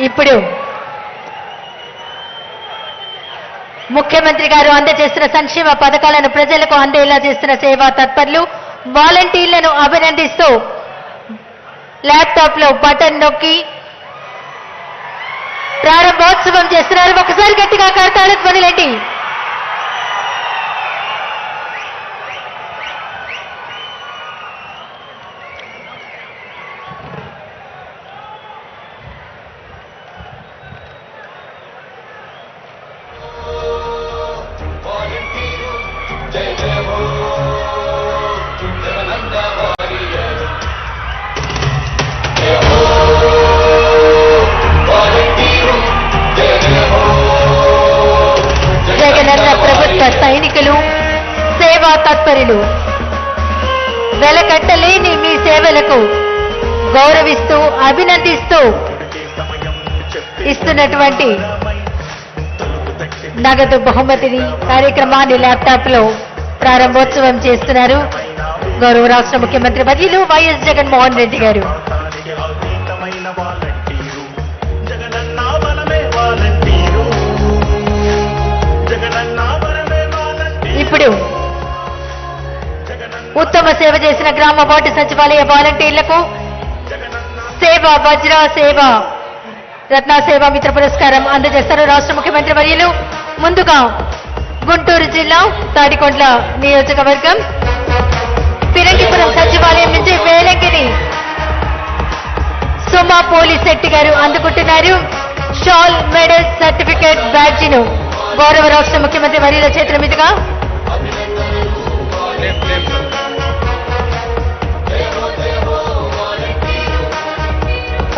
ఇప్పుడు ముఖ్యమంత్రి గారు అందజేస్తున్న సంక్షేమ పథకాలను ప్రజలకు అందేలా చేస్తున్న సేవా తత్పరులు వాలంటీర్లను అభినందిస్తూ ల్యాప్టాప్ లో బటన్ నొక్కి ప్రారంభోత్సవం చేస్తున్నారు. ఒకసారి గట్టిగా కరతాళ ధ్వనులేంటి. జగనన్న ప్రభుత్వ సైనికులు, సేవా తత్పరులు, వెలకట్టలేని మీ సేవలకు గౌరవిస్తూ అభినందిస్తూ ఇస్తున్నటువంటి నగదు బహుమతిని కార్యక్రమాన్ని ల్యాప్టాప్ లో ప్రారంభోత్సవం చేస్తున్నారు గౌరవ రాష్ట్ర ముఖ్యమంత్రి వర్యులు వైఎస్ జగన్మోహన్ రెడ్డి గారు. ఇప్పుడు ఉత్తమ సేవ చేసిన గ్రామ వార్డు సచివాలయ వాలంటీర్లకు సేవా వజ్ర సేవ రత్న సేవా మిత్ర పురస్కారం అందజేస్తారు రాష్ట్ర ముఖ్యమంత్రి వర్యులు. ముందుగా గుంటూరు జిల్లా తాడికొండ్ల నియోజకవర్గం పిరంగిపురం సచివాలయం నుంచి వేలంగిని సుమా పోలీస్ శెట్టి గారు అందుకుంటున్నారు షాల్, మెడల్, సర్టిఫికేట్, బ్యాడ్జిను గౌరవ రాష్ట్ర ముఖ్యమంత్రి వర్యుల చేతుల మీదుగా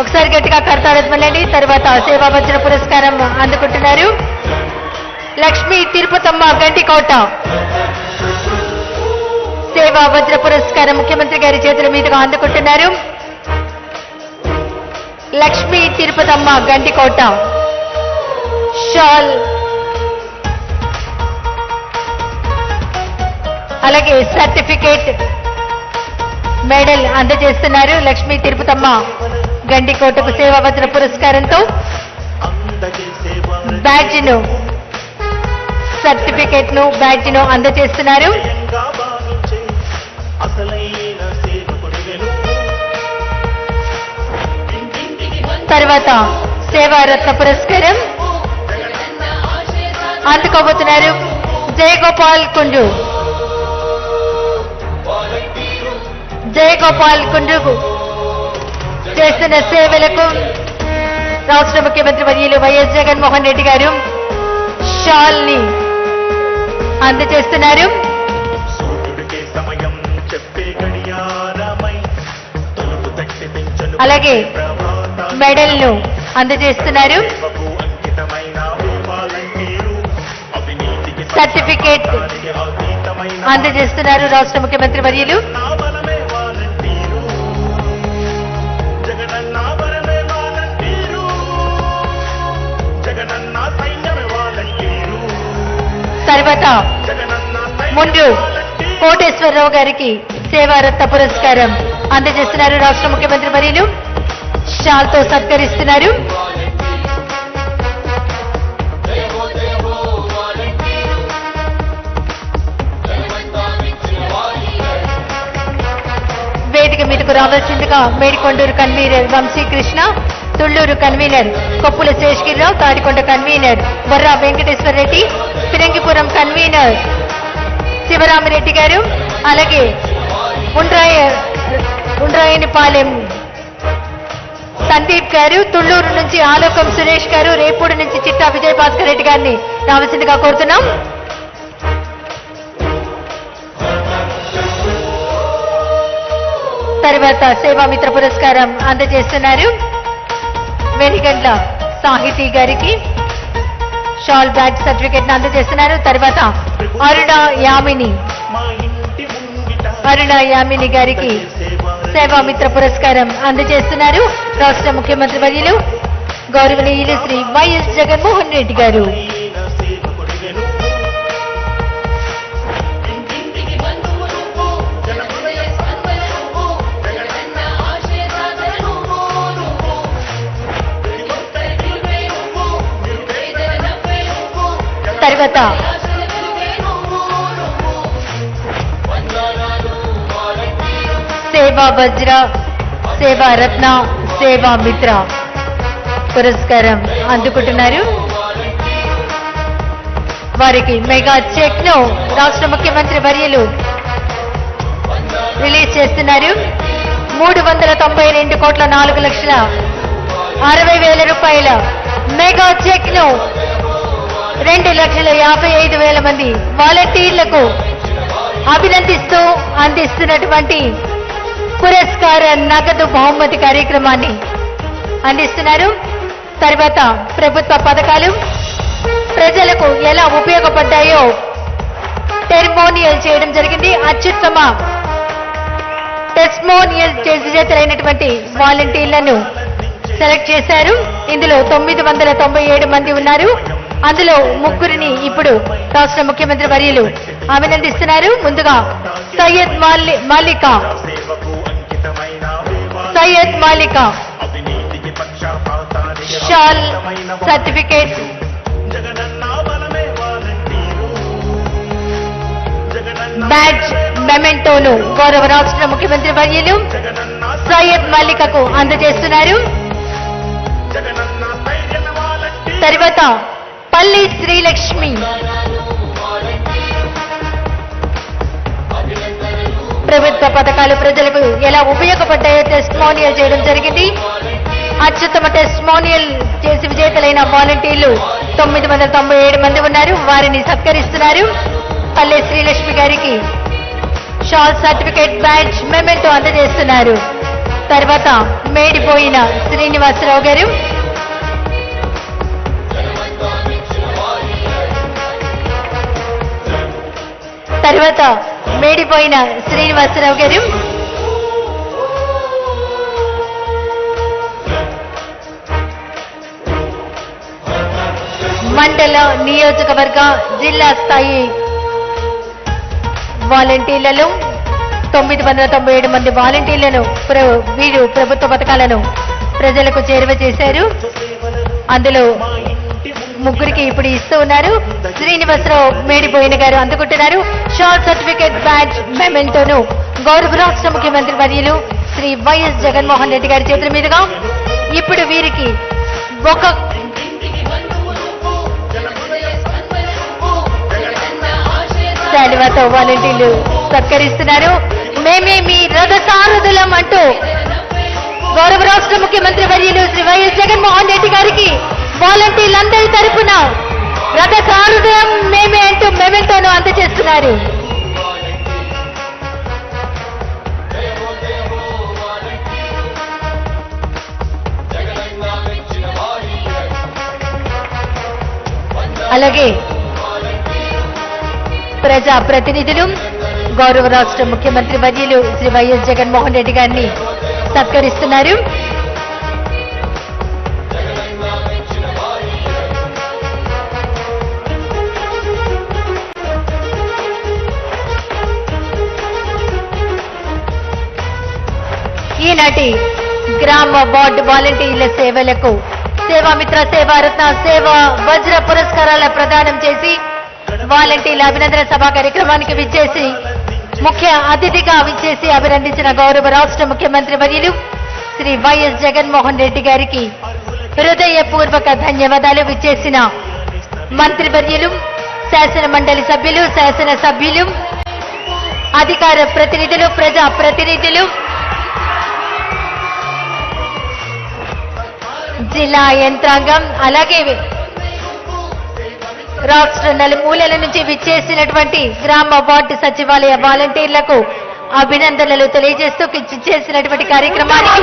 ఒకసారి గట్టిగా కర్తారత్మలండి. తర్వాత సేవా వజ్ర పురస్కారం అందుకుంటున్నారు లక్ష్మీ తిరుపతమ్మ గంటికోట. సేవా వజ్ర పురస్కారం ముఖ్యమంత్రి గారి చేతుల మీదుగా అందుకుంటున్నారు లక్ష్మీ తిరుపతమ్మ గంటికోట. షాల్ అలాగే సర్టిఫికేట్, మెడల్ అందజేస్తున్నారు లక్ష్మీ తిరుపతమ్మ గండికోటకు సేవా వజ్ర పురస్కారంతో. బ్యాడ్జ్ను, సర్టిఫికేట్ ను, బ్యాడ్జ్ను అందజేస్తున్నారు. తర్వాత సేవారత్న పురస్కారం అందుకోబోతున్నారు జయగోపాల్ కుండ్రు. జయగోపాల్ కుండ్రుకు చేస్తున్న సేవలకు రాష్ట్ర ముఖ్యమంత్రి వర్యులు వైఎస్ జగన్మోహన్ రెడ్డి గారు షాల్ ని అందజేస్తున్నారు. అలాగే మెడల్ ను అందజేస్తున్నారు. సర్టిఫికేట్ అందజేస్తున్నారు రాష్ట్ర ముఖ్యమంత్రి వర్యులు. తర్వాత ముందు కోటేశ్వరరావు గారికి సేవారత్న పురస్కారం అందజేస్తున్నారు రాష్ట్ర ముఖ్యమంత్రి వర్యులు. షాల్తో సత్కరిస్తున్నారు. వేదిక మీదకు రావాల్సిందిగా Medikonduru convener Vamsikrishna, Tulluru convener Koppula Seshagirirao, Tadikonda convener Borra Venkateswara Reddy, Pirangipuram convener Sivaramireddy గారు, అలాగే ఉండ్రాయనిపాలెం సందీప్ గారు, తుళ్లూరు నుంచి ఆలోకం సురేష్ గారు, రేపూడి నుంచి చిట్టా విజయ్ భాస్కర్ రెడ్డి గారిని రావాల్సిందిగా కోరుతున్నాం. తర్వాత సేవామిత్ర పురస్కారం అందజేస్తున్నారు వెనిగండ్ల సాహితీ గారికి. షాల్, బ్యాగ్, సర్టిఫికేట్ అందజేస్తున్నారు. తర్వాత అరుణ యామిని గారికి సేవామిత్ర పురస్కారం అందజేస్తున్నారు రాష్ట్ర ముఖ్యమంత్రి వర్యులు గౌరవనీయులు శ్రీ వైఎస్ జగన్మోహన్ రెడ్డి గారు. సేవా వజ్ర, సేవా రత్న, సేవా మిత్ర పురస్కారం అందుకుంటున్నారు. వారికి మెగా చెక్ ను రాష్ట్ర ముఖ్యమంత్రి వర్యులు రిలీజ్ చేస్తున్నారు. 392,4,60,60,000 రూపాయల మెగా చెక్ ను 2,55,000 మంది వాలంటీర్లకు అభినందిస్తూ అందిస్తున్నటువంటి పురస్కార నగదు బహుమతి కార్యక్రమాన్ని అందిస్తున్నారు. తర్వాత ప్రభుత్వ పథకాలు ప్రజలకు ఎలా ఉపయోగపడ్డాయో టెస్టిమోనియల్ చేయడం జరిగింది. అత్యుత్తమ టెస్టిమోనియల్ చేతులైనటువంటి వాలంటీర్లను సెలెక్ట్ చేశారు. ఇందులో 997 మంది ఉన్నారు. అందులో 3 ఇప్పుడు రాష్ట్ర ముఖ్యమంత్రి వర్యులు అభినందిస్తున్నారు. ముందుగా సయ్యద్ మాలికా షాల్ సర్టిఫికేట్, బ్యాడ్జ్, మెమెంటోను గౌరవ రాష్ట్ర ముఖ్యమంత్రి వర్యులు సయ్యద్ మాలికకు అందజేస్తున్నారు. తర్వాత పల్లి శ్రీలక్ష్మి ప్రభుత్వ పథకాలు ప్రజలకు ఎలా ఉపయోగపడ్డాయో టెస్టిమోనియల్ చేయడం జరిగింది. అత్యుత్తమ టెస్టిమోనియల్ చేసి విజేతలైన వాలంటీర్లు 997 మంది ఉన్నారు. వారిని సత్కరిస్తున్నారు. పల్లె శ్రీలక్ష్మి గారికి షాల్ సర్టిఫికేట్, బ్యాడ్జ్, మెమెంటో అందజేస్తున్నారు. తర్వాత మేడిపోయిన శ్రీనివాసరావు గారు మండల, నియోజకవర్గ, జిల్లా స్థాయి వాలంటీర్లలో 997 మంది వాలంటీర్లను వీరు ప్రభుత్వ పథకాలను ప్రజలకు చేరువ చేశారు. అందులో 3 ఇప్పుడు ఇస్తూ ఉన్నారు. శ్రీనివాసరావు మేడిపోయిన గారు అందుకుంటున్నారు. షార్ట్ సర్టిఫికేట్, బ్యాడ్జ్, మెమెంటోను గౌరవ రాష్ట్ర ముఖ్యమంత్రి వర్యులు శ్రీ వైఎస్ జగన్మోహన్ రెడ్డి గారి చేతుల మీదుగా ఇప్పుడు వీరికి ఒక శాలువాతో వాలంటీర్లు సత్కరిస్తున్నారు. మేమే మీ రథసారథులం అంటూ గౌరవ రాష్ట్ర ముఖ్యమంత్రి వర్యులు శ్రీ వైఎస్ జగన్మోహన్ రెడ్డి గారికి వాలంటీర్లందరి తరఫున రథసారథులం మేమే అంటూ మెమెంటోను అందజేస్తున్నారు. అలాగే ప్రజా ప్రతినిధులు గౌరవ రాష్ట్ర ముఖ్యమంత్రి వర్యులు శ్రీ వైఎస్ జగన్మోహన్ రెడ్డి గారిని సత్కరిస్తున్నారు. ఈనాటి గ్రామ వార్డు వాలంటీర్ల సేవలకు సేవామిత్ర, సేవారత్న, సేవా వజ్ర పురస్కారాల ప్రదానం చేసి వాలంటీర్ల అభినందన సభ కార్యక్రమానికి విచ్చేసి ముఖ్య అతిథిగా విచ్చేసి అభినందించిన గౌరవ రాష్ట్ర ముఖ్యమంత్రి వర్యులు శ్రీ వైఎస్ జగన్మోహన్ రెడ్డి గారికి హృదయపూర్వక ధన్యవాదాలు. విచ్చేసిన మంత్రివర్యులు, శాసన మండలి సభ్యులు, శాసన సభ్యులు, అధికార ప్రతినిధులు, ప్రజా ప్రతినిధులు, జిల్లా యంత్రాంగం, అలాగే రాష్ట్ర నలుమూలల నుంచి విచ్చేసినటువంటి గ్రామ వార్డు సచివాలయ వాలంటీర్లకు అభినందనలు తెలియజేస్తూ చేసినటువంటి కార్యక్రమానికి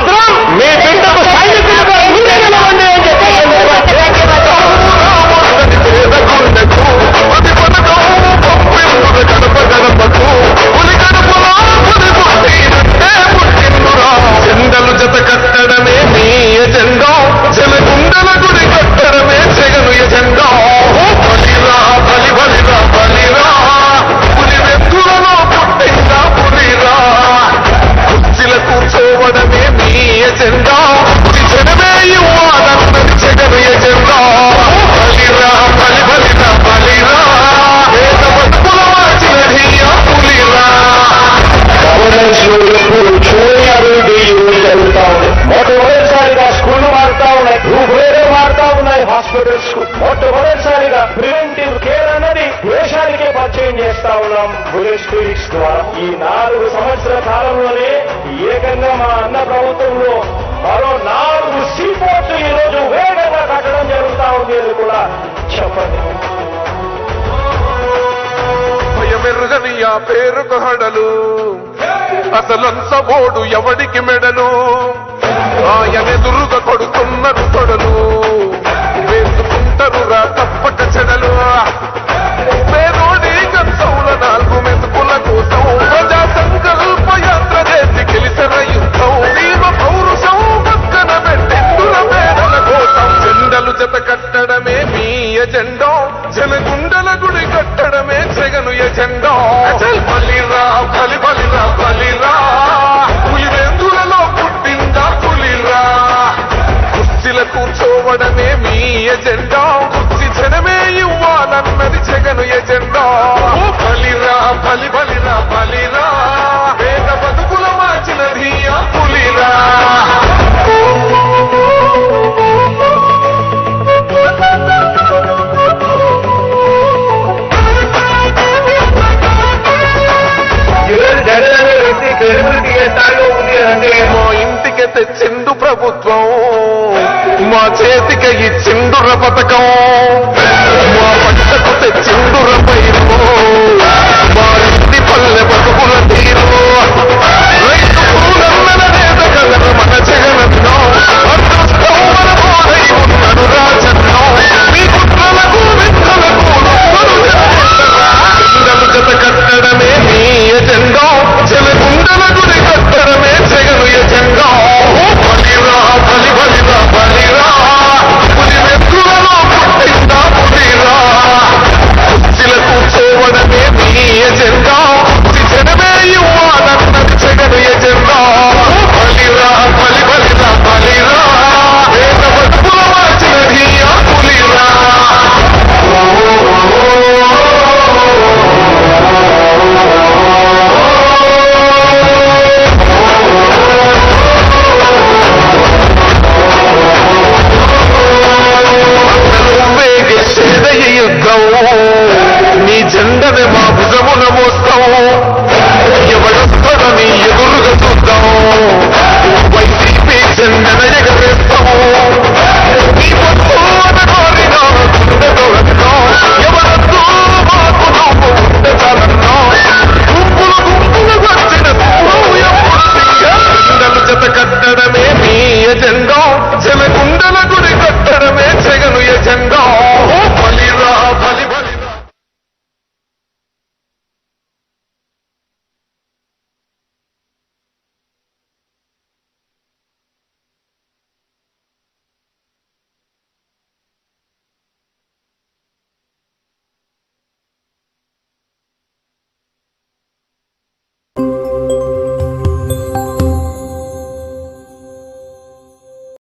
జెండలు జత కట్టడమే మీ ఎజెండా, జనగుండల గుడి కట్టడమే జగను ఎజెండా. బలిరా బలి బలిరా బలిరా, పులి వెతులలో పుట్టిందా పులిరా. కుర్చీల కూర్చోవడమే మీ ఎజెండా, జనమే ఇవ్వాలన్నది జగను ఎజెండా. చేస్తా ఉన్నాం బుల్లెట్ క్లినిక్స్ ద్వారా. ఈ 4 సంవత్సరాల కాలంలోనే ఏకంగా మా అన్న ప్రభుత్వంలో మరో 4 సీపోర్ట్లు ఈ రోజు వేగంగా కట్టడం జరుగుతా ఉంది అని కూడా చెప్పండి. భయమెరుగని ఆ పేరుకు హడలు, అసలంచబోడు ఎవడికి మెడలు, ఆయనెదురుగా కొడుతున్నారు తొడలు, వేసుకుంటారు రా తప్పక చెడలు. పేదోడి కంచంల 4 మెతుకుల కోసం ప్రజా సంకల్ప యాత్ర చేసి గెలిసిన యుద్ధం, నీవ పౌరుషం పక్కన పెట్టెందుల పేదల కోసం. జెండలు జత కట్టడమే మీ ఎజెండా, జనగుండల గుడి కట్టడమే జగను ఎజెండా. బలిరా బలి బలిరా బలిరా, పులివెందులలో పుట్టిందా పులిరా. కుర్చీల కూర్చోవడమే మీ ఎజెండా, కుర్చీ జనమే ఇవ్వాలన్నది జగను ఎజెండా. బలిరా బలి బలిరా బలిరా, వేద బతుకుల మార్చినది ఆ పులిరా. మా ఇంటికి తెచ్చిండు ప్రభుత్వం, మా చేతికి ఇచ్చిండుర పథకం, మా పంటకు తెచ్చిండుర పైరు.